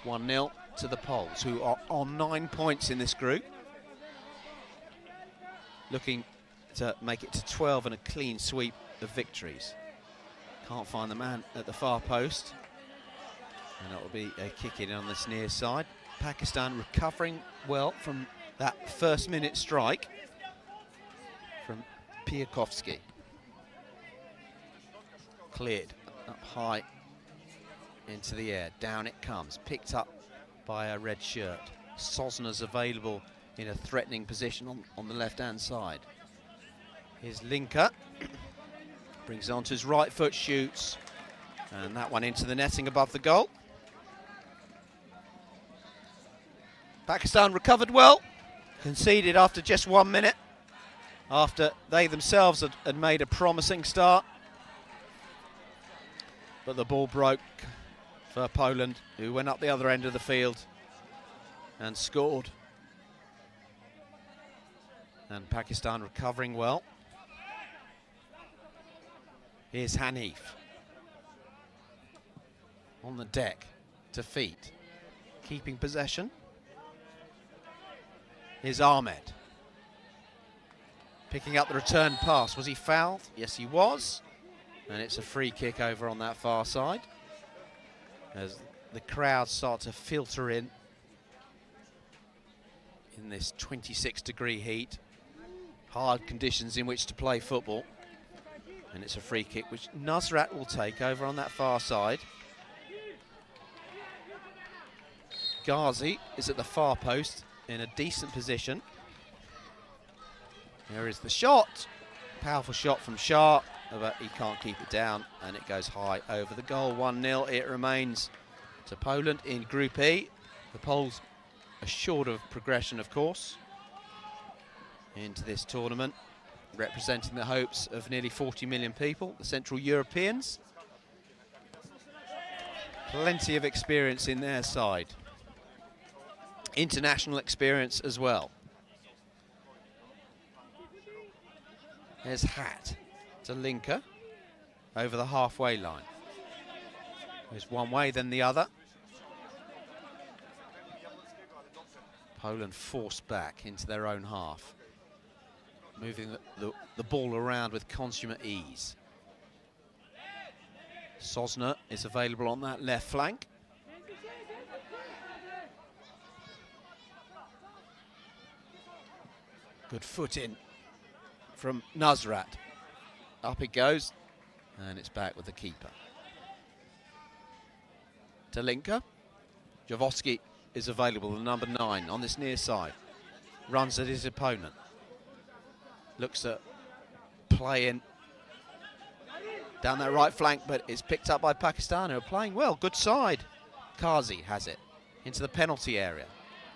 1-0 to the Poles, who are on 9 points in this group. Looking to make it to 12 and a clean sweep of victories. Can't find the man at the far post. And that will be a kick in on this near side. Pakistan recovering well from that first minute strike from Piakovsky. Cleared up high into the air. Down it comes. Picked up by a red shirt. Sosna's available in a threatening position on the left-hand side. Here's Linker. Brings it onto his right foot, shoots. And that one into the netting above the goal. Pakistan recovered well. Conceded after just 1 minute. After they themselves had made a promising start. But the ball broke for Poland, who went up the other end of the field and scored. And Pakistan recovering well. Here's Hanif. On the deck to feet. Keeping possession. Here's Ahmed. Picking up the return pass. Was he fouled? Yes, he was. And it's a free kick over on that far side as the crowds start to filter in this 26-degree heat. Hard conditions in which to play football. And it's a free kick which Nusrat will take over on that far side. Ghazi is at the far post in a decent position. There is the shot. Powerful shot from Shah, but he can't keep it down, and it goes high over the goal. 1-0 it remains to Poland in Group E. The Poles assured of progression, of course, into this tournament, representing the hopes of nearly 40 million people, the Central Europeans. Plenty of experience in their side. International experience as well. There's Hat to Linker over the halfway line. There's one way, then the other. Poland forced back into their own half, moving the ball around with consummate ease. Sosna is available on that left flank. Good foot in from Nusrat. Up it goes, and it's back with the keeper. Talinka. Javosky is available, the number 9, on this near side. Runs at his opponent. Looks at play in down that right flank, but it's picked up by Pakistan, who are playing well. Good side. Kazi has it into the penalty area.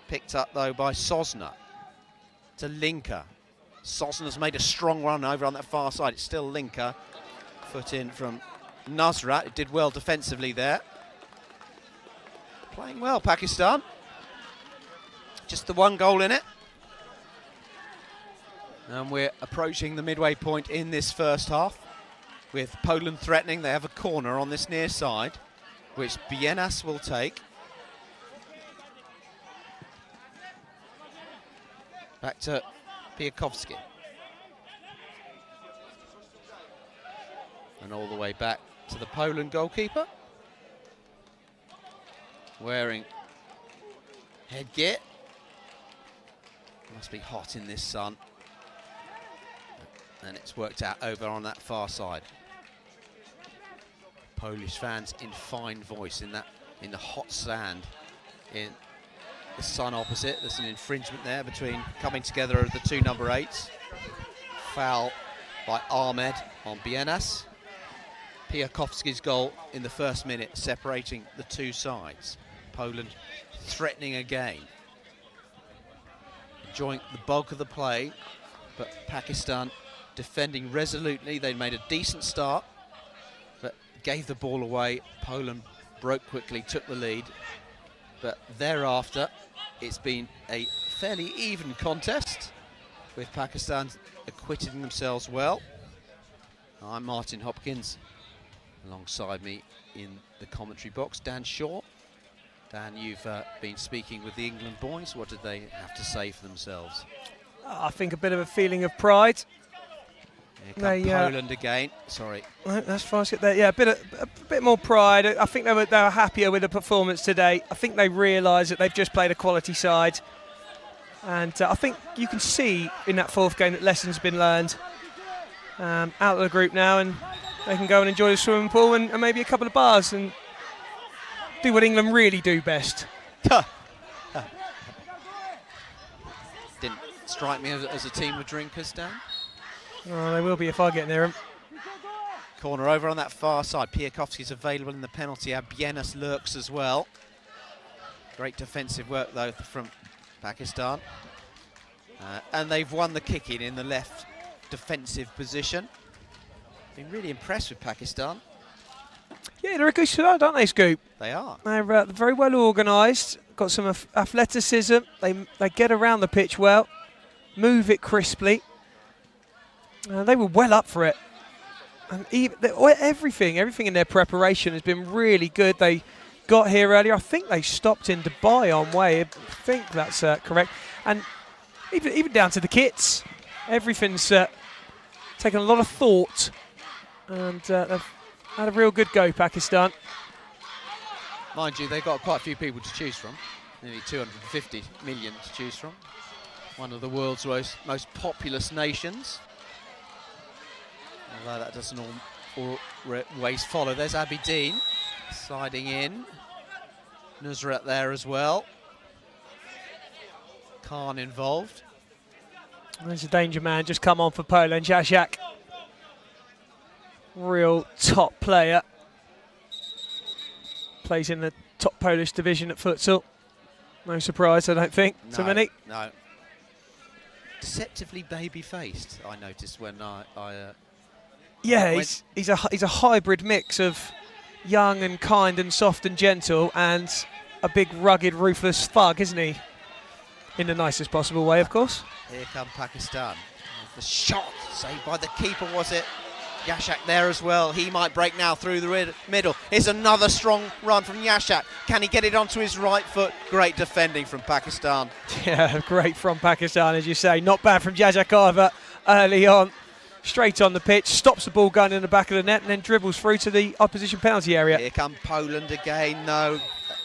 Picked up, though, by Sosna. To Linker. Sosna's made a strong run over on that far side. It's still Linker. Foot in from Nusrat. It did well defensively there. Playing well, Pakistan. Just the one goal in it. And we're approaching the midway point in this first half, with Poland threatening. They have a corner on this near side, which Bienas will take. Back to Piakovsky. And all the way back to the Poland goalkeeper. Wearing headgear. Must be hot in this sun. And it's worked out over on that far side. Polish fans in fine voice in the hot sand in the sun opposite. There's an infringement there between coming together of the two number 8s. Foul by Ahmed on Bienas. Piakovsky's goal in the first minute separating the two sides. Poland threatening again. Enjoying the bulk of the play, but Pakistan defending resolutely. They made a decent start, but gave the ball away. Poland broke quickly, took the lead, but thereafter it's been a fairly even contest, with Pakistan acquitting themselves well. I'm Martin Hopkins. Alongside me in the commentary box, Dan Shaw. Dan, you've been speaking with the England boys. What did they have to say for themselves? I think a bit of a feeling of pride. Here come Poland again. Sorry. No, that's fine. Yeah, a bit more pride. I think they were happier with the performance today. I think they realise that they've just played a quality side, and I think you can see in that fourth game that lessons been learned. Out of the group now, and they can go and enjoy the swimming pool and maybe a couple of bars and do what England really do best. Didn't strike me as a team of drinkers, Dan. Oh, they will be if I get near them. Corner over on that far side. Piakovsky's available in the penalty area. Bienas lurks as well. Great defensive work, though, from Pakistan. And they've won the kick in the left defensive position. Been really impressed with Pakistan. Yeah, they're a good side, aren't they, Scoop? They are. They're very well organised. Got some athleticism. They get around the pitch well, move it crisply. They were well up for it. And everything in their preparation has been really good. They got here earlier. I think they stopped in Dubai on way. I think that's correct. And even down to the kits. Everything's taken a lot of thought, and they've had a real good go, Pakistan. Mind you, they've got quite a few people to choose from. Nearly 250 million to choose from. One of the world's most populous nations. Although that doesn't always follow. There's Abidine sliding in. Nusrat there as well. Khan involved. There's a danger man just come on for Poland, Jasiak. Real top player. Plays in the top Polish division at futsal. No surprise, I don't think, to many. No. Deceptively baby-faced, I noticed when yeah, he's a hybrid mix of young and kind and soft and gentle, and a big rugged ruthless thug, isn't he? In the nicest possible way, of course. Here come Pakistan. The shot saved by the keeper, was it? Jasiak there as well. He might break now through the middle. Here's another strong run from Jasiak. Can he get it onto his right foot? Great defending from Pakistan. Yeah, great from Pakistan, as you say. Not bad from Jasiak either early on. Straight on the pitch, stops the ball going in the back of the net, and then dribbles through to the opposition penalty area. Here come Poland again. No,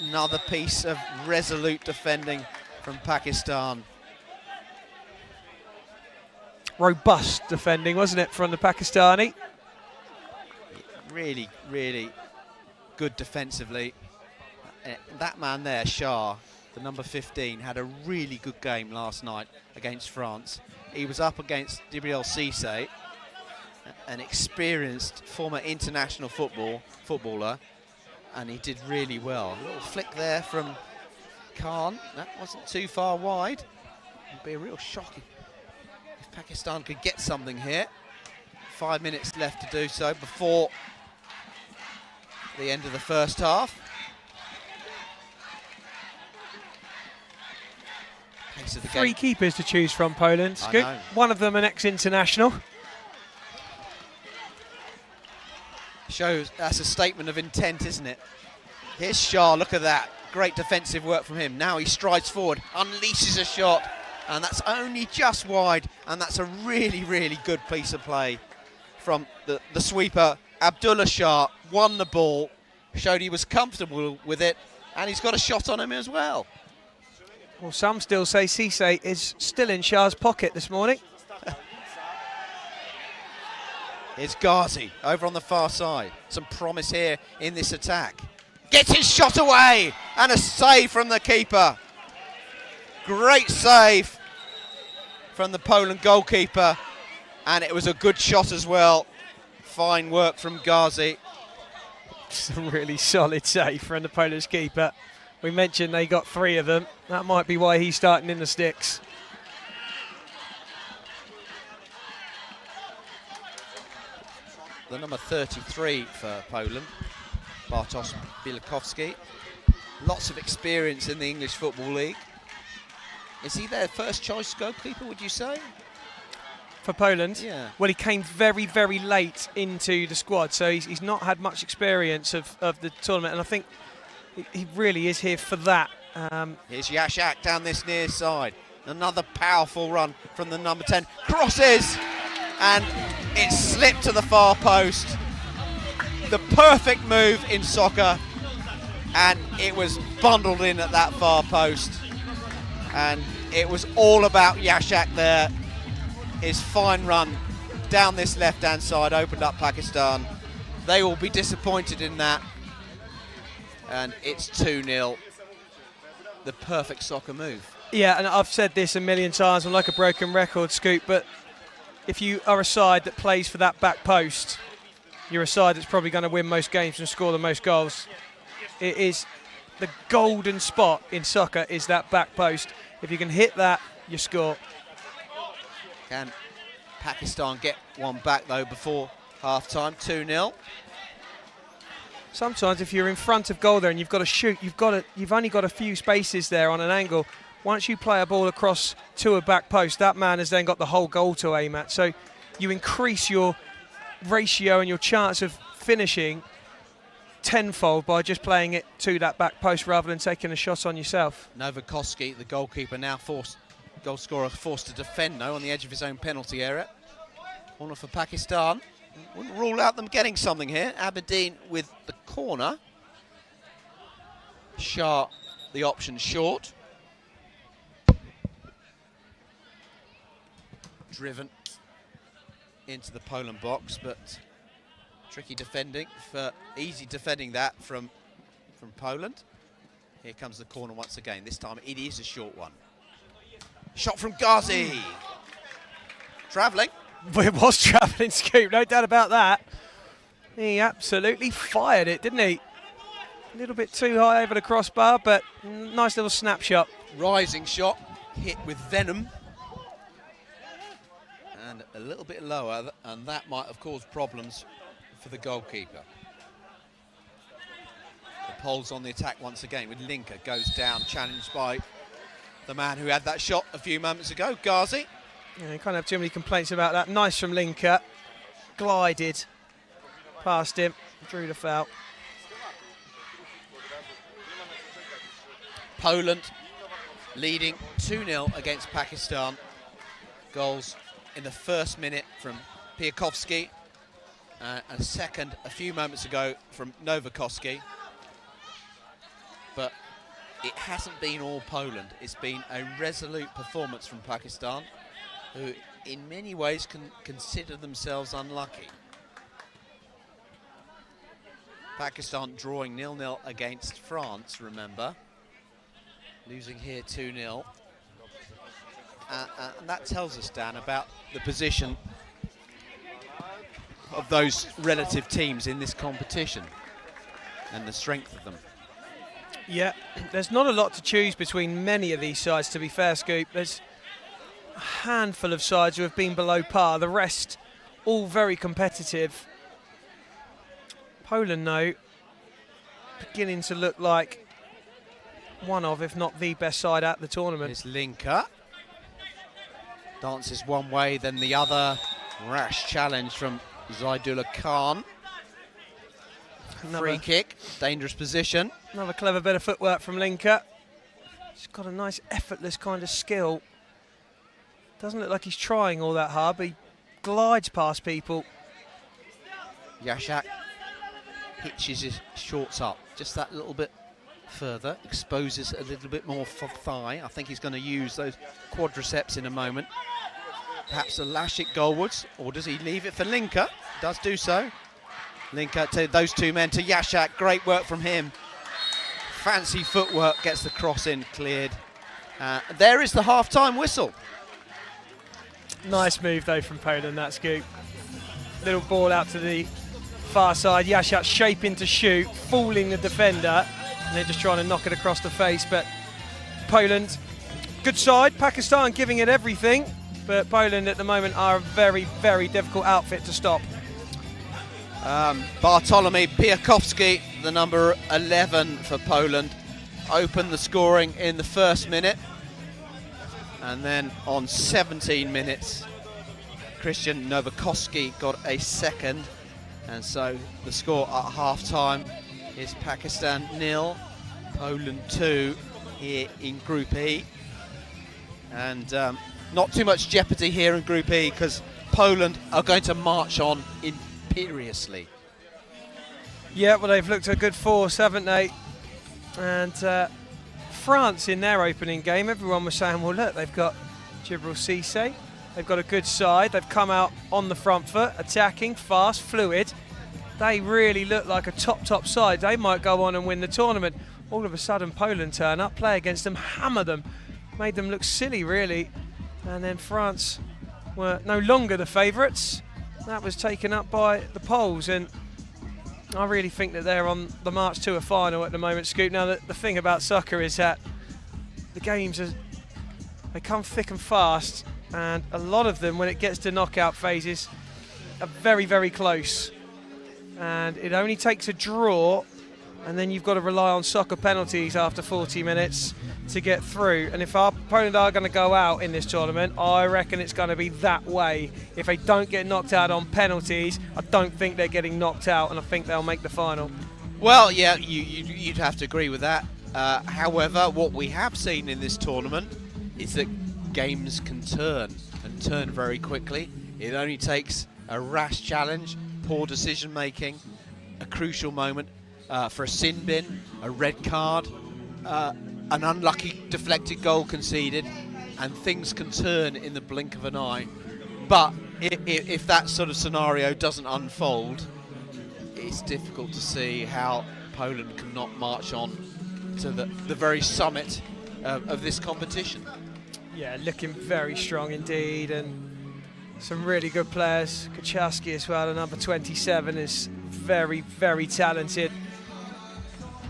another piece of resolute defending from Pakistan. Robust defending, wasn't it, from the Pakistani? Really, really good defensively. That man there, Shah, the number 15, had a really good game last night against France. He was up against Djibril Cissé, an experienced former international footballer, and he did really well. A little flick there from Khan. That wasn't too far wide. It would be a real shock if Pakistan could get something here. 5 minutes left to do so before the end of the first half. Pace of the Three game. keepers to choose from, Poland. Scoot. One of them an ex-international. Shows that's a statement of intent, isn't it? Here's Shah, look at that. Great defensive work from him. Now he strides forward, unleashes a shot, and that's only just wide, and that's a really, really good piece of play from the sweeper. Abdullah Shah won the ball, showed he was comfortable with it, and he's got a shot on him as well. Well, some still say Cissé is still in Shah's pocket this morning. Here's Ghazi over on the far side. Some promise here in this attack. Gets his shot away, and a save from the keeper. Great save from the Poland goalkeeper, and it was a good shot as well. Fine work from Ghazi. Some really solid save from the Polish keeper. We mentioned they got 3 of them. That might be why he's starting in the sticks. The number 33 for Poland, Bartosz Bielkowski. Lots of experience in the English Football League. Is he their first choice goalkeeper, would you say? For Poland? Yeah. Well, he came very, very late into the squad, so he's not had much experience of the tournament, and I think he really is here for that. Here's Jasiak down this near side. Another powerful run from the number 10. Crosses! And it slipped to the far post. The perfect move in soccer, and it was bundled in at that far post. And it was all about Jasiak there. His fine run down this left-hand side opened up Pakistan. They will be disappointed in that. And it's 2-0. The perfect soccer move. Yeah, and I've said this a million times, I'm like a broken record, Scoop, but if you are a side that plays for that back post, you're a side that's probably going to win most games and score the most goals. It is the golden spot in soccer, is that back post. If you can hit that, you score. Can Pakistan get one back though before half-time? 2-0. Sometimes if you're in front of goal there and you've got to shoot, you've only got a few spaces there on an angle. Once you play a ball across to a back post, that man has then got the whole goal to aim at. So you increase your ratio and your chance of finishing tenfold by just playing it to that back post rather than taking a shot on yourself. Novakoski, the goalkeeper, now forced Goal scorer forced to defend though on the edge of his own penalty area. Corner for Pakistan. Wouldn't rule out them getting something here. Aberdeen with the corner. Shah the option short. Driven into the Poland box, but tricky defending, easy defending that from Poland. Here comes the corner once again. This time it is a short one. Shot from Ghazi. Travelling. It was travelling, Scoop, no doubt about that. He absolutely fired it, didn't he? A little bit too high over the crossbar, but nice little snapshot. Rising shot, hit with venom. And a little bit lower, and that might have caused problems for the goalkeeper. The Poles on the attack once again with Linka, goes down, challenged by the man who had that shot a few moments ago, Ghazi. Yeah, you can't have too many complaints about that. Nice from Linka. Glided past him, drew the foul. Poland leading 2-0 against Pakistan. Goals in the first minute from Piakovsky, and a second a few moments ago from Novakovsky. But it hasn't been all Poland. It's been a resolute performance from Pakistan, who in many ways can consider themselves unlucky. Pakistan drawing 0-0 against France, remember. Losing here 2-0. And that tells us, Dan, about the position of those relative teams in this competition and the strength of them. Yeah, there's not a lot to choose between many of these sides, to be fair, Scoop. There's a handful of sides who have been below par. The rest, all very competitive. Poland, though, beginning to look like one of, if not the best side at the tournament. It's Linka. Dances one way, then the other. Rash challenge from Zaidullah Khan. Free kick, dangerous position. Another clever bit of footwork from Linka. He's got a nice effortless kind of skill. Doesn't look like he's trying all that hard, but he glides past people. Yashak hitches his shorts up just that little bit further, exposes a little bit more thigh. I think he's going to use those quadriceps in a moment. Perhaps a lash it goalwards, or does he leave it for Linka? Does do so. Linka to those two men, to Yashak. Great work from him. Fancy footwork, gets the cross in, cleared. There is the half-time whistle. Nice move, though, from Poland, that Scoop. Little ball out to the far side. Yashak shaping to shoot, fooling the defender, and they're just trying to knock it across the face. But Poland, good side. Pakistan giving it everything, but Poland at the moment are a very, very difficult outfit to stop. Bartolomew Piakovsky, the number 11 for Poland, opened the scoring in the first minute. And then on 17 minutes, Christian Novakovsky got a second. And so the score at half-time is Pakistan 0, Poland 2 here in Group E. And not too much jeopardy here in Group E, because Poland are going to march on imperiously. Yeah, well, they've looked a good force, haven't they? And France in their opening game, everyone was saying, well, look, they've got Djibril Cissé, they've got a good side, they've come out on the front foot, attacking, fast, fluid. They really look like a top side. They might go on and win the tournament. All of a sudden, Poland turn up, play against them, hammer them, made them look silly, really. And then France were no longer the favourites. That was taken up by the Poles, and I really think that they're on the march to a final at the moment, Scoop. Now, the thing about soccer is that the games, they come thick and fast, and a lot of them, when it gets to knockout phases, are very, very close. And it only takes a draw, and then you've got to rely on soccer penalties after 40 minutes to get through. And if our Poland are going to go out in this tournament, I reckon it's going to be that way. If they don't get knocked out on penalties, I don't think they're getting knocked out, and I think they'll make the final. Well, yeah, you'd have to agree with that. However, what we have seen in this tournament is that games can turn, and turn very quickly. It only takes a rash challenge, poor decision making, a crucial moment for a sin bin, a red card, an unlucky deflected goal conceded, and things can turn in the blink of an eye. But if that sort of scenario doesn't unfold, it's difficult to see how Poland can not march on to the very summit of this competition. Yeah, looking very strong indeed, and some really good players. Kaczewski as well, the number 27, is very, very talented.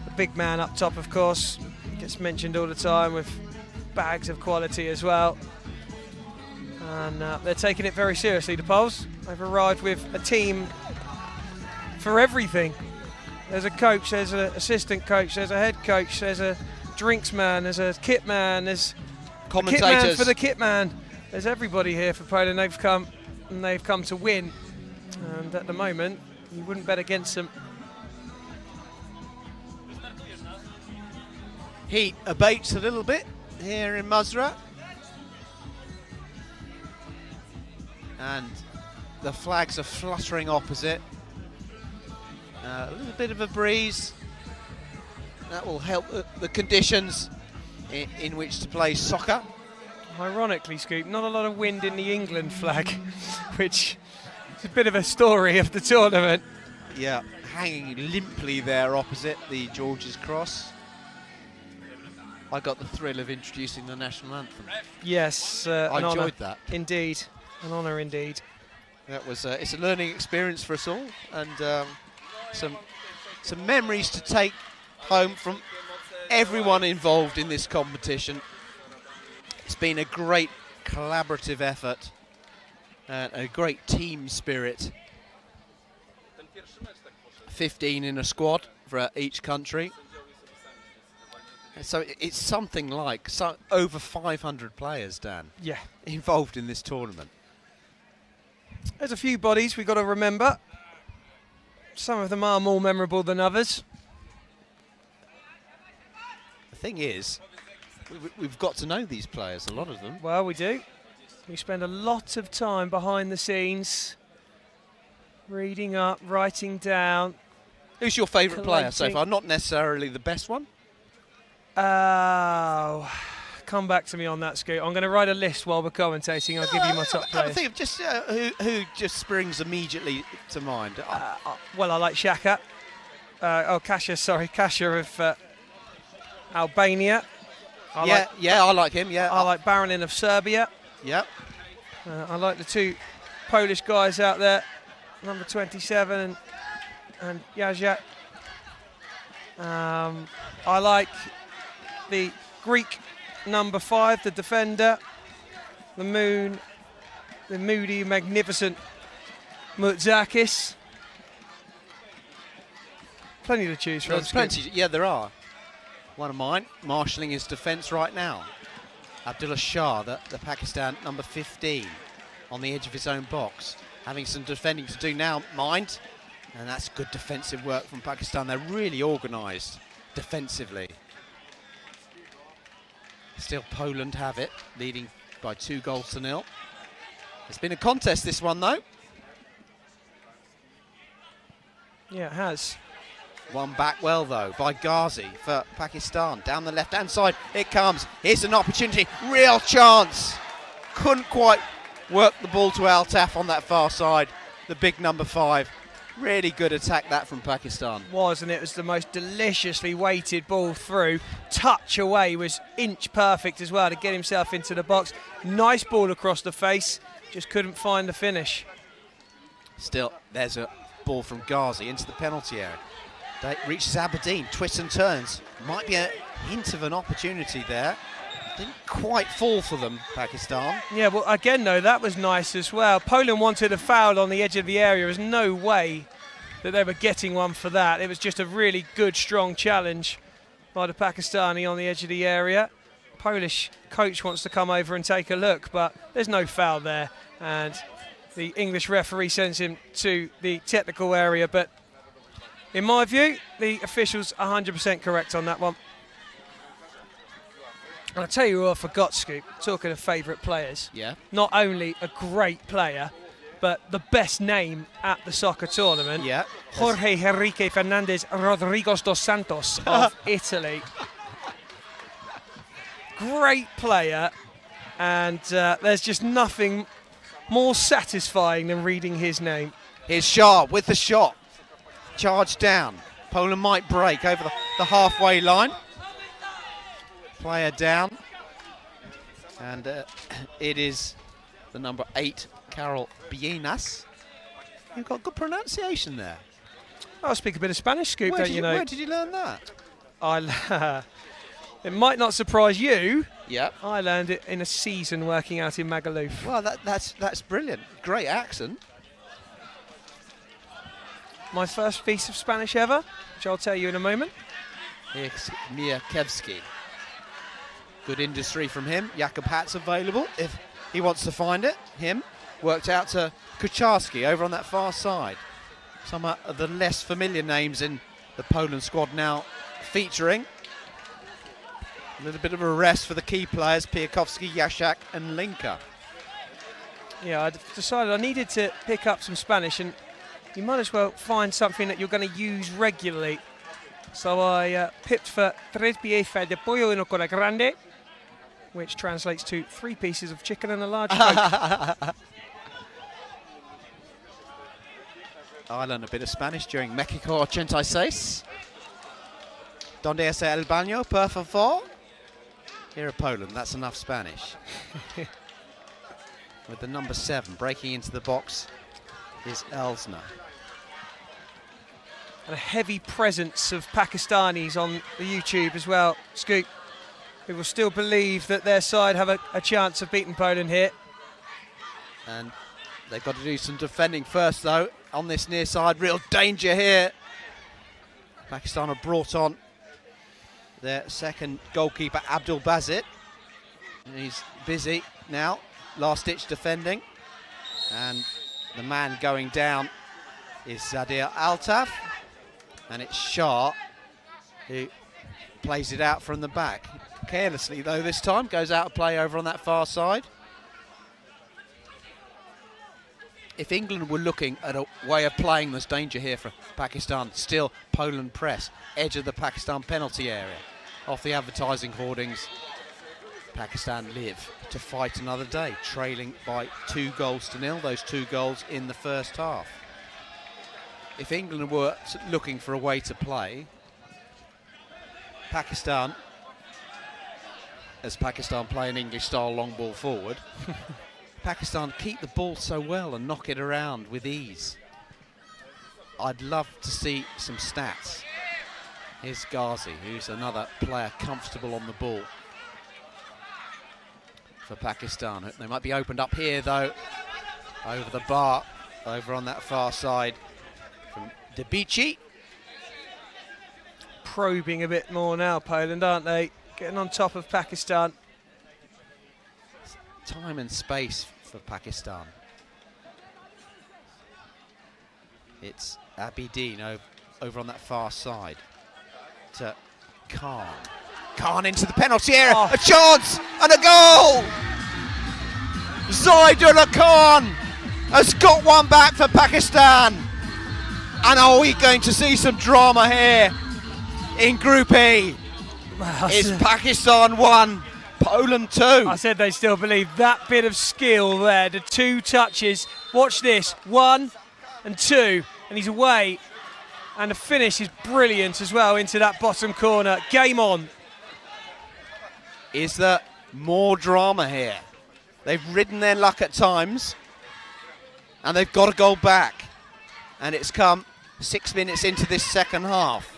The big man up top, of course, gets mentioned all the time, with bags of quality as well. And they're taking it very seriously, the Poles. They've arrived with a team for everything. There's a coach, there's an assistant coach, there's a head coach, there's a drinks man, there's a kit man, there's a kit man for the kit man. There's everybody here for Poland. They've come to win, and at the moment you wouldn't bet against them. Heat abates a little bit here in Mazra, and the flags are fluttering opposite. A little bit of a breeze that will help the conditions in which to play soccer. Ironically, Scoop, not a lot of wind in the England flag, which is a bit of a story of the tournament. Yeah, hanging limply there opposite the George's Cross. I got the thrill of introducing the national anthem. Yes, I an enjoyed honour. that. Indeed, an honour indeed. That was it's a learning experience for us all, and some memories to take home from everyone involved in this competition. It's been a great collaborative effort, a great team spirit. 15 in a squad for each country. So it's something like over 500 players, Dan, Yeah. involved in this tournament. There's a few bodies we've got to remember. Some of them are more memorable than others. The thing is, we've got to know these players, a lot of them. Well, we do. We spend a lot of time behind the scenes, reading up, writing down. Who's your favourite player so Collating. far? Not necessarily the best one. Oh, come back to me on that, Scoot. I'm going to write a list while we're commentating. I'll give you my top I players. think of just who just springs immediately to mind. Well, I like Xhaka. Kasia of Albania. I like him. Yeah, I like Baronin of Serbia. Yep. I like the two Polish guys out there, number 27 and Jasiak. I like the Greek number 5, the defender, the moody, magnificent Moutsakis. Plenty to choose from. There's plenty. Yeah, there are. One of mine, marshalling his defence right now. Abdullah Shah, the Pakistan number 15, on the edge of his own box, having some defending to do now. Mind, and that's good defensive work from Pakistan. They're really organised defensively. Still, Poland have it, leading by 2-0. It's been a contest, this one, though. Yeah, it has. One back well, though, by Ghazi for Pakistan. Down the left-hand side, it comes. Here's an opportunity, real chance. Couldn't quite work the ball to Altaf on that far side, the big number 5. Really good attack that from Pakistan. And it was the most deliciously weighted ball through. Touch away was inch perfect as well to get himself into the box. Nice ball across the face, just couldn't find the finish. Still, there's a ball from Ghazi into the penalty area. That reaches Aberdeen, twists and turns. Might be a hint of an opportunity there. Didn't quite fall for them, Pakistan. Yeah, well, again, though, that was nice as well. Poland wanted a foul on the edge of the area. There's no way that they were getting one for that. It was just a really good, strong challenge by the Pakistani on the edge of the area. Polish coach wants to come over and take a look, but there's no foul there. And the English referee sends him to the technical area. But in my view, the officials 100% correct on that one. And I'll tell you who I forgot, Scoop, talking of favourite players. Yeah. Not only a great player, but the best name at the soccer tournament. Yeah. Jorge Henrique Fernandez Rodriguez dos Santos of Italy. Great player, and there's just nothing more satisfying than reading his name. Here's Shah with the shot. Charge down. Poland might break over the halfway line. Player down. And it is the number 8, Carol Bienas. You've got good pronunciation there. I'll speak a bit of Spanish, Scoop, don't you know? Where did you learn that? It might not surprise you. Yep. I learned it in a season working out in Magaluf. Well, that's brilliant. Great accent. My first piece of Spanish ever, which I'll tell you in a moment. It's Miakevski. Good industry from him. Jakub Hat's available if he wants to find it. Him worked out to Kucharski over on that far side. Some of the less familiar names in the Poland squad now featuring. A little bit of a rest for the key players, Piakowski, Jaszak and Linka. Yeah, I decided I needed to pick up some Spanish, and you might as well find something that you're going to use regularly. So I pipped for tres piezas de pollo en una grande, which translates to 3 pieces of chicken and a large Coke. I learned a bit of Spanish during Mexico 86. Donde es el baño, por favor? Here at Poland, that's enough Spanish. With the number 7 breaking into the box is Elsner. And a heavy presence of Pakistanis on the YouTube as well, Scoop. People still believe that their side have a chance of beating Poland here. And they've got to do some defending first, though, on this near side. Real danger here. Pakistan have brought on their second goalkeeper, Abdul Bazit. And he's busy now, last-ditch defending. And the man going down is Zadir Altaf. And it's Shah who plays it out from the back. Carelessly, though, this time. Goes out of play over on that far side. If England were looking at a way of playing, there's danger here for Pakistan. Still Poland press, edge of the Pakistan penalty area. Off the advertising hoardings, Pakistan live to fight another day, trailing by 2-0. Those 2 goals in the first half. If England were looking for a way to play, Pakistan, as Pakistan play an English-style long ball forward, Pakistan keep the ball so well and knock it around with ease. I'd love to see some stats. Here's Ghazi, who's another player comfortable on the ball for Pakistan. They might be opened up here, though, over the bar, over on that far side from Debici. Probing a bit more now, Poland, aren't they? Getting on top of Pakistan. Time and space for Pakistan. It's Abidine over on that far side to Khan. Khan into the penalty area. Oh. A chance and a goal! Zaidullah Khan has got one back for Pakistan. And are we going to see some drama here in Group E? It's Pakistan 1, Poland 2. I said they still believe that bit of skill there, the 2 touches. Watch this, 1 and 2, and he's away. And the finish is brilliant as well into that bottom corner. Game on. Is there more drama here? They've ridden their luck at times, and they've got a goal back. And it's come 6 minutes into this second half.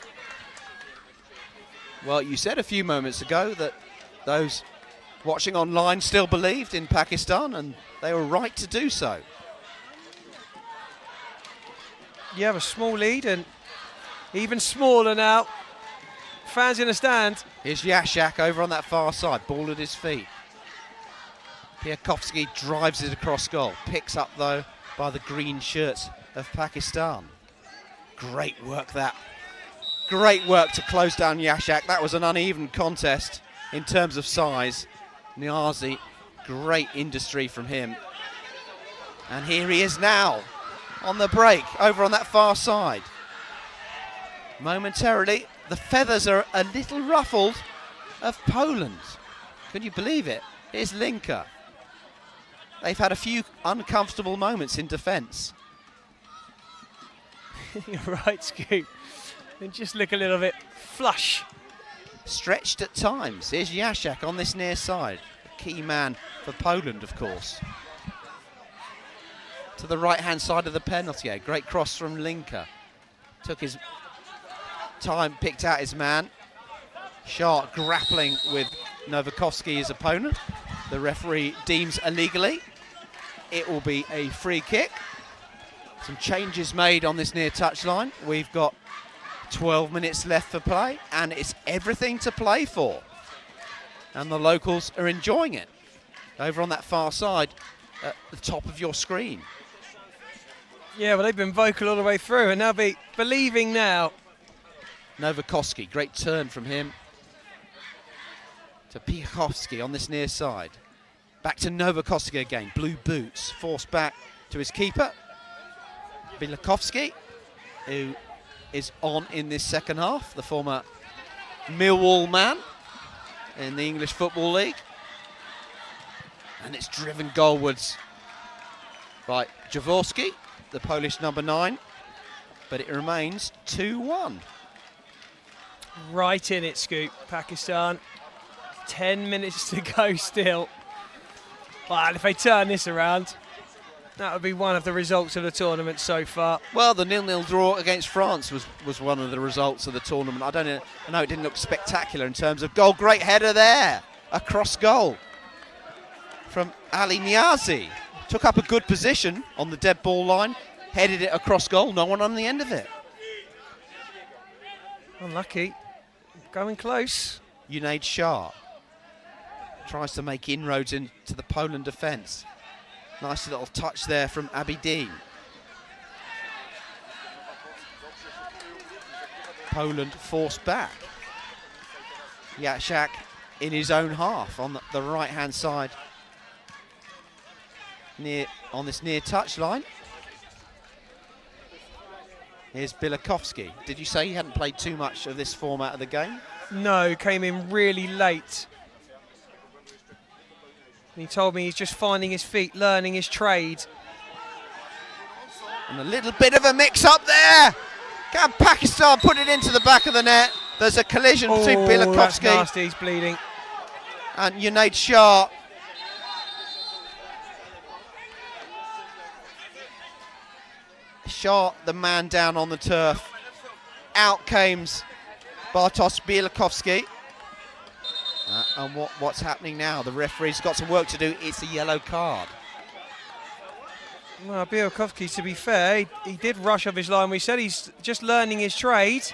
Well, you said a few moments ago that those watching online still believed in Pakistan, and they were right to do so. You have a small lead, and even smaller now. Fans in the stand. Here's Jaszak over on that far side, ball at his feet. Piakowski drives it across goal, picks up though by the green shirts of Pakistan. Great work that. Great work to close down Jaszak. That was an uneven contest. in terms of size. Niazi, great industry from him. And here he is now on the break over on that far side. Momentarily, the feathers are a little ruffled of Poland. Can you believe it? Here's Linka. They've had a few uncomfortable moments in defence. You're right, Scoop. And just look a little bit flush. Stretched at times. Here's Jaszak on this near side. A key man for Poland, of course. To the right-hand side of the penalty area. Great cross from Linka. Took his time, picked out his man. Shark grappling with Novakovsky, his opponent. The referee deems illegally. It will be a free kick. Some changes made on this near touchline. We've got 12 minutes left for play, and it's everything to play for. And the locals are enjoying it. Over on that far side, at the top of your screen. Yeah, well, they've been vocal all the way through, and they'll be believing now. Novakovsky, great turn from him. To Piechowski on this near side. Back to Novakovsky again. Blue boots, forced back to his keeper. Bilakovsky, who is on in this second half. The former Millwall man in the English Football League. And it's driven goalwards by Jaworski, the Polish number 9. But it remains 2-1. Right in it, Scoop. Pakistan. 10 minutes to go still. Well, if they turn this around, that would be one of the results of the tournament so far. Well, the 0-0 draw against France was one of the results of the tournament. I know it didn't look spectacular in terms of goal. Great header there. A cross goal from Ali Niazi. Took up a good position on the dead ball line. Headed it across goal. No one on the end of it. Unlucky. Going close. Junaid Shah tries to make inroads into the Poland defence. Nice little touch there from Abidine. Poland forced back. Jaszak in his own half on the right-hand side, on this near touchline. Here's Bilakovsky. Did you say he hadn't played too much of this format of the game? No, came in really late. He told me he's just finding his feet, learning his trade. And a little bit of a mix-up there. Can Pakistan put it into the back of the net? There's a collision between Bilakovsky. That's nasty, he's bleeding. And Junaid Shah. Shah, the man down on the turf. Out came Bartosz Bilakovsky. And what's happening now? The referee's got some work to do. It's a yellow card. Well, Bielkowski, to be fair, he did rush off his line. We said he's just learning his trade.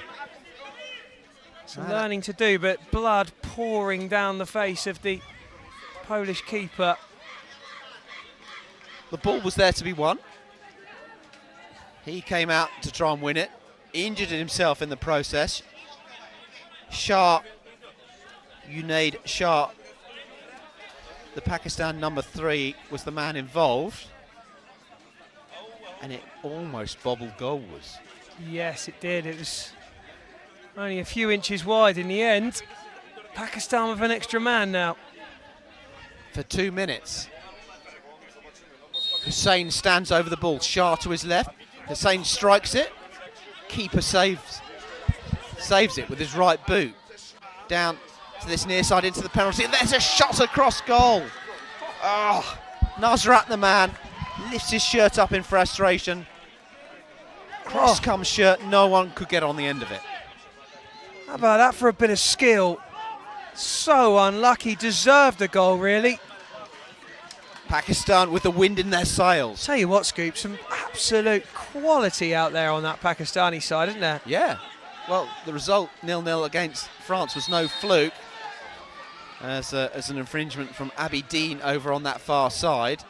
Some learning to do, but blood pouring down the face of the Polish keeper. The ball was there to be won. He came out to try and win it. Injured himself in the process. Shah, Junaid Shah, the Pakistan number 3, was the man involved. And it almost bobbled goalwards. Yes, it did. It was only a few inches wide in the end. Pakistan with an extra man now. For 2 minutes. Hussein stands over the ball. Shah to his left. Hussein strikes it. Keeper saves it with his right boot. Down to this near side into the penalty. There's a shot across goal. Oh, Nasrat, the man, lifts his shirt up in frustration. Cross comes shirt. No one could get on the end of it. How about that for a bit of skill? So unlucky. Deserved the goal, really. Pakistan with the wind in their sails. Tell you what, Scoop, some absolute quality out there on that Pakistani side, isn't there? Yeah. Well, the result 0-0 against France was no fluke. As an infringement from Abidine over on that far side.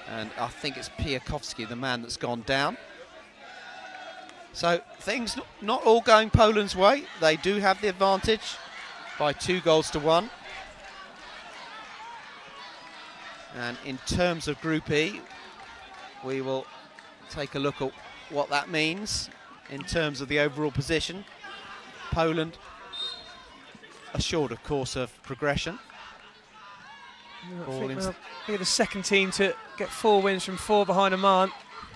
And I think it's Piechowski, the man that's gone down. So things not all going Poland's way. They do have the advantage by 2-1. And in terms of Group E, we will take a look at what that means in terms of the overall position. Poland assured, of course, of progression. I think they'll be the second team to get 4 wins from 4 behind Oman.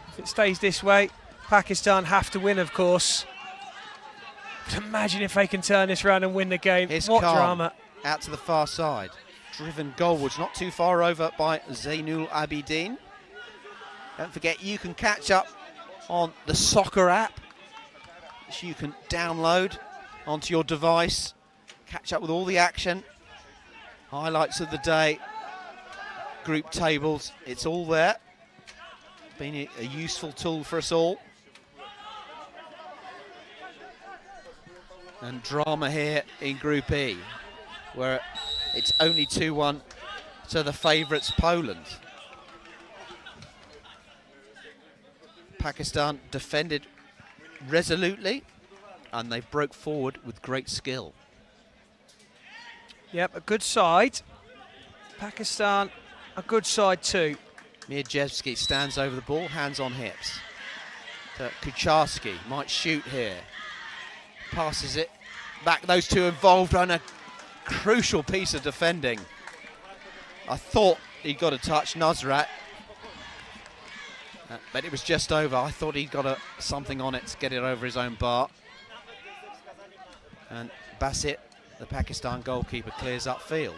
If it stays this way, Pakistan have to win, of course. But imagine if they can turn this round and win the game. Here's What Khan drama. out to the far side. Driven goalwards, not too far over by Zainul Abidin. Don't forget, you can catch up on the Soccer app, which you can download onto your device. Catch up with all the action, highlights of the day, group tables, it's all there. Been a useful tool for us all. And drama here in Group E, where it's only 2-1 to the favourites Poland. Pakistan defended resolutely, and they broke forward with great skill. Yep, a good side. Pakistan, a good side too. Mirjevski stands over the ball, hands on hips. Kucharski might shoot here. Passes it back. Those two involved on a crucial piece of defending. I thought he got a touch, Nusrat, but it was just over. I thought he'd got something on it to get it over his own bar. And Basit, the Pakistan goalkeeper, clears upfield.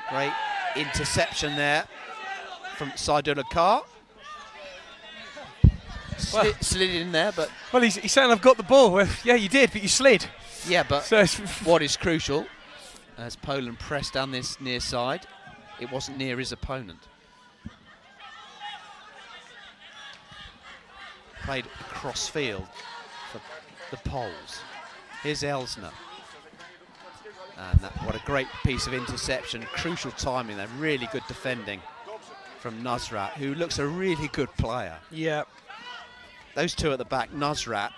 Great interception there from Saidullah Khan. Slid in there, but... Well, he's saying I've got the ball. Well, yeah, you did, but you slid. Yeah, but so what is crucial, as Poland pressed down this near side, it wasn't near his opponent. Played across field for the Poles. Here's Elsner. And what a great piece of interception. Crucial timing there. Really good defending from Nusrat, who looks a really good player. Yeah. Those two at the back, Nusrat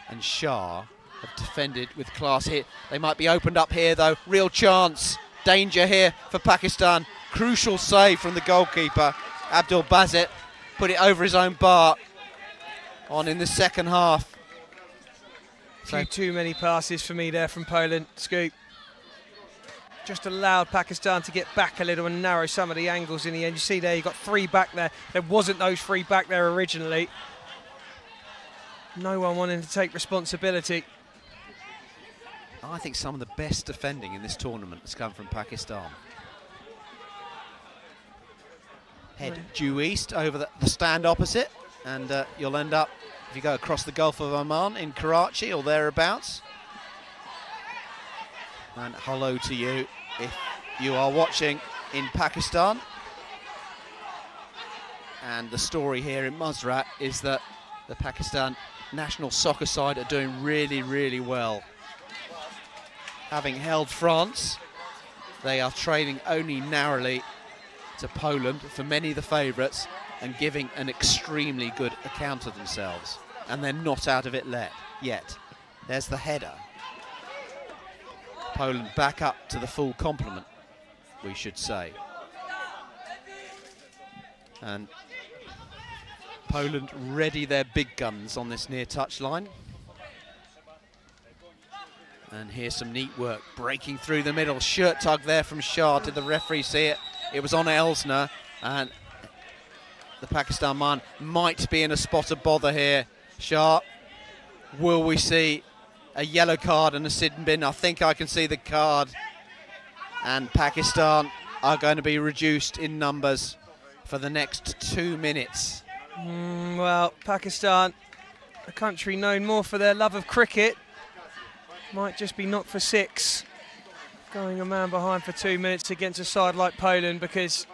and Shah, have defended with class here. They might be opened up here, though. Real chance. Danger here for Pakistan. Crucial save from the goalkeeper. Abdul Basit put it over his own bar on in the second half. Too many passes for me there from Poland. Scoop. Just allowed Pakistan to get back a little and narrow some of the angles in the end. You see there, you got 3 back there. There wasn't those 3 back there originally. No one wanting to take responsibility. I think some of the best defending in this tournament has come from Pakistan. Head due east over the stand opposite, and you'll end up, if you go across the Gulf of Oman, in Karachi or thereabouts. And hello to you if you are watching in Pakistan. And the story here in Musrat is that the Pakistan national soccer side are doing really, really well. Having held France, they are trailing only narrowly to Poland for many of the favourites and giving an extremely good account of themselves. And they're not out of it yet. There's the header. Poland back up to the full complement, we should say. And Poland ready their big guns on this near touchline. And here's some neat work, breaking through the middle. Shirt tug there from Shah. Did the referee see it? It was on Elsner, and the Pakistan man might be in a spot of bother here. Shah, will we see a yellow card and a sit and bin? I think I can see the card. And Pakistan are going to be reduced in numbers for the next 2 minutes. Well, Pakistan, a country known more for their love of cricket, might just be knocked for 6. Going a man behind for 2 minutes against a side like Poland, because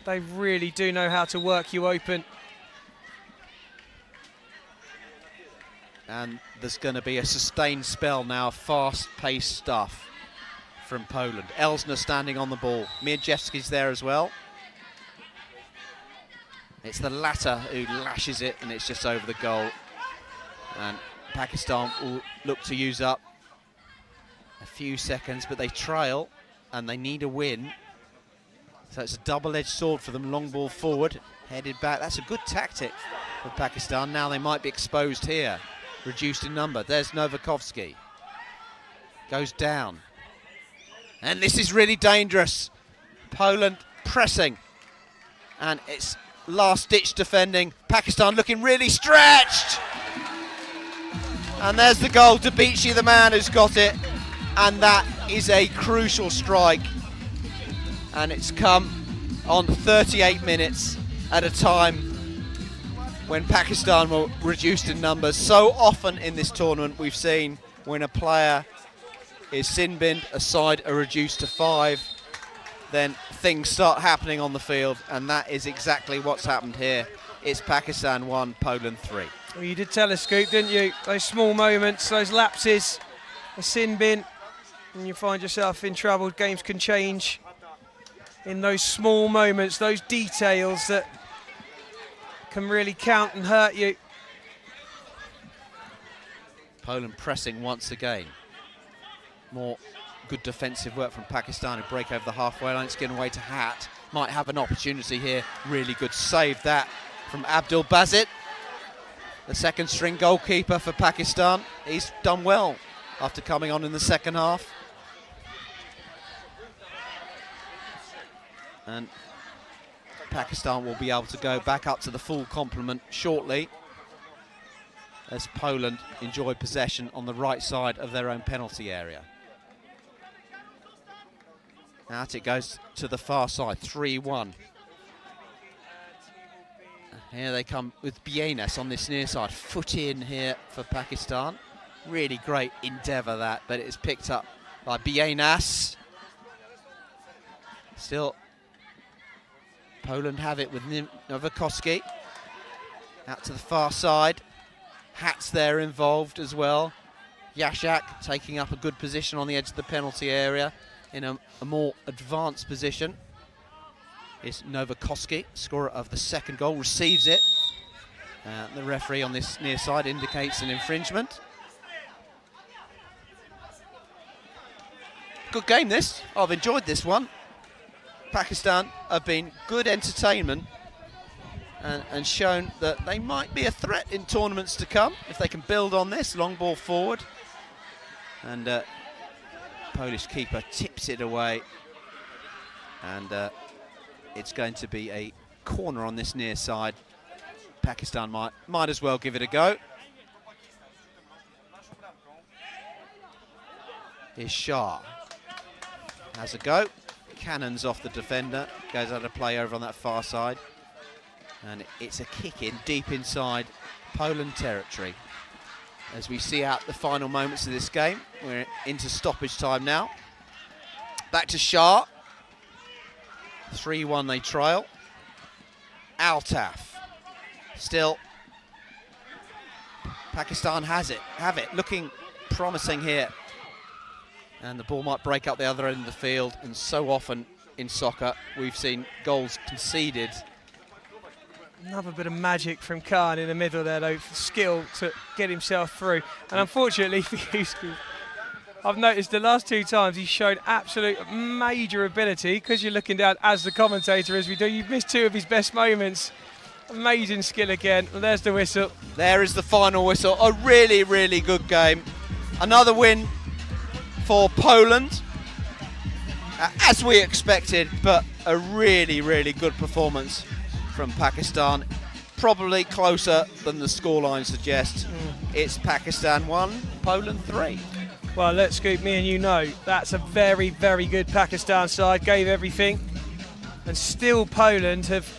they really do know how to work you open. And there's going to be a sustained spell now, fast-paced stuff from Poland. Elsner standing on the ball. Mirjevski's there as well. It's the latter who lashes it, and it's just over the goal. And Pakistan will look to use up a few seconds, but they trail and they need a win. So it's a double-edged sword for them. Long ball forward, headed back. That's a good tactic for Pakistan. Now they might be exposed here. Reduced in number. There's Novakovsky. Goes down. And this is really dangerous. Poland pressing. And it's last-ditch defending. Pakistan looking really stretched. And there's the goal. Dabici, the man who's got it. And that is a crucial strike. And it's come on 38 minutes at a time when Pakistan were reduced in numbers. So often in this tournament we've seen when a player is sin-binned, a side are reduced to 5, then things start happening on the field, and that is exactly what's happened here. It's Pakistan 1, Poland 3. Well, you did tell us, Scoop, didn't you? Those small moments, those lapses, a sin bin, and you find yourself in trouble. Games can change in those small moments, those details that can really count and hurt you. Poland pressing once again. More good defensive work from Pakistan, who break over the halfway line. It's getting away to Hat. Might have an opportunity here. Really good save that from Abdul Bazit, the second string goalkeeper for Pakistan. He's done well after coming on in the second half. And Pakistan will be able to go back up to the full complement shortly as Poland enjoy possession on the right side of their own penalty area. Out it goes to the far side, 3-1. Here they come with Bienas on this near side. Foot in here for Pakistan. Really great endeavour that, but it is picked up by Bienas. Still, Poland have it with Novakovsky. Out to the far side. Hat's there involved as well. Yashak taking up a good position on the edge of the penalty area in a more advanced position. Is Novakovsky, scorer of the second goal, receives it. The referee on this near side indicates an infringement. Good game this. I've enjoyed this one. Pakistan have been good entertainment and shown that they might be a threat in tournaments to come if they can build on this. Long ball forward. And Polish keeper tips it away. And it's going to be a corner on this near side. Pakistan might as well give it a go. Here's Shah. Has a go. Cannons off the defender. Goes out of play over on that far side. And it's a kick in deep inside Poland territory. As we see out the final moments of this game, we're into stoppage time now. Back to Shah. 3-1 they trail. Altaf. Still, Pakistan have it. Looking promising here. And the ball might break up the other end of the field. And so often in soccer, we've seen goals conceded. Another bit of magic from Khan in the middle there, though, skill to get himself through. And unfortunately for you, I've noticed the last 2 times he's shown absolute major ability, because you're looking down as the commentator as we do. You've missed 2 of his best moments. Amazing skill again. Well, there's the whistle. There is the final whistle. A really, really good game. Another win for Poland, as we expected, but a really, really good performance from Pakistan. Probably closer than the scoreline suggests. It's Pakistan 1, Poland 3. Well, let's Scoop, me and you know that's a very, very good Pakistan side. Gave everything, and still Poland have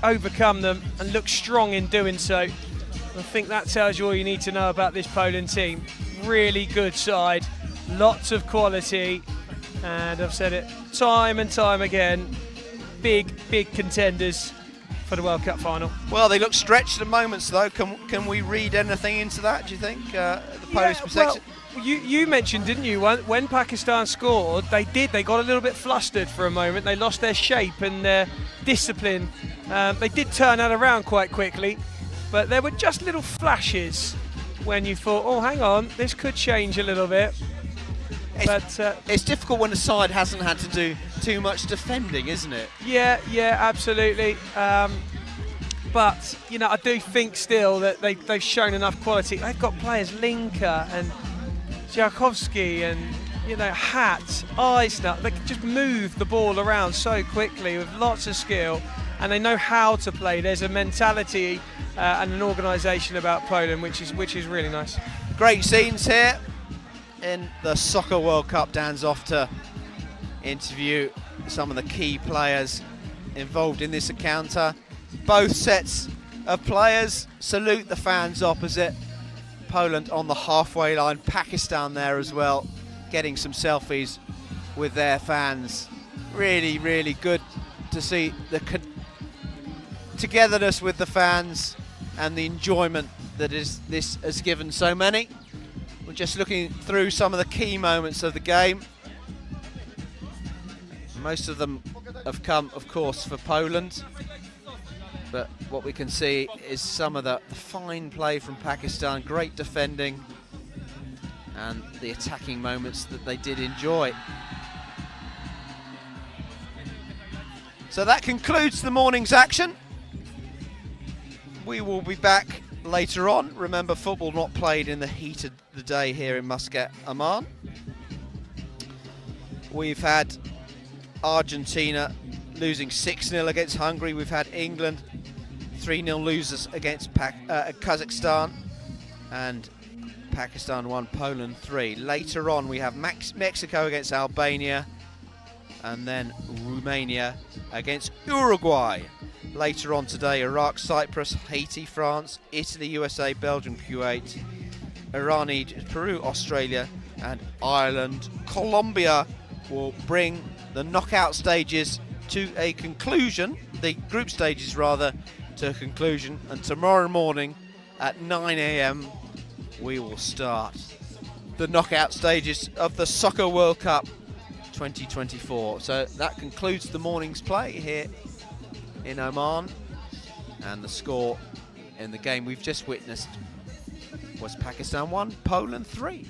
overcome them and look strong in doing so. I think that tells you all you need to know about this Poland team. Really good side, lots of quality, and I've said it time and time again, big contenders for the World Cup final. Well, they look stretched at moments, though. Can we read anything into that, do you think? The Polish perspective? Well, you mentioned, didn't you, when Pakistan scored, they got a little bit flustered for a moment. They lost their shape and their discipline. They did turn that around quite quickly, but there were just little flashes when you thought, oh, hang on, this could change a little bit. It's difficult when the side hasn't had to do too much defending, isn't it? Yeah, absolutely. But you know, I do think still that they've shown enough quality. They've got players Linka and Jarkowski and Hat, Eisner. They can just move the ball around so quickly with lots of skill, and they know how to play. There's a mentality and an organisation about Poland, which is really nice. Great scenes here in the Soccer World Cup. Dan's off to interview some of the key players involved in this encounter. Both sets of players salute the fans opposite. Poland on the halfway line, Pakistan there as well, getting some selfies with their fans. Really, really good to see the togetherness with the fans and the enjoyment that this has given so many. We're just looking through some of the key moments of the game. Most of them have come, of course, for Poland. But what we can see is some of the fine play from Pakistan, great defending, and the attacking moments that they did enjoy. So that concludes the morning's action. We will be back later on. Remember, football not played in the heat of the day here in Muscat, Oman. We've had Argentina losing 6-0 against Hungary. We've had England 3-0 losers against Kazakhstan, and Pakistan won Poland 3. Later on we have Mexico against Albania, and then Romania against Uruguay. Later on today, Iraq, Cyprus, Haiti, France, Italy, USA, Belgium, Kuwait, Iran, Egypt, Peru, Australia, and Ireland. Colombia will bring the knockout stages to a conclusion, the group stages rather, to a conclusion, and tomorrow morning at 9 AM we will start the knockout stages of the Soccer World Cup 2024. So that concludes the morning's play here in Oman, and the score in the game we've just witnessed was Pakistan 1, Poland 3.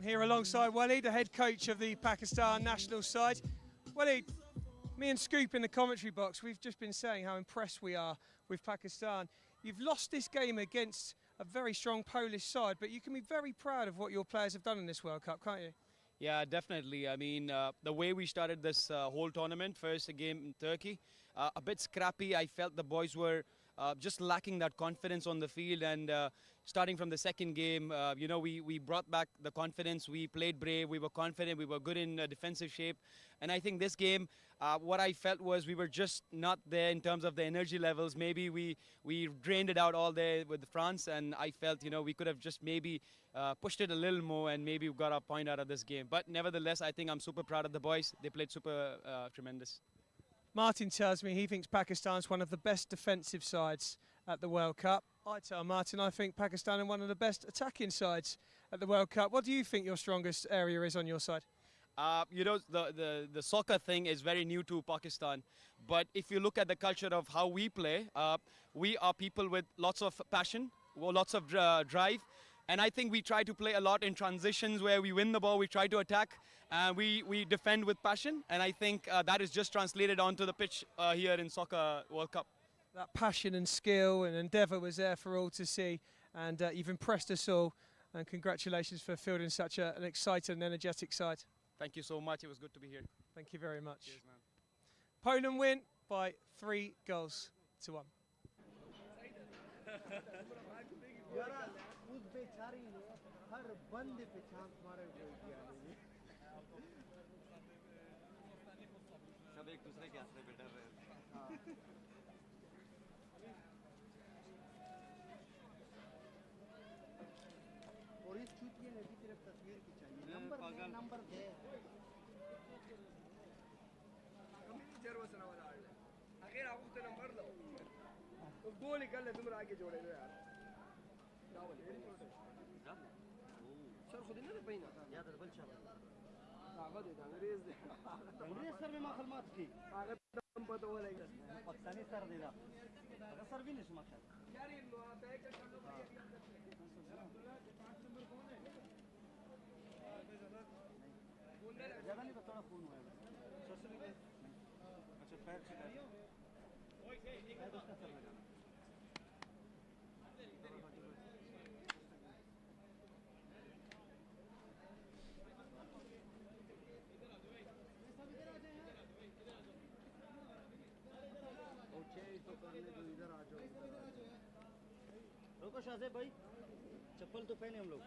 Here alongside Waleed, the head coach of the Pakistan national side. Waleed, me and Scoop in the commentary box, we've just been saying how impressed we are with Pakistan. You've lost this game against a very strong Polish side, but you can be very proud of what your players have done in this World Cup, can't you? Yeah, definitely. I mean, the way we started this whole tournament, first game in Turkey, a bit scrappy. I felt the boys were just lacking that confidence on the field, and starting from the second game, we brought back the confidence. We played brave, we were confident, we were good in defensive shape. And I think this game, what I felt was we were just not there in terms of the energy levels. Maybe we drained it out all there with France, and I felt, we could have just maybe pushed it a little more and maybe got a point out of this game. But nevertheless, I think I'm super proud of the boys. They played super tremendous. Martin tells me he thinks Pakistan's one of the best defensive sides at the World Cup. I tell Martin I think Pakistan are one of the best attacking sides at the World Cup. What do you think your strongest area is on your side? The soccer thing is very new to Pakistan. But if you look at the culture of how we play, we are people with lots of passion, lots of drive. And I think we try to play a lot in transitions where we win the ball, we try to attack, and we defend with passion. And I think that is just translated onto the pitch here in Soccer World Cup. That passion and skill and endeavour was there for all to see, and you've impressed us all. And congratulations for fielding such an exciting and energetic side. Thank you so much. It was good to be here. Thank you very much. Cheers, man. Poland win by 3-1. और इस चूतिए ने ने भी सिर्फ तस्वीर की चाहिए number दे आखिर आपको तो नंबर दो तो गोल निकल ले तुम आगे जोड़े लो यार सर खुद ना पहिना या तो बल चल कागज दे अंग्रेज दे अंग्रेज सर में मालूमात की कागज दम पता हो लेगा पाकिस्तानी सर देगा अगर सर भी नहीं समझता यार ये लो आप एक कर लो ज्यादा नहीं तो थोड़ा खून हुआ है अच्छा पैर से पैर उसका सर लगा तो करने दो इधर आ जाओ रुको शाहजेब भाई चप्पल तो पहने हम लोग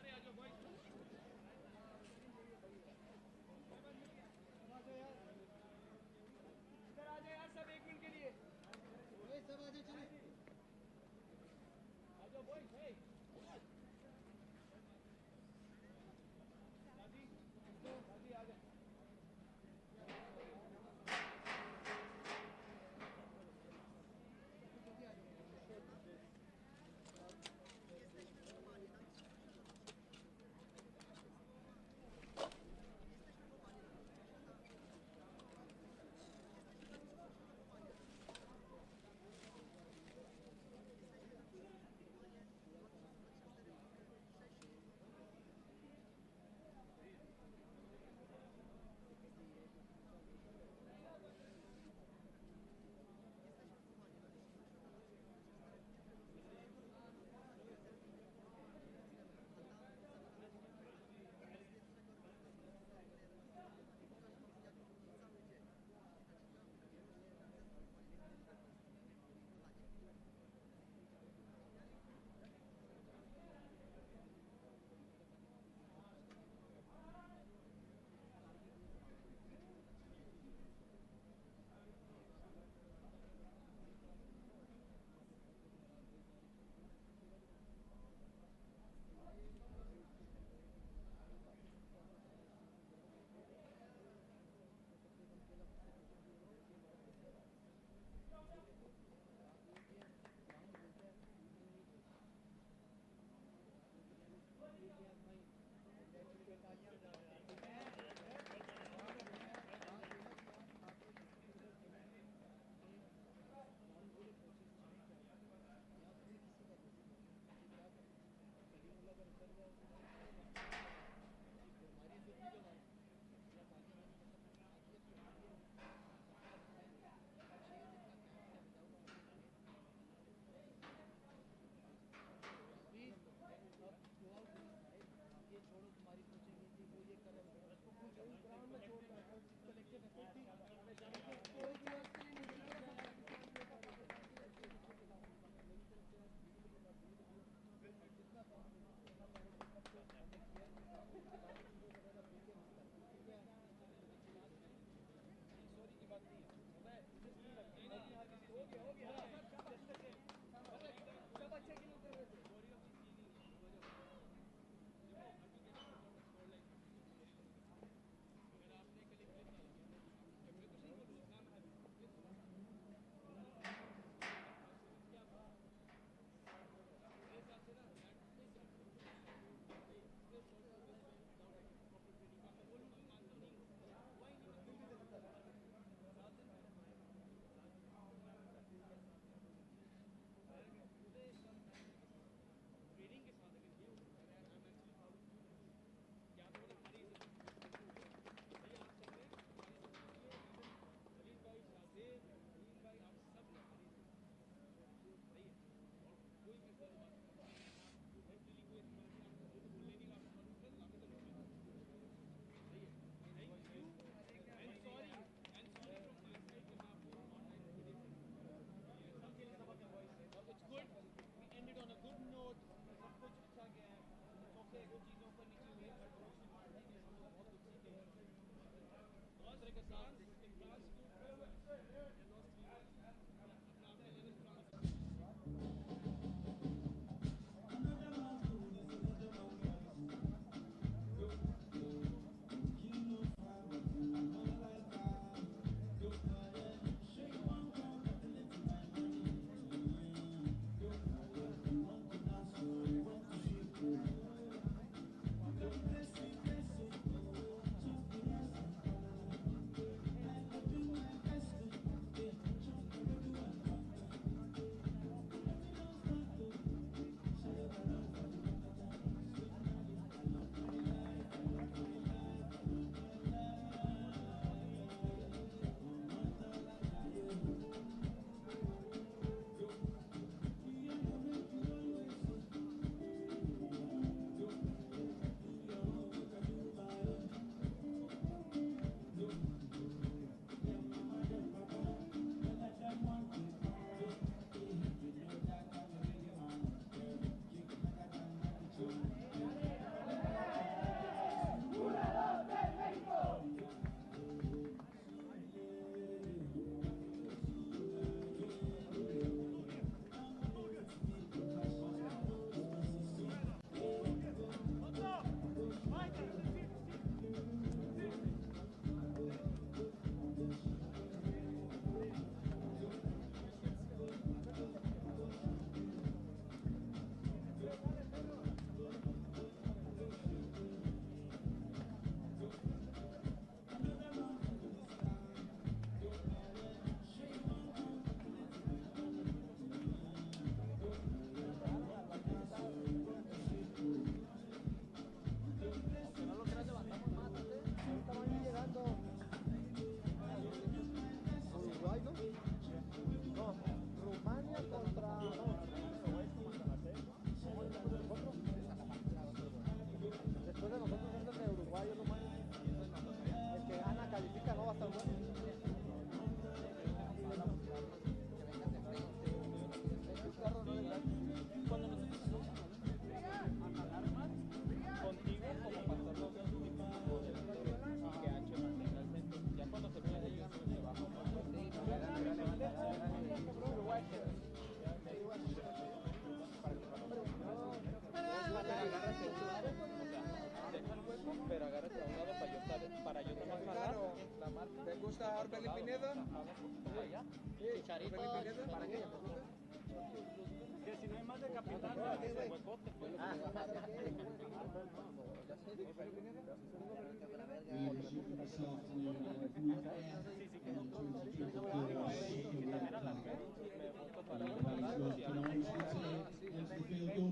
Your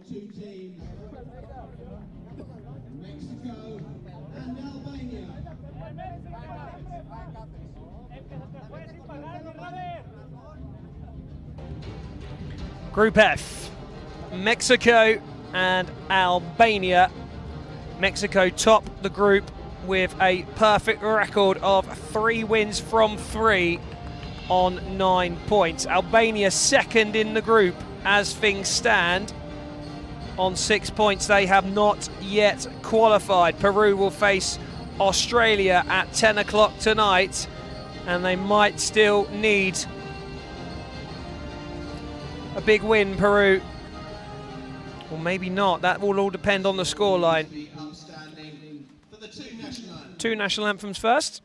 two teams, Mexico and Albania. Group F, Mexico and Albania. Mexico top the group with a perfect record of 3 wins from 3 on 9 points. Albania second in the group as things stand on 6 points. They have not yet qualified. Peru will face Australia at 10 o'clock tonight, and they might still need a big win, Peru. Or maybe not. That will all depend on the scoreline. Two national anthems first.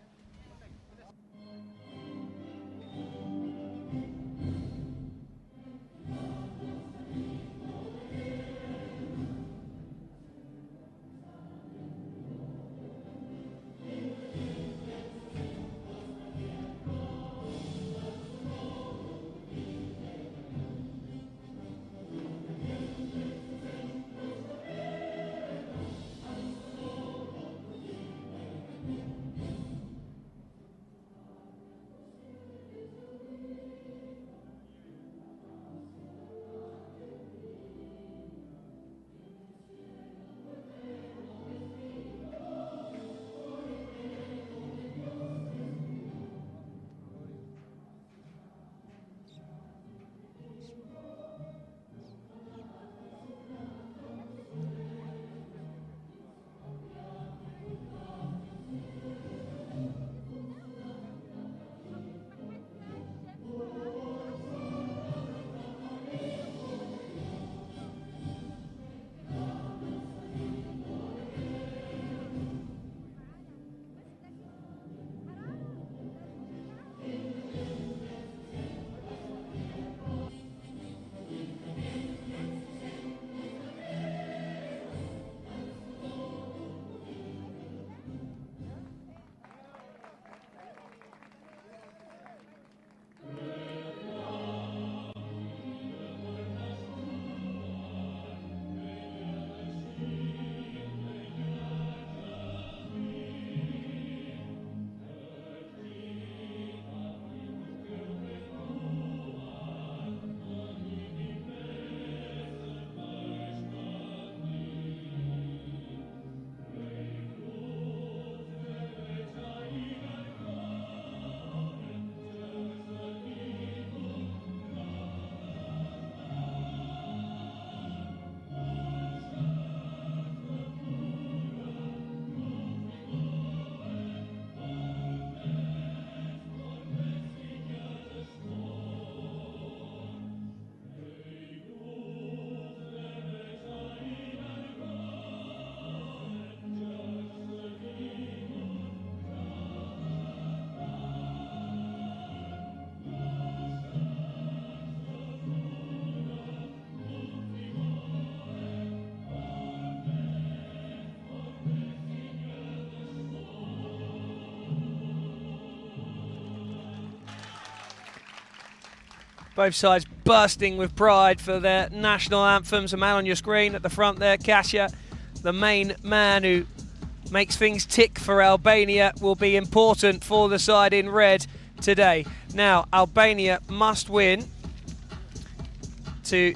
Both sides bursting with pride for their national anthems. A man on your screen at the front there, Kasia, the main man who makes things tick for Albania, will be important for the side in red today. Now, Albania must win to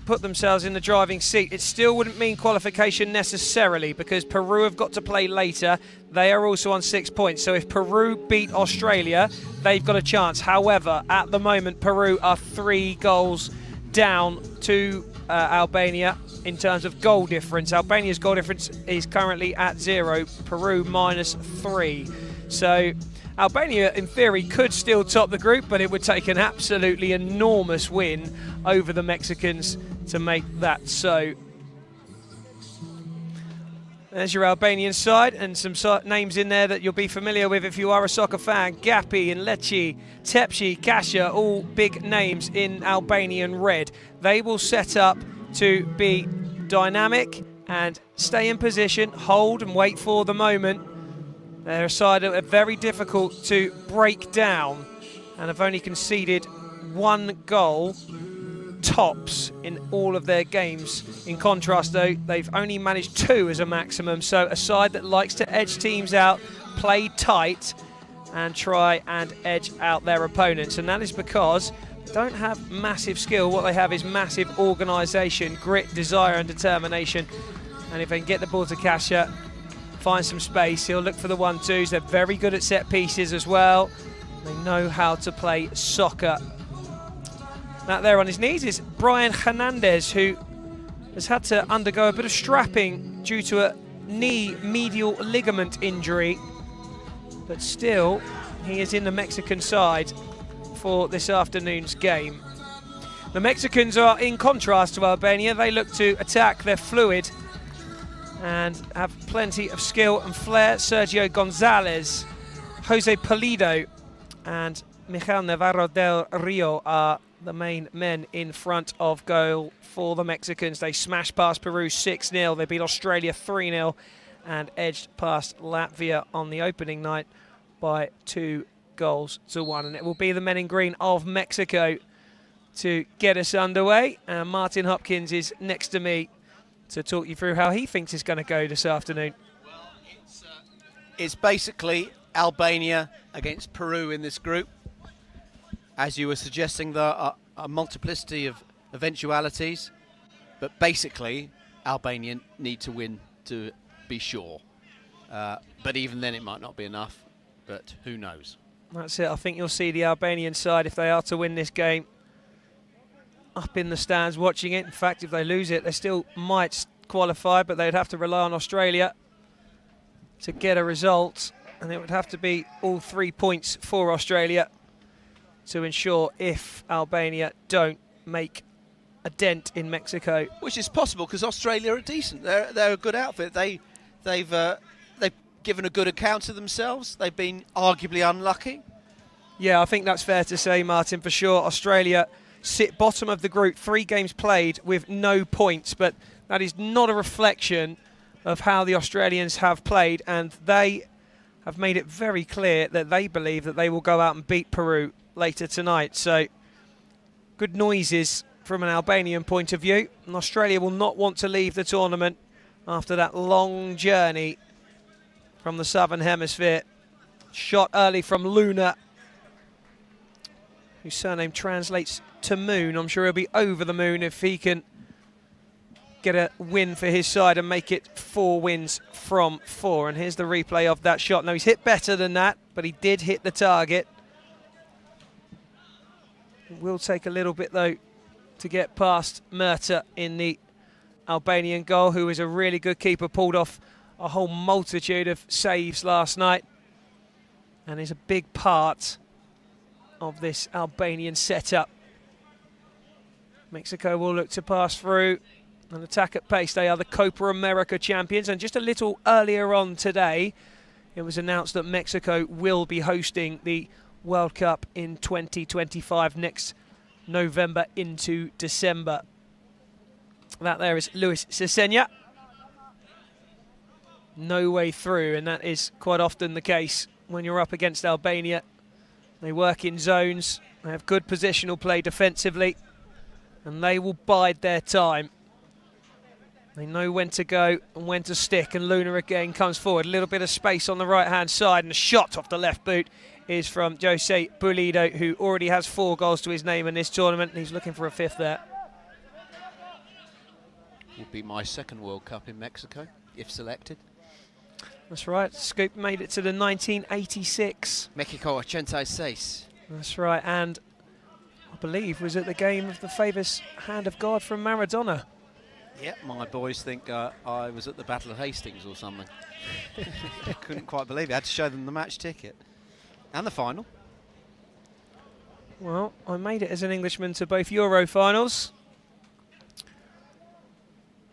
put themselves in the driving seat. It still wouldn't mean qualification necessarily, because Peru have got to play later. They are also on 6 points. So if Peru beat Australia, they've got a chance. However, at the moment, Peru are 3 goals down to Albania in terms of goal difference. Albania's goal difference is currently at 0, Peru -3. So Albania, in theory, could still top the group, but it would take an absolutely enormous win over the Mexicans to make that so. There's your Albanian side, and some names in there that you'll be familiar with if you are a soccer fan. Gapi and Lecce, Tepsi, Kasia, all big names in Albanian red. They will set up to be dynamic and stay in position, hold and wait for the moment. They're a side that are very difficult to break down and have only conceded 1 goal tops in all of their games. In contrast though, they've only managed 2 as a maximum, so a side that likes to edge teams out, play tight and try and edge out their opponents, and that is because they don't have massive skill. What they have is massive organisation, grit, desire and determination, and if they can get the ball to Kasia, find some space, he'll look for the 1-2s. They're very good at set pieces as well. They know how to play soccer. That there on his knees is Brian Hernandez, who has had to undergo a bit of strapping due to a knee medial ligament injury. But still, he is in the Mexican side for this afternoon's game. The Mexicans are in contrast to Albania. They look to attack, they're fluid and have plenty of skill and flair. Sergio Gonzalez, Jose Pulido and Miguel Navarro del Rio are the main men in front of goal for the Mexicans. They smashed past Peru 6-0. They beat Australia 3-0 and edged past Latvia on the opening night by 2-1. And it will be the men in green of Mexico to get us underway. And Martin Hopkins is next to me to talk you through how he thinks it's going to go this afternoon. Well, it's basically Albania against Peru in this group. As you were suggesting, there are a multiplicity of eventualities, but basically Albania need to win to be sure. But even then it might not be enough, but who knows. That's it. I think you'll see the Albanian side, if they are to win this game, up in the stands watching it. In fact, if they lose it, they still might qualify, but they'd have to rely on Australia to get a result, and it would have to be all 3 points for Australia to ensure if Albania don't make a dent in Mexico. Which is possible because Australia are decent. They're a good outfit. They've given a good account of themselves. They've been arguably unlucky. Yeah, I think that's fair to say, Martin, for sure. Australia sit bottom of the group, 3 games played with no points, but that is not a reflection of how the Australians have played, and they have made it very clear that they believe that they will go out and beat Peru later tonight. So good noises from an Albanian point of view, and Australia will not want to leave the tournament after that long journey from the southern hemisphere. Shot early from Luna, whose surname translates to moon. I'm sure he'll be over the moon if he can get a win for his side and make it 4 wins from 4. And here's the replay of that shot. No, he's hit better than that, but he did hit the target. It will take a little bit, though, to get past Murta in the Albanian goal, who is a really good keeper, pulled off a whole multitude of saves last night and is a big part of this Albanian setup. Mexico will look to pass through and attack at pace. They are the Copa America champions, and just a little earlier on today, it was announced that Mexico will be hosting the World Cup in 2025, next November into December. That there is Luis Cesena. No way through, and that is quite often the case when you're up against Albania. They work in zones, they have good positional play defensively, and they will bide their time. They know when to go and when to stick, and Luna again comes forward. A little bit of space on the right-hand side, and a shot off the left boot is from Jose Pulido, who already has 4 goals to his name in this tournament, and he's looking for a 5th there. Will be my 2nd World Cup in Mexico, if selected. That's right. Scoop made it to the 1986. Mexico 86. That's right, and I believe was at the game of the famous hand of God from Maradona. Yep, my boys think I was at the Battle of Hastings or something. Couldn't quite believe it. I had to show them the match ticket. And the final. Well, I made it as an Englishman to both Euro finals.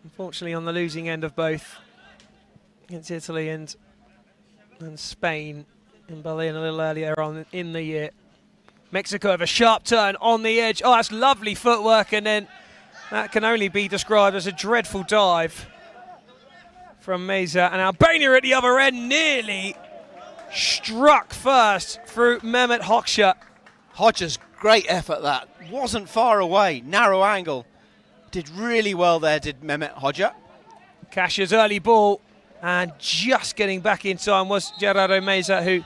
Unfortunately on the losing end of both. against Italy and Spain in Berlin a little earlier on in the year. Mexico have a sharp turn on the edge. Oh, that's lovely footwork, and then that can only be described as a dreadful dive from Meza. And Albania at the other end nearly struck first through Mehmet Hoxha. Hodger's great effort, that. Wasn't far away, narrow angle. Did really well there, did Mehmet Hodger. Kasha's early ball, and just getting back in time was Gerardo Meza, who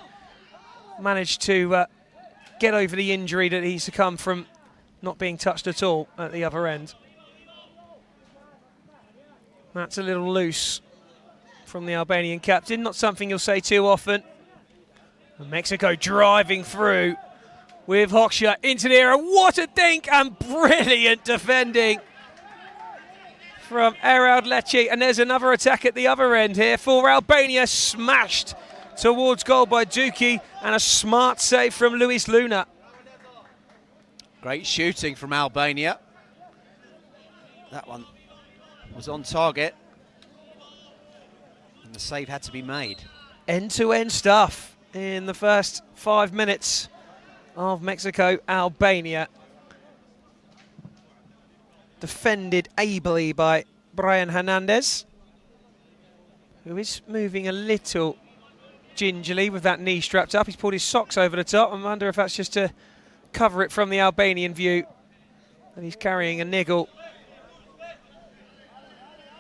managed to get over the injury that he succumbed from not being touched at all at the other end. That's a little loose from the Albanian captain, not something you'll say too often. And Mexico driving through with Hoxha into the air. What a dink, and brilliant defending from Erald Lecce. And there's another attack at the other end here for Albania, smashed towards goal by Duki, and a smart save from Luis Luna. Great shooting from Albania. That one was on target, and the save had to be made. End-to-end stuff in the first 5 minutes of Mexico-Albania. Defended ably by Brian Hernandez, who is moving a little gingerly with that knee strapped up. He's pulled his socks over the top. I wonder if that's just to cover it from the Albanian view. And he's carrying a niggle.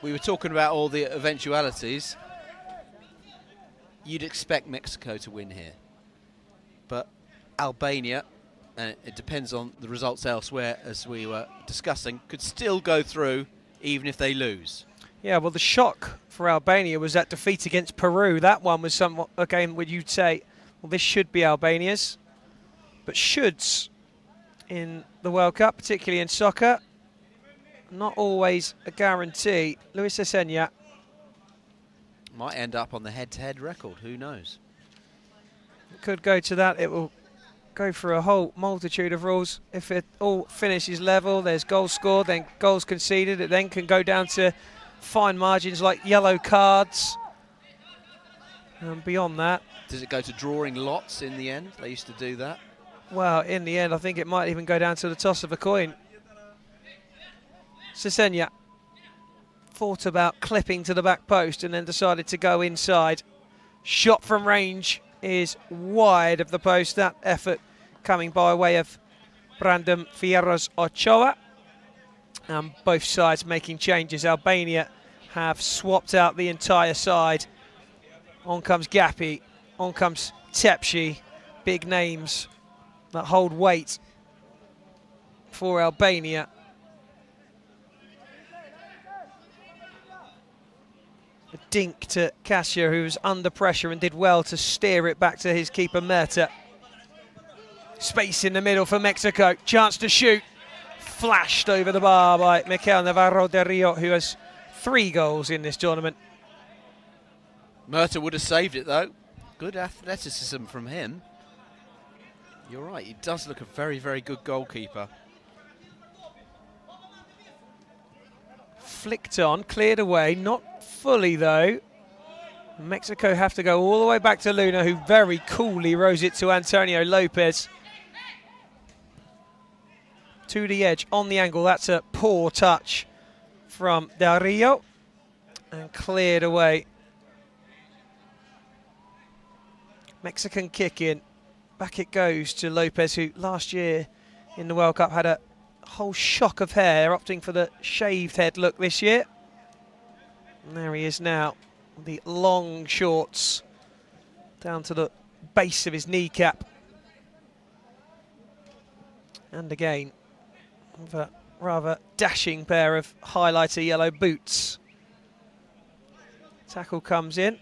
We were talking about all the eventualities. You'd expect Mexico to win here. But Albania, and it depends on the results elsewhere, as we were discussing, could still go through even if they lose. Yeah, well, the shock for Albania was that defeat against Peru. That one was somewhat a game where you'd say, well, this should be Albania's. But shoulds in the World Cup, particularly in soccer, not always a guarantee. Luis Esenya might end up on the head-to-head record, who knows? It could go to that. It will go through a whole multitude of rules. If it all finishes level, there's goals scored, then goals conceded. It then can go down to fine margins like yellow cards. And beyond that, does it go to drawing lots in the end? They used to do that. Well, in the end, I think it might even go down to the toss of a coin. Sesenya thought about clipping to the back post and then decided to go inside. Shot from range is wide of the post. That effort coming by way of Brandon Fierros Ochoa. And both sides making changes. Albania have swapped out the entire side. On comes Gapi, on comes Tepsi. Big names that hold weight for Albania. A dink to Kasia, who was under pressure and did well to steer it back to his keeper, Merta. Space in the middle for Mexico. Chance to shoot. Flashed over the bar by Mikel Navarro de Rio, who has 3 goals in this tournament. Merta would have saved it, though. Good athleticism from him. You're right, he does look a very, very good goalkeeper. Flicked on, cleared away, not fully though. Mexico have to go all the way back to Luna, who very coolly rose it to Antonio Lopez. To the edge, on the angle, that's a poor touch from Del Rio. And cleared away. Mexican kick in. Back it goes to Lopez, who last year in the World Cup had a whole shock of hair, opting for the shaved head look this year. And there he is now, the long shorts down to the base of his kneecap. And again, with a rather dashing pair of highlighter yellow boots. Tackle comes in.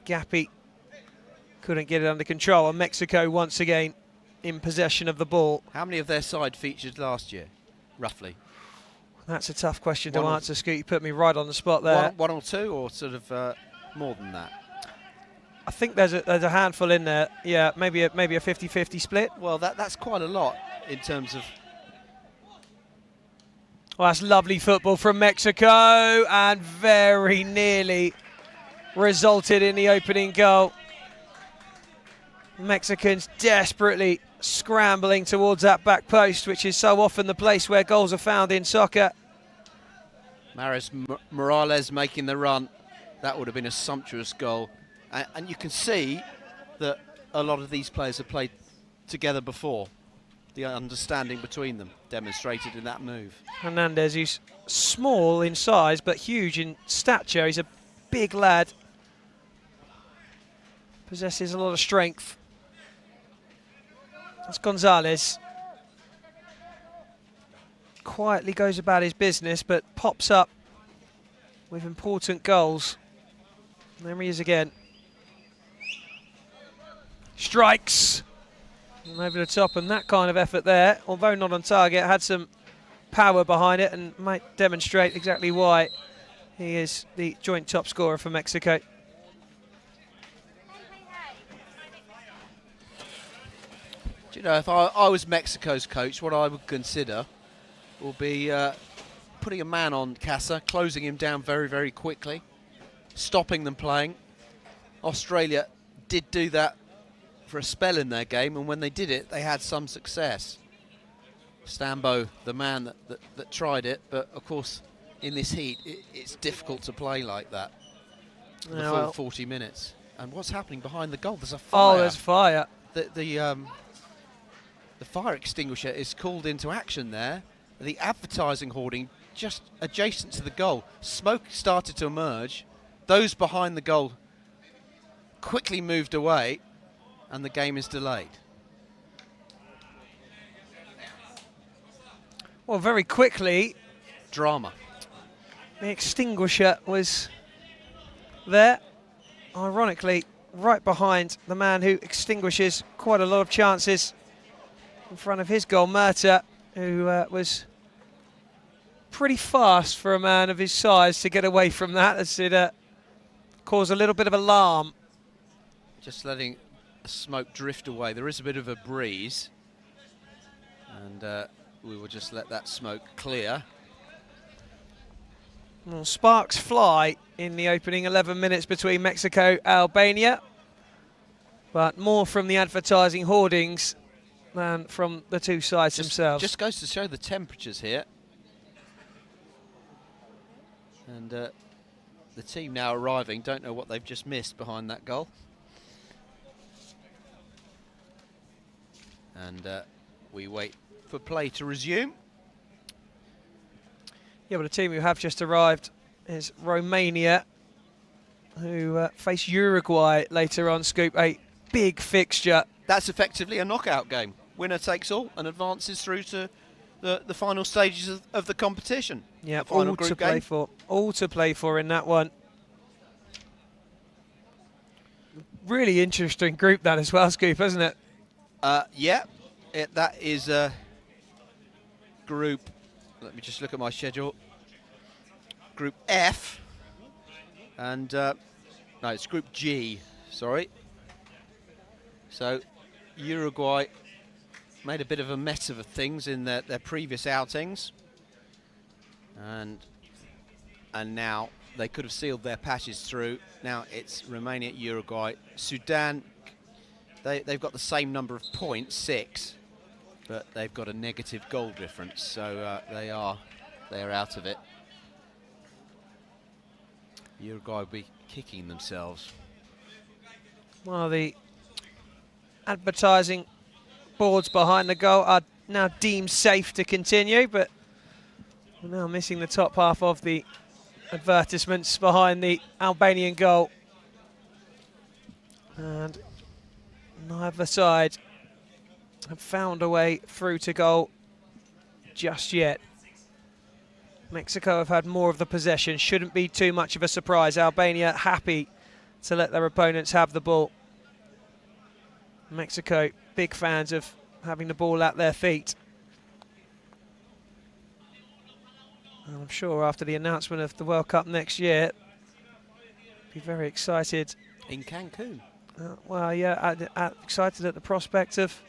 Gapi couldn't get it under control, and Mexico once again in possession of the ball. How many of their side featured last year, roughly? That's a tough question to answer, Scoot. You put me right on the spot there. One or two, or sort of more than that? I think there's a handful in there. Yeah, maybe a 50-50 split. Well, that's quite a lot in terms of. Well, that's lovely football from Mexico, and very nearly resulted in the opening goal. Mexicans desperately scrambling towards that back post, which is so often the place where goals are found in soccer. Maris Morales making the run. That would have been a sumptuous goal. And you can see that a lot of these players have played together before. The understanding between them demonstrated in that move. Hernandez, who's small in size but huge in stature. He's a big lad. Possesses a lot of strength. That's Gonzalez. Quietly goes about his business, but pops up with important goals. And there he is again. Strikes. And over the top, and that kind of effort there, although not on target, had some power behind it and might demonstrate exactly why he is the joint top scorer for Mexico. Do you know, if I was Mexico's coach, what I would consider will be putting a man on Casa, closing him down very, very quickly, stopping them playing. Australia did do that for a spell in their game, and when they did it, they had some success. Stambo, the man that tried it, but of course, in this heat, it's difficult to play like that for the full 40 minutes. And what's happening behind the goal? There's a fire. Oh, there's fire. The fire extinguisher is called into action there. The advertising hoarding just adjacent to the goal. Smoke started to emerge. Those behind the goal quickly moved away, and the game is delayed. Well, very quickly, drama. The extinguisher was there, ironically, right behind the man who extinguishes quite a lot of chances in front of his goal, Murta, who was pretty fast for a man of his size to get away from that, as it caused a little bit of alarm. Just letting the smoke drift away. There is a bit of a breeze, and we will just let that smoke clear. Well, sparks fly in the opening 11 minutes between Mexico and Albania, but more from the advertising hoardings than from the two sides themselves. Just goes to show the temperatures here. And the team now arriving don't know what they've just missed behind that goal. And we wait for play to resume. Yeah, but the team who have just arrived is Romania, who face Uruguay later on. Scoop, a big fixture. That's effectively a knockout game. Winner takes all and advances through to the final stages of the competition. Yeah, final all group to game. play for. All to play for in that one. Really interesting group that as well, Scoop, isn't it? Yeah, that is group. Let me just look at my schedule. Group F, and no, it's Group G. Sorry. So Uruguay made a bit of a mess of things in their previous outings, and now they could have sealed their passage through. Now it's Romania, Uruguay, Sudan. They've got the same number of points, 6, but they've got a negative goal difference, so they are out of it. Uruguay will be kicking themselves. Well, the advertising boards behind the goal are now deemed safe to continue, but we're now missing the top half of the advertisements behind the Albanian goal. And neither side have found a way through to goal just yet. Mexico have had more of the possession. Shouldn't be too much of a surprise. Albania happy to let their opponents have the ball. Mexico, big fans of having the ball at their feet. And I'm sure after the announcement of the World Cup next year, be very excited. In Cancun. Well, yeah, excited at the prospect of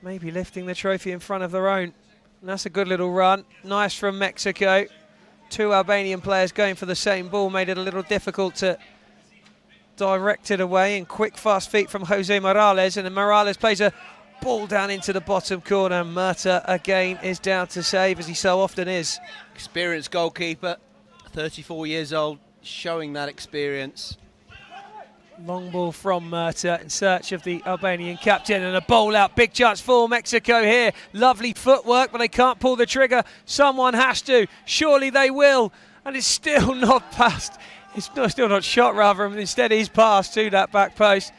maybe lifting the trophy in front of their own And that's a good little run. Nice from Mexico. 2 Albanian players going for the same ball made it a little difficult to direct it away. And quick, fast feet from Jose Morales. And then Morales plays a ball down into the bottom corner. Murta again is down to save, as he so often is. Experienced goalkeeper, 34 years old, showing that experience. Long ball from Murta in search of the Albanian captain, and a bowl out. Big chance for Mexico here. Lovely footwork, but they can't pull the trigger. Someone has to. Surely they will. And it's still not passed. It's still not shot, rather. Instead, he's passed to that back post.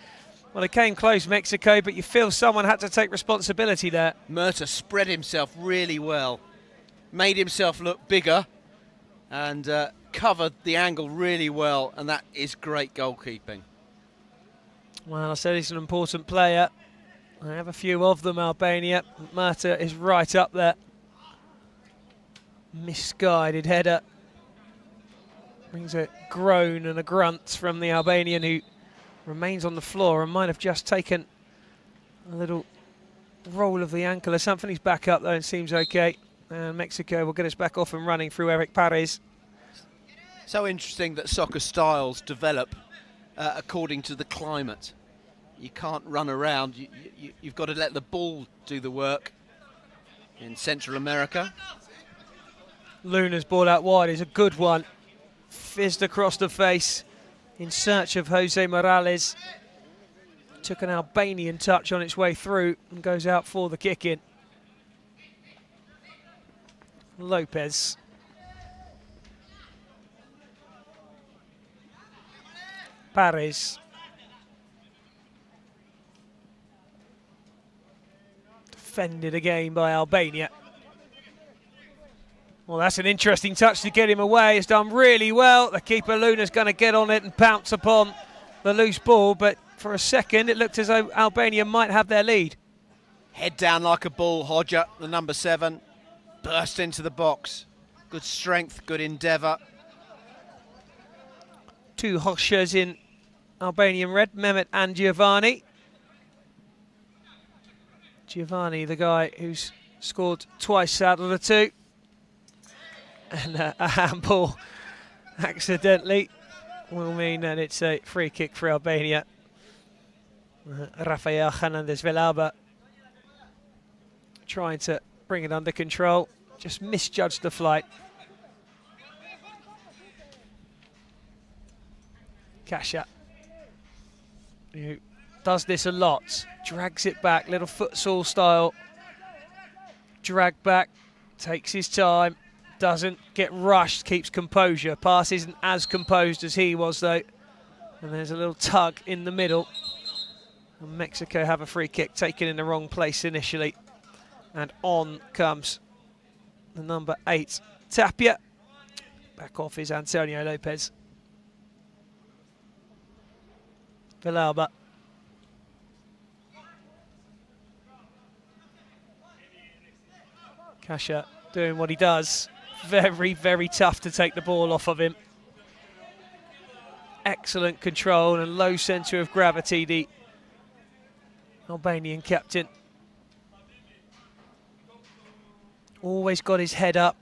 Well, they came close, Mexico, but you feel someone had to take responsibility there. Murta spread himself really well. Made himself look bigger and covered the angle really well. And that is great goalkeeping. Well, I said he's an important player. I have a few of them, Albania. Murta is right up there. Misguided header. Brings a groan and a grunt from the Albanian, who remains on the floor and might have just taken a little roll of the ankle or something. He's back up though and seems okay. And Mexico will get us back off and running through Eric Paris. So interesting that soccer styles develop according to the climate. You can't run around, you've got to let the ball do the work. In Central America, Luna's ball out wide is a good one. Fizzed across the face in search of Jose Morales. Took an Albanian touch on its way through and goes out for the kick in. Lopez. Paris. Defended again by Albania. Well, that's an interesting touch to get him away. It's done really well. The keeper, Luna's going to get on it and pounce upon the loose ball, but for a second it looked as though Albania might have their lead. head down like a bull, Hodja, the number 7, burst into the box. Good strength, good endeavour. 2 Hoshas in Albanian red, Mehmet and Giovanni. Giovanni, the guy who's scored twice out of the 2. And a handball accidentally will mean that it's a free kick for Albania. Rafael Hernandez Villalba trying to bring it under control, just misjudged the flight. Kasha, who does this a lot, drags it back, little futsal style, drag back, takes his time, doesn't get rushed, keeps composure. Pass isn't as composed as he was though. And there's a little tug in the middle. And Mexico have a free kick taken in the wrong place initially. And on comes the number 8, Tapia. Back off is Antonio Lopez. Villalba. Kasha doing what he does. Very, very tough to take the ball off of him. Excellent control and low centre of gravity, the Albanian captain. Always got his head up.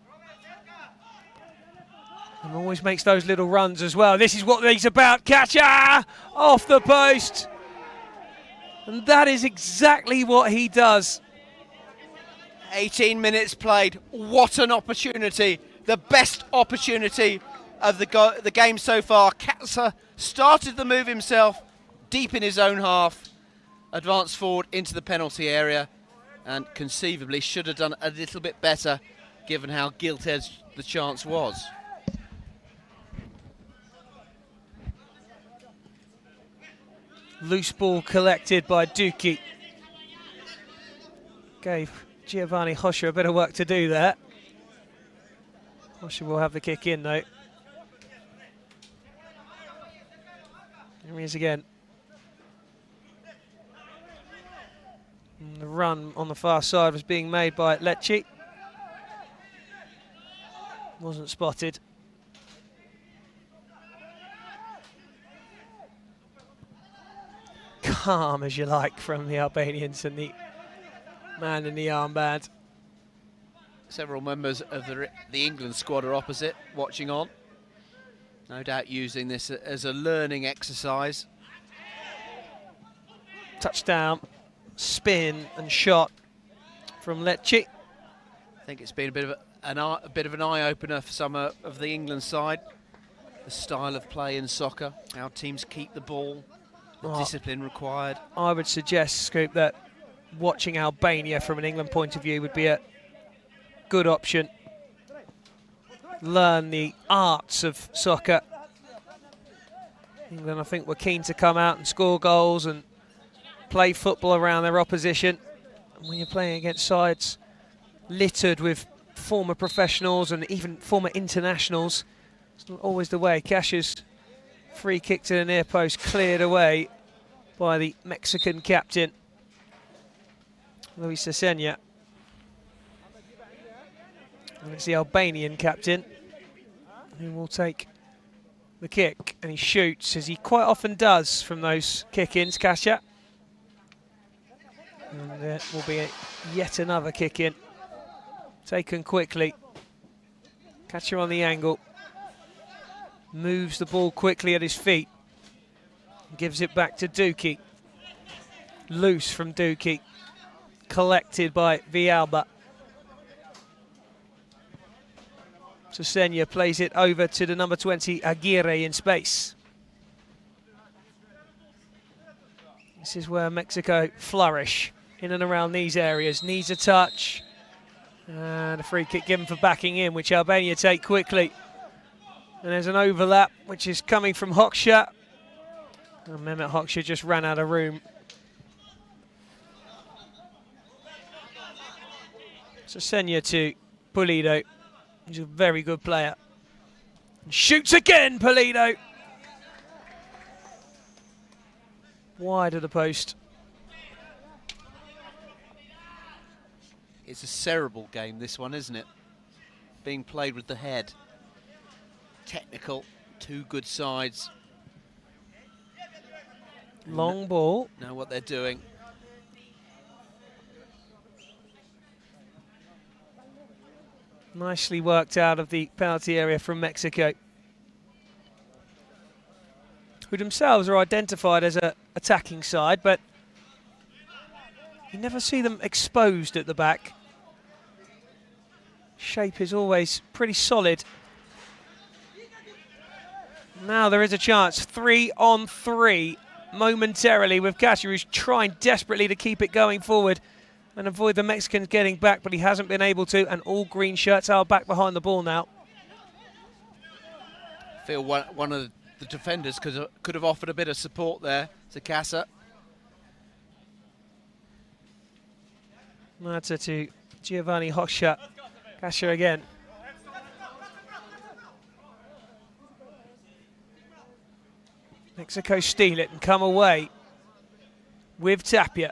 And always makes those little runs as well. This is what he's about. Kasha! Off the post. And that is exactly what he does. 18 minutes played. What an opportunity. The best opportunity of the game so far. Katsa started the move himself, deep in his own half, advanced forward into the penalty area, and conceivably should have done a little bit better given how gilt-edged the chance was. Loose ball collected by Duki. Gave Giovanni Hosha a bit of work to do there. Hosha will have the kick in though. Here he is again. And the run on the far side was being made by Lecce. Wasn't spotted. Calm as you like from the Albanians and the man in the armband. Several members of the England squad are opposite, watching on. No doubt using this as a learning exercise. Touchdown, spin and shot from Lecce. I think it's been a bit of an eye-opener for some of the England side. The style of play in soccer, how teams keep the ball, the discipline required. I would suggest, Scoop, that watching Albania from an England point of view would be a good option. Learn the arts of soccer. England, I think, were keen to come out and score goals and play football around their opposition. And when you're playing against sides littered with former professionals and even former internationals, it's not always the way. Cash's free kick to the near post cleared away by the Mexican captain, Luis Sesenya. And it's the Albanian captain who will take the kick, and he shoots, as he quite often does from those kick-ins, Kasia. And there will be yet another kick-in, taken quickly. Kasia on the angle, moves the ball quickly at his feet, gives it back to Duki. Loose from Duki, collected by Villalba. Sesenya plays it over to the number 20, Aguirre, in space. This is where Mexico flourish, in and around these areas. Needs a touch. And a free kick given for backing in, which Albania take quickly. And there's an overlap, which is coming from Hoxha. And Mehmet Hoxha just ran out of room. Sesenya to Pulido. He's a very good player. Shoots again, Pulido. Wide of the post. It's a cerebral game, this one, isn't it? Being played with the head. Technical, two good sides. Long ball. Know what they're doing. Nicely worked out of the penalty area from Mexico, who themselves are identified as an attacking side, but you never see them exposed at the back. Shape is always pretty solid. Now there is a chance, 3-on-3 momentarily, with Kasia, who's trying desperately to keep it going forward and avoid the Mexicans getting back, but he hasn't been able to, and all green shirts are back behind the ball now. I feel one of the defenders could have offered a bit of support there to Kasia. Mata to Giovanni Hoxha. Kasia again. Mexico steal it and come away with Tapia.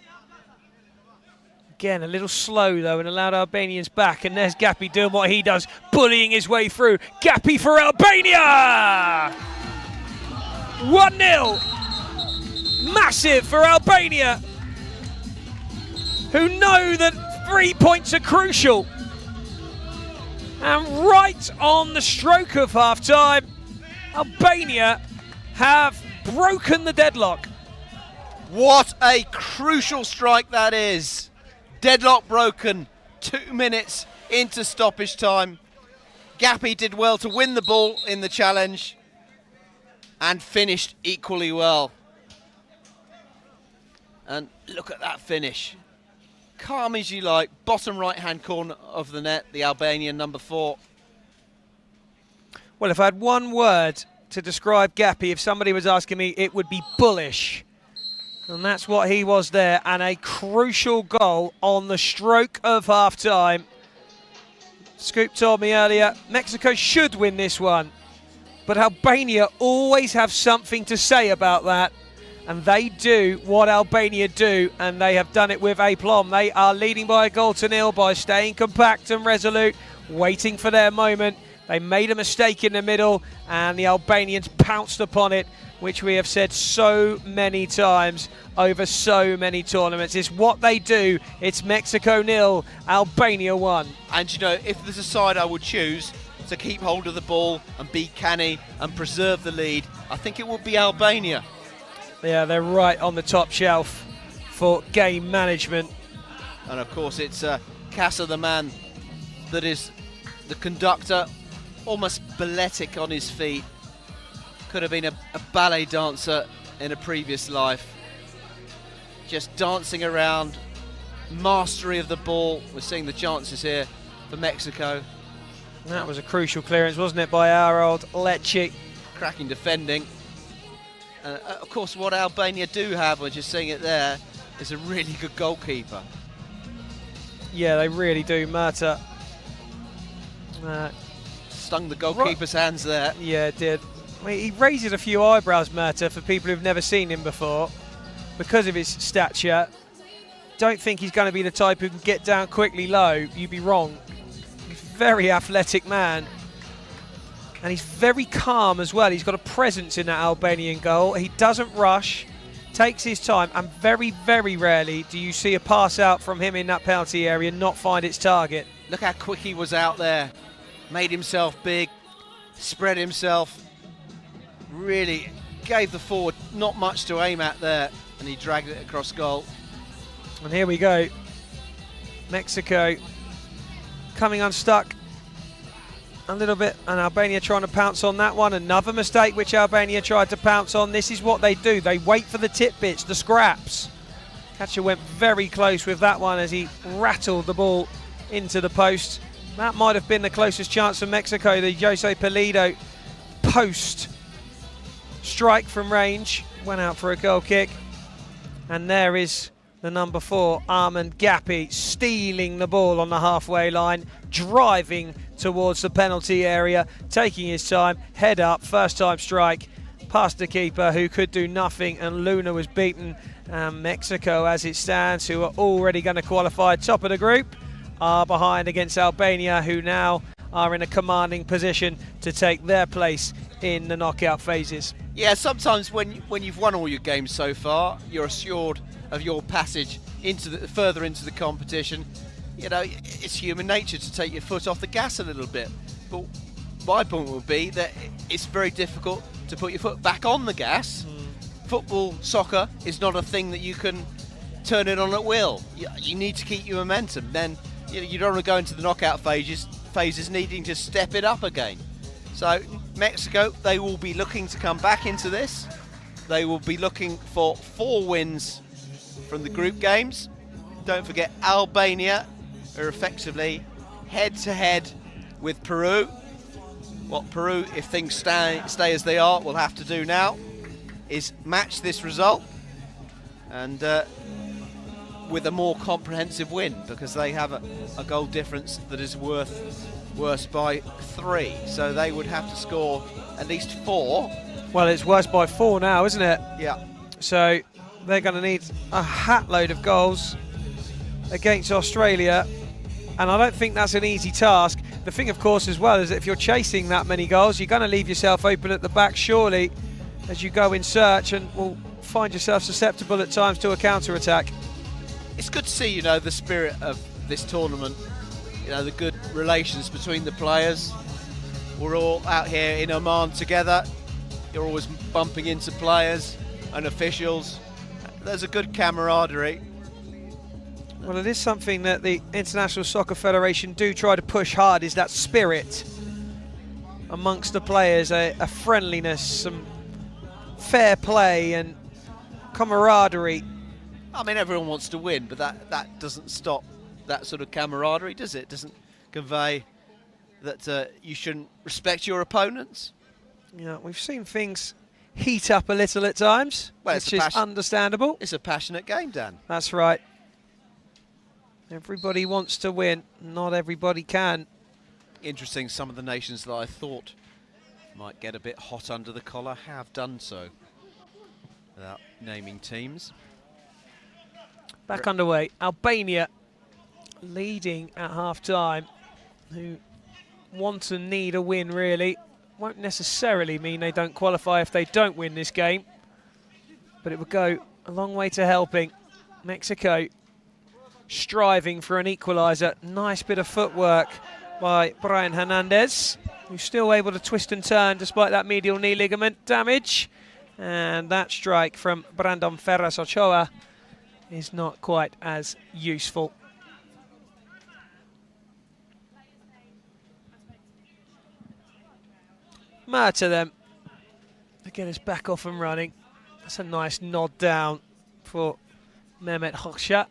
Again, a little slow, though, and allowed Albanians back. And there's Gapi doing what he does, bullying his way through. Gapi for Albania! 1-0. Massive for Albania, who know that 3 points are crucial. And right on the stroke of half-time, Albania have broken the deadlock. What a crucial strike that is. Deadlock broken, 2 minutes into stoppage time. Gapi did well to win the ball in the challenge and finished equally well. And look at that finish. Calm as you like, bottom right-hand corner of the net, the Albanian number 4. Well, if I had one word to describe Gapi, if somebody was asking me, it would be bullish. And that's what he was there, and a crucial goal on the stroke of half-time. Scoop told me earlier, Mexico should win this one, but Albania always have something to say about that, and they do what Albania do, and they have done it with aplomb. They are leading by a goal to nil by staying compact and resolute, waiting for their moment. They made a mistake in the middle, and the Albanians pounced upon it which we have said so many times over so many tournaments. It's what they do. It's Mexico 0, Albania 1. And you know, if there's a side I would choose to keep hold of the ball and be canny and preserve the lead, I think it would be Albania. Yeah, they're right on the top shelf for game management. And of course it's Kassa, the man that is the conductor, almost balletic on his feet. Could have been a ballet dancer in a previous life. Just dancing around, mastery of the ball. We're seeing the chances here for Mexico. That was a crucial clearance, wasn't it, by our old Lecce? Cracking defending. Of course, what Albania do have, we're just seeing it there, is a really good goalkeeper. Yeah, they really do. Murta stung the goalkeeper's hands there. Yeah, it did. I mean, he raises a few eyebrows, Murta, for people who've never seen him before because of his stature. Don't think he's going to be the type who can get down quickly low. You'd be wrong. He's a very athletic man. And he's very calm as well. He's got a presence in that Albanian goal. He doesn't rush, takes his time, and very, very rarely do you see a pass out from him in that penalty area not find its target. Look how quick he was out there. Made himself big, spread himself. Really gave the forward not much to aim at there, and he dragged it across goal. And here we go. Mexico coming unstuck a little bit, and Albania trying to pounce on that one. Another mistake which Albania tried to pounce on. This is what they do. They wait for the tip bits, the scraps. Catcher went very close with that one as he rattled the ball into the post. That might have been the closest chance for Mexico, the Jose Pulido post strike from range. Went out for a goal kick. And there is the number 4, Armand Gappi, stealing the ball on the halfway line, driving towards the penalty area, taking his time, head up, first time strike, past the keeper who could do nothing, and Luna was beaten. Mexico, as it stands, who are already going to qualify top of the group, are behind against Albania, who now are in a commanding position to take their place in the knockout phases. Yeah, sometimes when you've won all your games so far, you're assured of your passage further into the competition. You know, it's human nature to take your foot off the gas a little bit. But my point would be that it's very difficult to put your foot back on the gas. Football, soccer, is not a thing that you can turn it on at will. You need to keep your momentum. Then you don't want to go into the knockout phases needing to step it up again. So Mexico, they will be looking to come back into this. They will be looking for 4 wins from the group games. Don't forget Albania are effectively head-to-head with Peru. What Peru, if things stay as they are, will have to do now is match this result and with a more comprehensive win, because they have a goal difference that is worse by 3. So they would have to score at least 4. Well, it's worse by 4 now, isn't it? Yeah. So they're going to need a hat load of goals against Australia, and I don't think that's an easy task. The thing, of course, as well, is that if you're chasing that many goals, you're going to leave yourself open at the back, surely, as you go in search, and will find yourself susceptible at times to a counter-attack. It's good to see, you know, the spirit of this tournament, you know, the good relations between the players. We're all out here in Oman together. You're always bumping into players and officials. There's a good camaraderie. Well, it is something that the International Soccer Federation do try to push hard, is that spirit amongst the players, a friendliness, some fair play and camaraderie. I mean, everyone wants to win, but that doesn't stop that sort of camaraderie, does it? It doesn't convey that you shouldn't respect your opponents. Yeah, we've seen things heat up a little at times, well, which is understandable. It's a passionate game, Dan. That's right. Everybody wants to win. Not everybody can. Interesting, some of the nations that I thought might get a bit hot under the collar have done so, without naming teams. Back underway. Albania leading at half-time, who want and need a win, really. won't necessarily mean they don't qualify if they don't win this game, but it would go a long way to helping. Mexico striving for an equaliser. Nice bit of footwork by Brian Hernandez, who's still able to twist and turn despite that medial knee ligament damage. And that strike from Brandon Ferraz Ochoa is not quite as useful. Murta then to get us back off and running. That's a nice nod down for Mehmet Hoxha.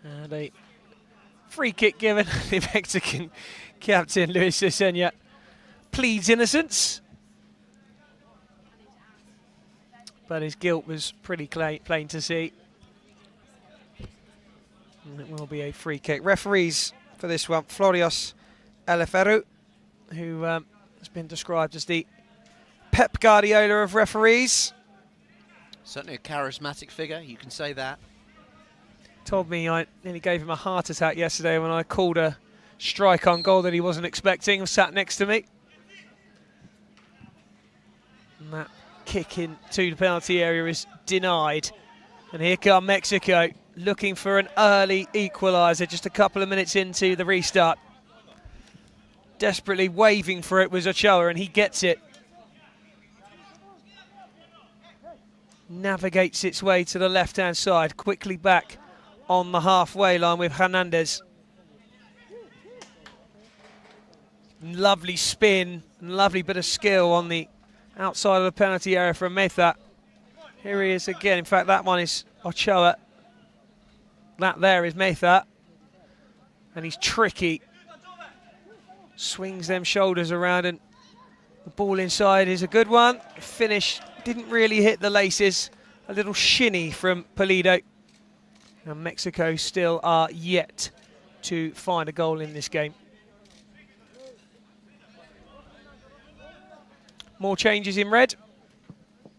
And a free kick given. The Mexican captain Luis Cesena pleads innocence, but his guilt was pretty plain to see. And it will be a free kick. Referees for this one, Florios Eleferu, who has been described as the Pep Guardiola of referees. Certainly a charismatic figure, you can say that. Told me I nearly gave him a heart attack yesterday when I called a strike on goal that he wasn't expecting. Sat next to me. And that kick into the penalty area is denied. And here come Mexico, looking for an early equaliser just a couple of minutes into the restart. Desperately waving for it was Ochoa, and he gets it. Navigates its way to the left-hand side, quickly back on the halfway line with Hernandez. Lovely spin, lovely bit of skill on the outside of the penalty area from Meza. Here he is again. In fact, that one is Ochoa. That there is Meza. And he's tricky. Swings them shoulders around, and the ball inside is a good one. Finish didn't really hit the laces. A little shinny from Pulido. And Mexico still are yet to find a goal in this game. More changes in red.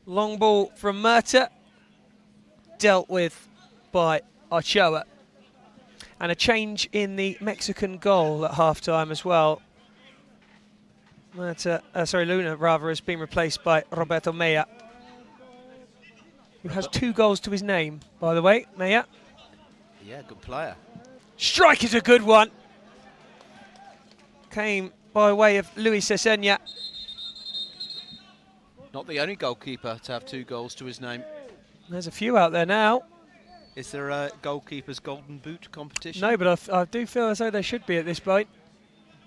Long ball from Murta. Dealt with by Ochoa. And a change in the Mexican goal at half-time as well. Luna rather has been replaced by Roberto Mella, who has 2 goals to his name, by the way. Mella. Yeah, good player. Strike is a good one. Came by way of Luis Cesena. Not the only goalkeeper to have 2 goals to his name. There's a few out there now. Is there a goalkeeper's golden boot competition? No, but I do feel as though there should be at this point.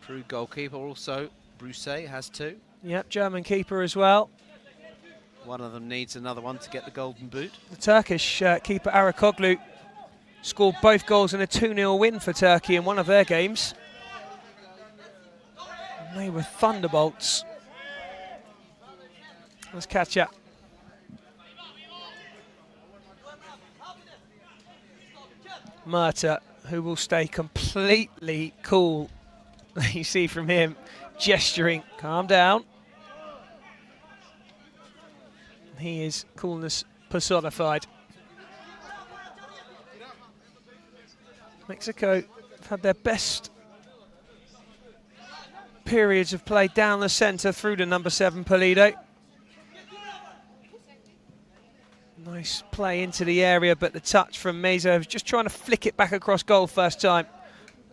True goalkeeper also. Brousset has 2. Yep, German keeper as well. One of them needs another one to get the golden boot. The Turkish keeper Arakoglu scored both goals in a 2-0 win for Turkey in one of their games. And they were thunderbolts. Let's catch up. Murta, who will stay completely cool. You see from him gesturing, calm down. He is coolness personified. Mexico have had their best periods of play down the centre through to number 7, Pulido. Nice play into the area, but the touch from Meza, just trying to flick it back across goal first time,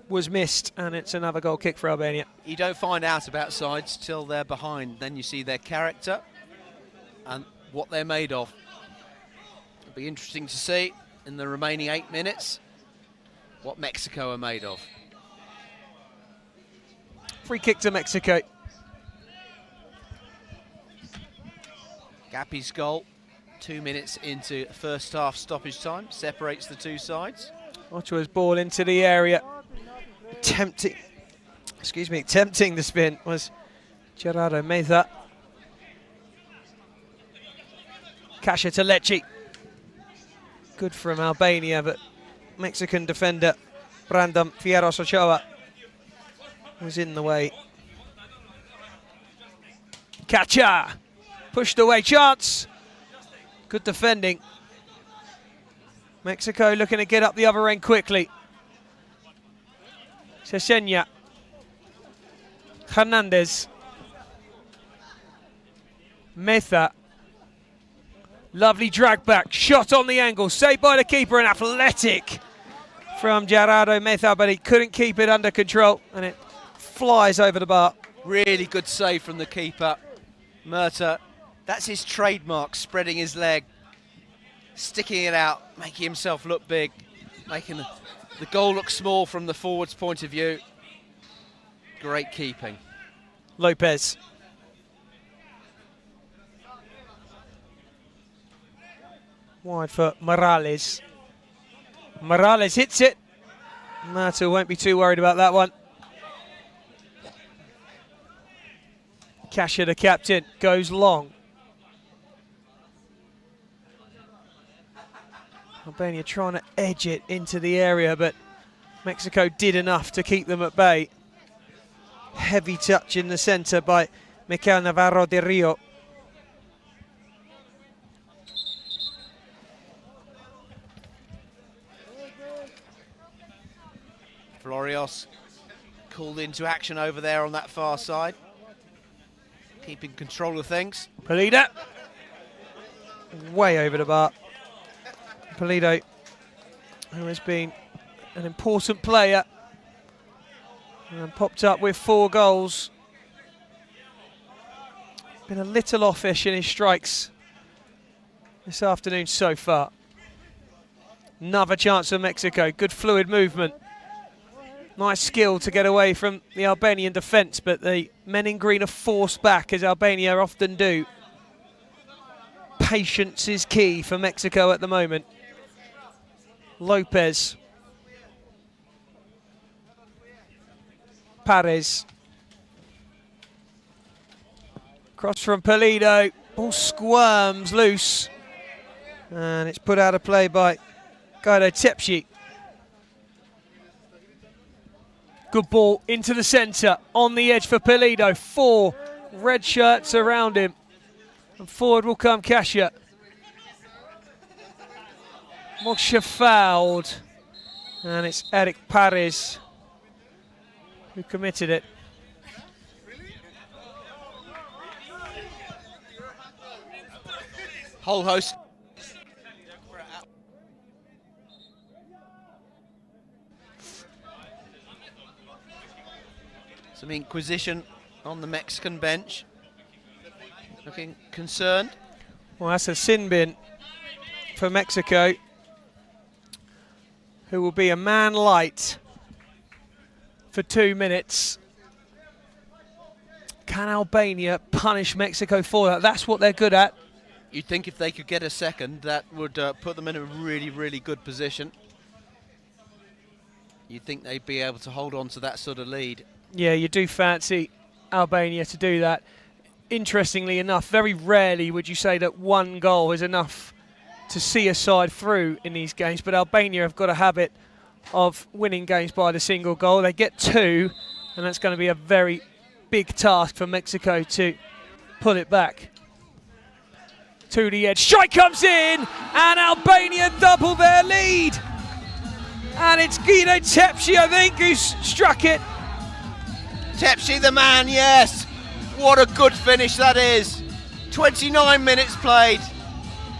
was missed, and it's another goal kick for Albania. You don't find out about sides till they're behind. Then you see their character and what they're made of. It'll be interesting to see in the remaining 8 minutes what Mexico are made of. Free kick to Mexico. Gappy's goal, 2 minutes into first half stoppage time, separates the 2 sides. Ochoa's ball into the area. Tempting the spin was Gerardo Meza. Kasia to Lecce. Good from Albania, but Mexican defender Brandon Fierros Ochoa was in the way. Kasia pushed away, chance. Good defending. Mexico looking to get up the other end quickly. Cesena. Hernandez. Meza. Lovely drag back, shot on the angle, saved by the keeper, and athletic from Gerardo Meza, but he couldn't keep it under control, and it flies over the bar. Really good save from the keeper. Murta, that's his trademark, spreading his leg, sticking it out, making himself look big, making the goal look small from the forward's point of view. Great keeping. Lopez. Wide for Morales. Morales hits it. Murta won't be too worried about that one. Kasia, the captain, goes long. Albania trying to edge it into the area, but Mexico did enough to keep them at bay. Heavy touch in the centre by Mikel Navarro de Rio. Florios called into action over there on that far side, keeping control of things. Polida, way over the bar. Polido, who has been an important player and popped up with 4 goals. Been a little offish in his strikes this afternoon so far. Another chance for Mexico, good fluid movement. Nice skill to get away from the Albanian defence, but the men in green are forced back, as Albania often do. Patience is key for Mexico at the moment. Lopez. Pares. Cross from Polido. Ball squirms loose. And it's put out of play by Guido Tepsi. Good ball into the centre, on the edge for Polido. 4 red shirts around him. And forward will come Kasia. Moksha fouled. And it's Eric Pares who committed it. Whole host. Some inquisition on the Mexican bench. Looking concerned. Well, that's a sin bin for Mexico, who will be a man light for 2 minutes. Can Albania punish Mexico for that? That's what they're good at. You'd think if they could get a second, that would put them in a really, really good position. You'd think they'd be able to hold on to that sort of lead. Yeah, you do fancy Albania to do that. Interestingly enough, very rarely would you say that 1 goal is enough to see a side through in these games, but Albania have got a habit of winning games by the single goal. They get 2, and that's going to be a very big task for Mexico to pull it back. To the edge, strike comes in, and Albania double their lead. And it's Guido Tepsi, I think, who's struck it. Tepsi the man, yes. What a good finish that is. 29 minutes played.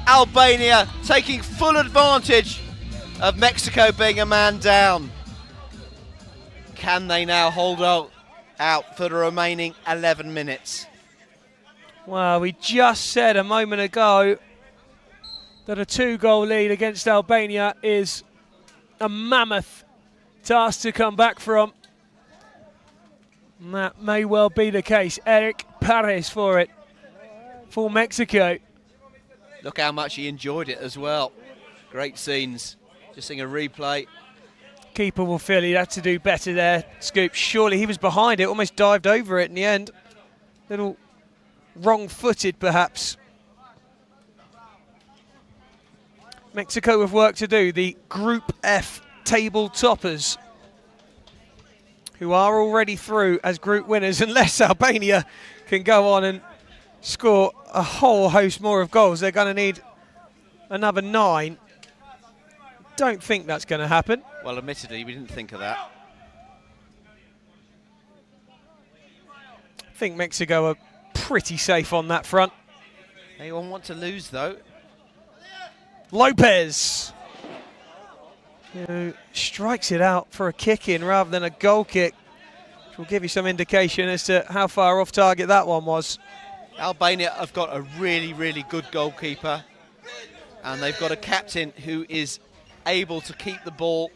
Albania taking full advantage of Mexico being a man down. Can they now hold out for the remaining 11 minutes? Well, we just said a moment ago that a 2-goal lead against Albania is a mammoth task to come back from. And that may well be the case. Eric Pares for it, for Mexico. Look how much he enjoyed it as well. Great scenes. Just seeing a replay. Keeper will feel he had to do better there, Scoop. Surely he was behind it, almost dived over it in the end. Little wrong-footed, perhaps. Mexico have work to do. The Group F table toppers, who are already through as group winners, unless Albania can go on and score a whole host more of goals. They're going to need another 9. Don't think that's going to happen. Well, admittedly, we didn't think of that. I think Mexico are pretty safe on that front. Anyone want to lose, though? Lopez, who strikes it out for a kick-in rather than a goal kick, which will give you some indication as to how far off target that one was. Albania have got a really, really good goalkeeper, and they've got a captain who is able to keep the ball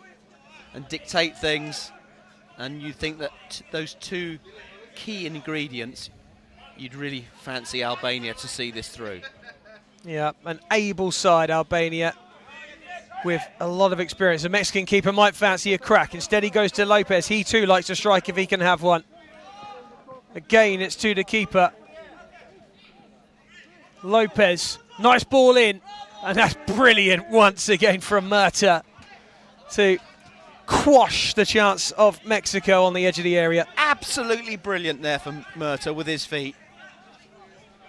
and dictate things, and you think that those two key ingredients, you'd really fancy Albania to see this through. Yeah, an able side, Albania, with a lot of experience. The Mexican keeper might fancy a crack. Instead, he goes to Lopez. He too likes to strike if he can have one. Again, it's to the keeper. Lopez, nice ball in. And that's brilliant once again from Murta to quash the chance of Mexico on the edge of the area. Absolutely brilliant there from Murta with his feet.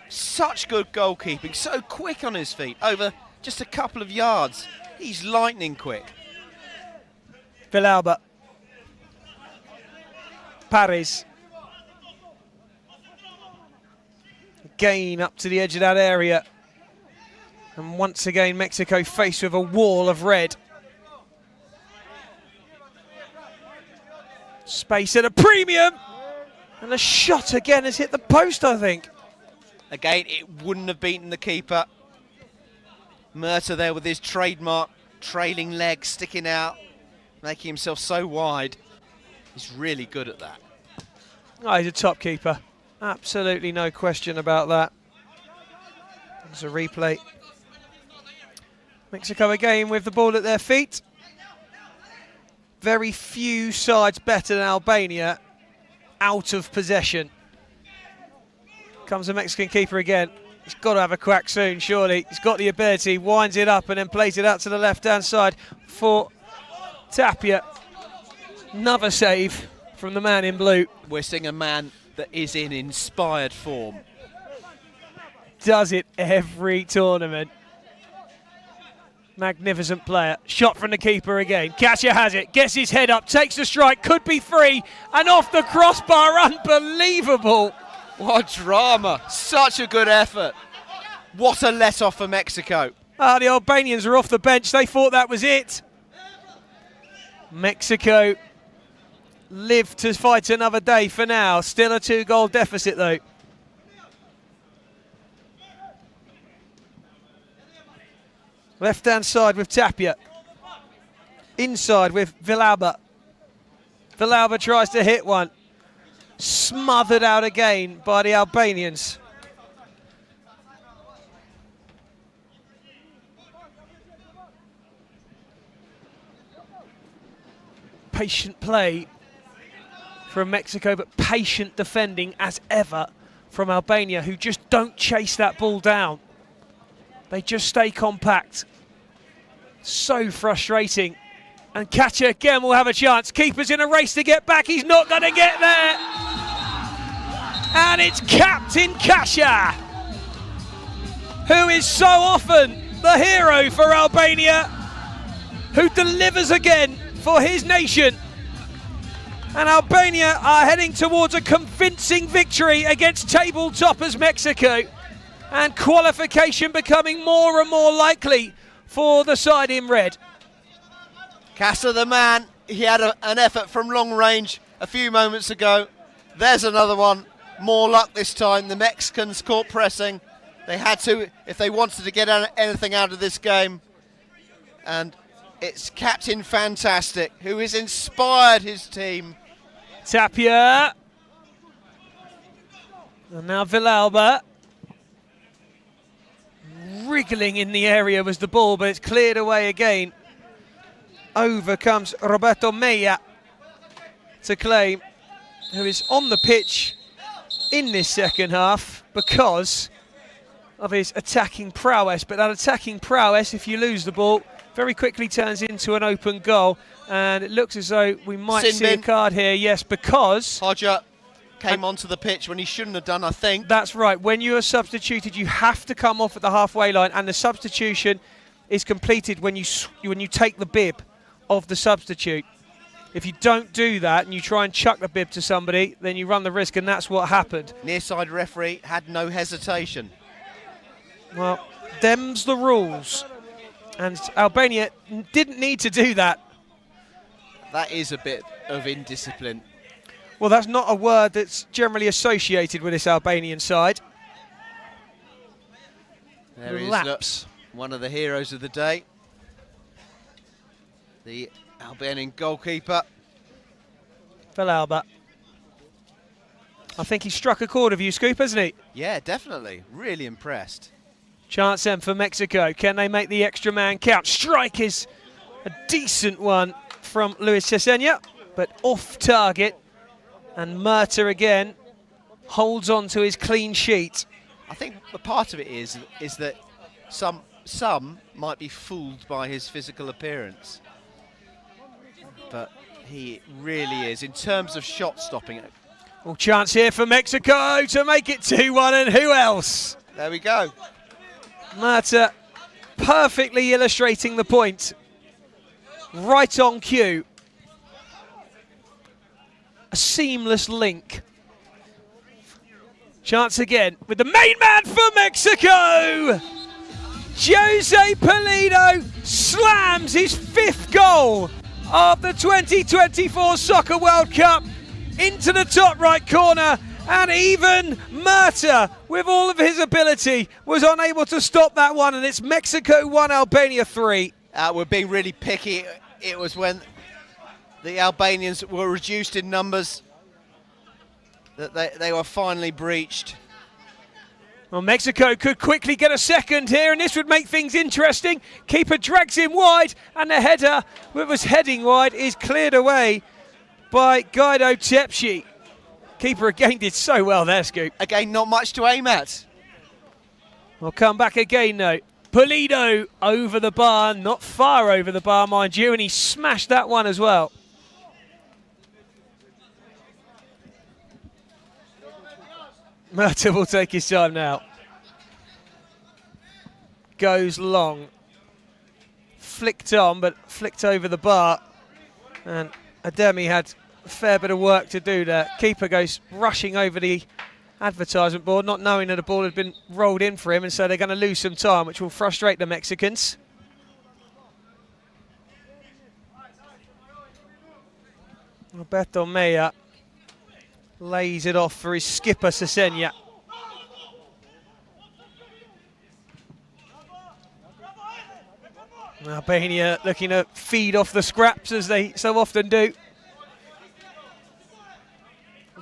Such good goalkeeping, so quick on his feet, over just a couple of yards. He's lightning quick. Villalba. Paris. Again up to the edge of that area. And once again, Mexico faced with a wall of red. Space at a premium. And a shot again has hit the post, I think. Again, it wouldn't have beaten the keeper. Murta there with his trademark trailing leg sticking out, making himself so wide. He's really good at that. Oh, he's a top keeper. Absolutely no question about that. There's a replay. Mexico again with the ball at their feet. Very few sides better than Albania out of possession. Comes the Mexican keeper again. He's got to have a crack soon, surely. He's got the ability, winds it up and then plays it out to the left-hand side for Tapia. Another save from the man in blue. We're seeing a man that is in inspired form. Does it every tournament. Magnificent player. Shot from the keeper again. Kasia has it, gets his head up, takes the strike, could be free, and off the crossbar. Unbelievable. What drama. Such a good effort. What a let-off for Mexico. The Albanians are off the bench. They thought that was it. Mexico live to fight another day for now. Still a 2-goal deficit, though. Left-hand side with Tapia. Inside with Villalba. Villalba tries to hit one. Smothered out again by the Albanians. Patient play from Mexico, but patient defending as ever from Albania, who just don't chase that ball down. They just stay compact. So frustrating. And Kacha again will have a chance. Keeper's in a race to get back. He's not going to get there. And it's Captain Kacha, who is so often the hero for Albania, who delivers again for his nation. And Albania are heading towards a convincing victory against table toppers Mexico. And qualification becoming more and more likely for the side in red. Casa the man, he had an effort from long range a few moments ago. There's another one. More luck this time. The Mexicans caught pressing. They had to if they wanted to get anything out of this game. And it's Captain Fantastic, who has inspired his team. Tapia. And now Villalba. Wriggling in the area was the ball, but it's cleared away again. Over comes Roberto Mella to claim, who is on the pitch in this second half because of his attacking prowess. But that attacking prowess, if you lose the ball, very quickly turns into an open goal. And it looks as though we might see a card here. Yes, because Hodger came onto the pitch when he shouldn't have done, I think. That's right. When you are substituted, you have to come off at the halfway line, and the substitution is completed when you take the bib of the substitute. If you don't do that and you try and chuck the bib to somebody, then you run the risk, and that's what happened. Near side referee had no hesitation. Well, them's the rules. And Albania didn't need to do that. That is a bit of indiscipline. Well, that's not a word that's generally associated with this Albanian side. There he is, Lapse. look, one of the heroes of the day. The Albanian goalkeeper. Velalba. I think he struck a chord with you, Scoop, hasn't he? Yeah, definitely. Really impressed. Chance then for Mexico. Can they make the extra man count? Strike is a decent one from Luis Cesena, but off target. And Murta again holds on to his clean sheet. I think the part of it is that some might be fooled by his physical appearance. But he really is, in terms of shot stopping. Well, chance here for Mexico to make it 2-1, and who else? There we go. Murta perfectly illustrating the point. Right on cue. A seamless link. Chance again with the main man for Mexico. Jose Pulido slams his 5th goal of the 2024 Soccer World Cup into the top right corner, and even Murta, with all of his ability, was unable to stop that one, and it's Mexico 1, Albania 3. We're being really picky. It was when the Albanians were reduced in numbers that they were finally breached. Well, Mexico could quickly get a second here, and this would make things interesting. Keeper drags him wide, and the header that was heading wide is cleared away by Guido Tepsi. Keeper again did so well there, Scoop. Again, not much to aim at. We'll come back again, though. Pulido over the bar, not far over the bar, mind you, and he smashed that one as well. Murta will take his time now. Goes long. Flicked on, but flicked over the bar. And Ademi had a fair bit of work to do there. Keeper goes rushing over the advertisement board, not knowing that the ball had been rolled in for him, and so they're going to lose some time, which will frustrate the Mexicans. Roberto Mea lays it off for his skipper, Cesena. Albania looking to feed off the scraps, as they so often do.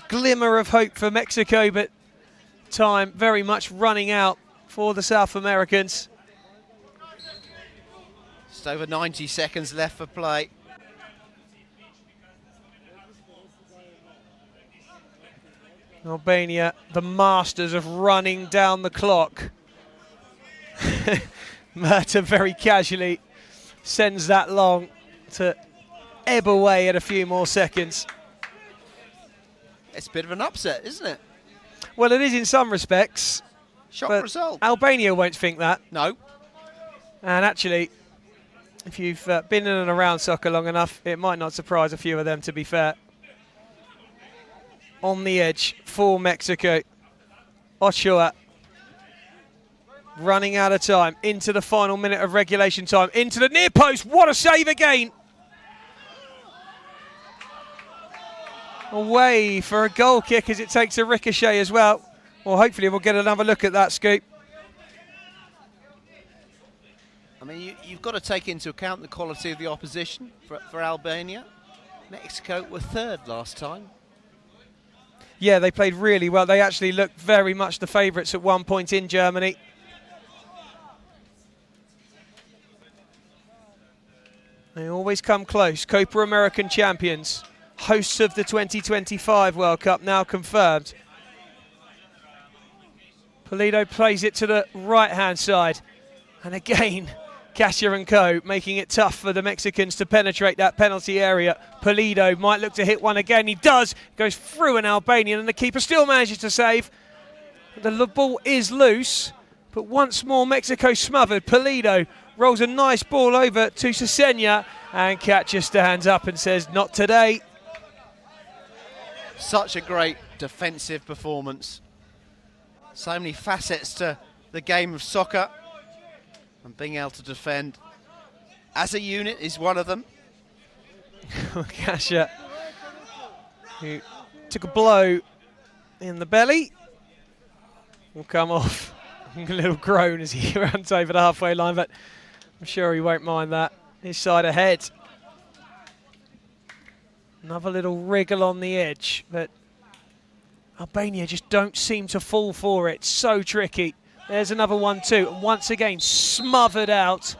Glimmer of hope for Mexico, but time very much running out for the South Americans. Just over 90 seconds left for play. Albania, the masters of running down the clock. Murta very casually sends that long to ebb away at a few more seconds. It's a bit of an upset, isn't it? Well, it is in some respects. Shock but result. Albania won't think that. No. And actually, if you've been in and around soccer long enough, it might not surprise a few of them, to be fair. On the edge for Mexico. Ochoa running out of time into the final minute of regulation time. Into the near post. What a save again. Away for a goal kick as it takes a ricochet as well. Well, hopefully we'll get another look at that, Scoop. I mean, you've got to take into account the quality of the opposition for Albania. Mexico were 3rd last time. Yeah, they played really well. They actually looked very much the favourites at one point in Germany. They always come close. Copa American champions. Hosts of the 2025 World Cup, now confirmed. Pulido plays it to the right-hand side. And again, Kasia and co making it tough for the Mexicans to penetrate that penalty area. Pulido might look to hit one again. He does. Goes through an Albanian, and the keeper still manages to save. The ball is loose, but once more Mexico smothered. Pulido rolls a nice ball over to Cesena, and Kasia stands up and says, "Not today." Such a great defensive performance. So many facets to the game of soccer, and being able to defend as a unit is one of them. Kasha, who took a blow in the belly, will come off. A little groan as he runs over the halfway line, but I'm sure he won't mind that. His side ahead. Another little wriggle on the edge, but Albania just don't seem to fall for it. So tricky. There's another one too, and once again smothered out.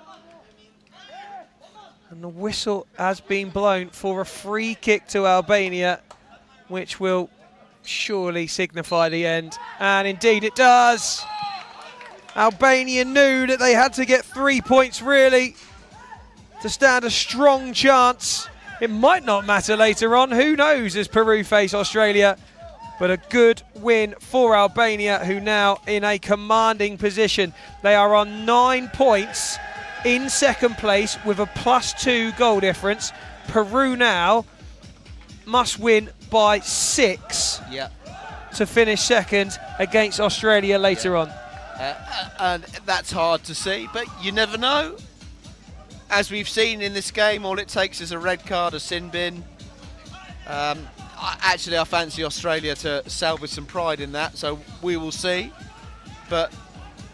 And the whistle has been blown for a free kick to Albania, which will surely signify the end. And indeed it does. Albania knew that they had to get 3 points really to stand a strong chance. It might not matter later on, who knows, as Peru face Australia. But a good win for Albania, who now in a commanding position. They are on 9 points in second place with a +2 goal difference. Peru now must win by 6 to finish second against Australia later on. And that's hard to see, but you never know. As we've seen in this game, all it takes is a red card, a sin bin. Actually, I fancy Australia to salvage some pride in that, so we will see. But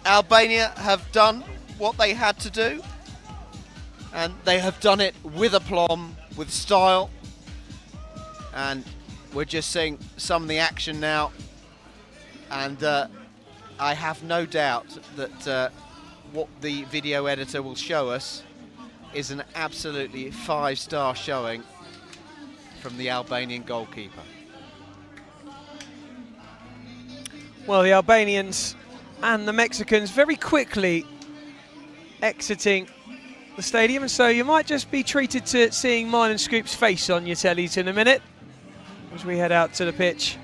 Albania have done what they had to do, and they have done it with aplomb, with style. And we're just seeing some of the action now, and I have no doubt that what the video editor will show us is an absolutely 5-star showing from the Albanian goalkeeper. Well, the Albanians and the Mexicans very quickly exiting the stadium, and so you might just be treated to seeing mine and Scoop's face on your tellies in a minute as we head out to the pitch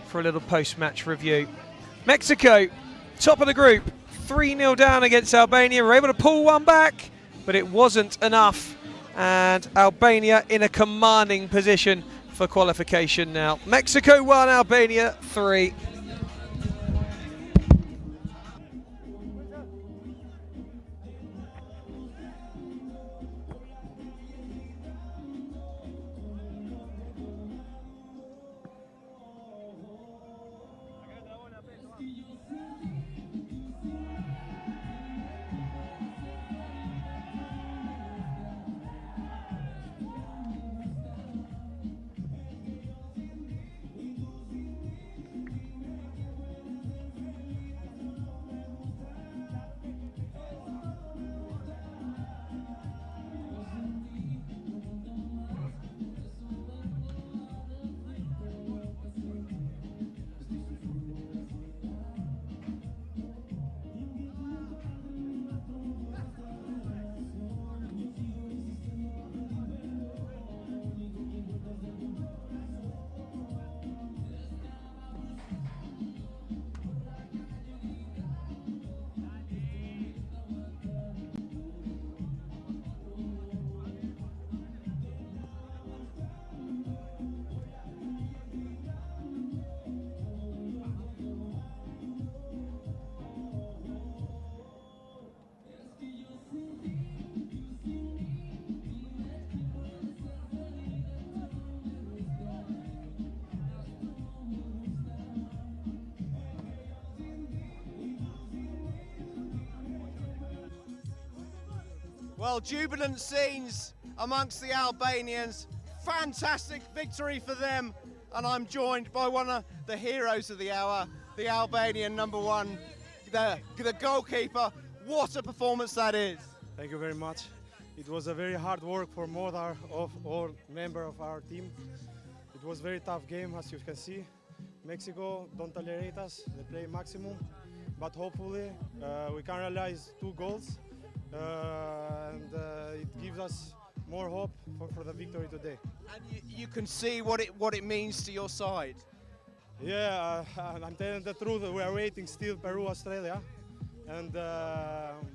for a little post-match review. Mexico, top of the group, 3-0 down against Albania. Were able to pull one back, but it wasn't enough. And Albania in a commanding position for qualification now. Mexico 1, Albania 3. Well, jubilant scenes amongst the Albanians. Fantastic victory for them. And I'm joined by one of the heroes of the hour, the Albanian #1, the goalkeeper. What a performance that is. Thank you very much. It was a very hard work for all members of our team. It was a very tough game, as you can see. Mexico don't tolerate us, they play maximum. But hopefully we can realize 2 goals. And it gives us more hope for the victory today. And you can see what it means to your side. Yeah, I'm telling the truth. We are waiting still Peru, Australia, and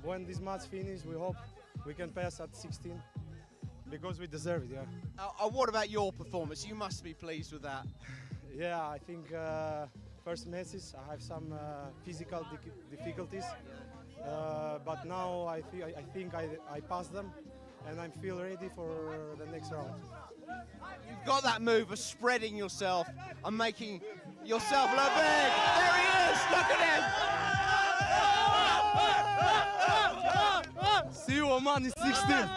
when this match finishes, we hope we can pass at 16 because we deserve it. Yeah. What about your performance? You must be pleased with that. Yeah, I think first matches. I have some physical difficulties, but now I think I passed them, and I feel ready for the next round. You've got that move of spreading yourself and making yourself look big. There he is, look at him. See you on Monday 16.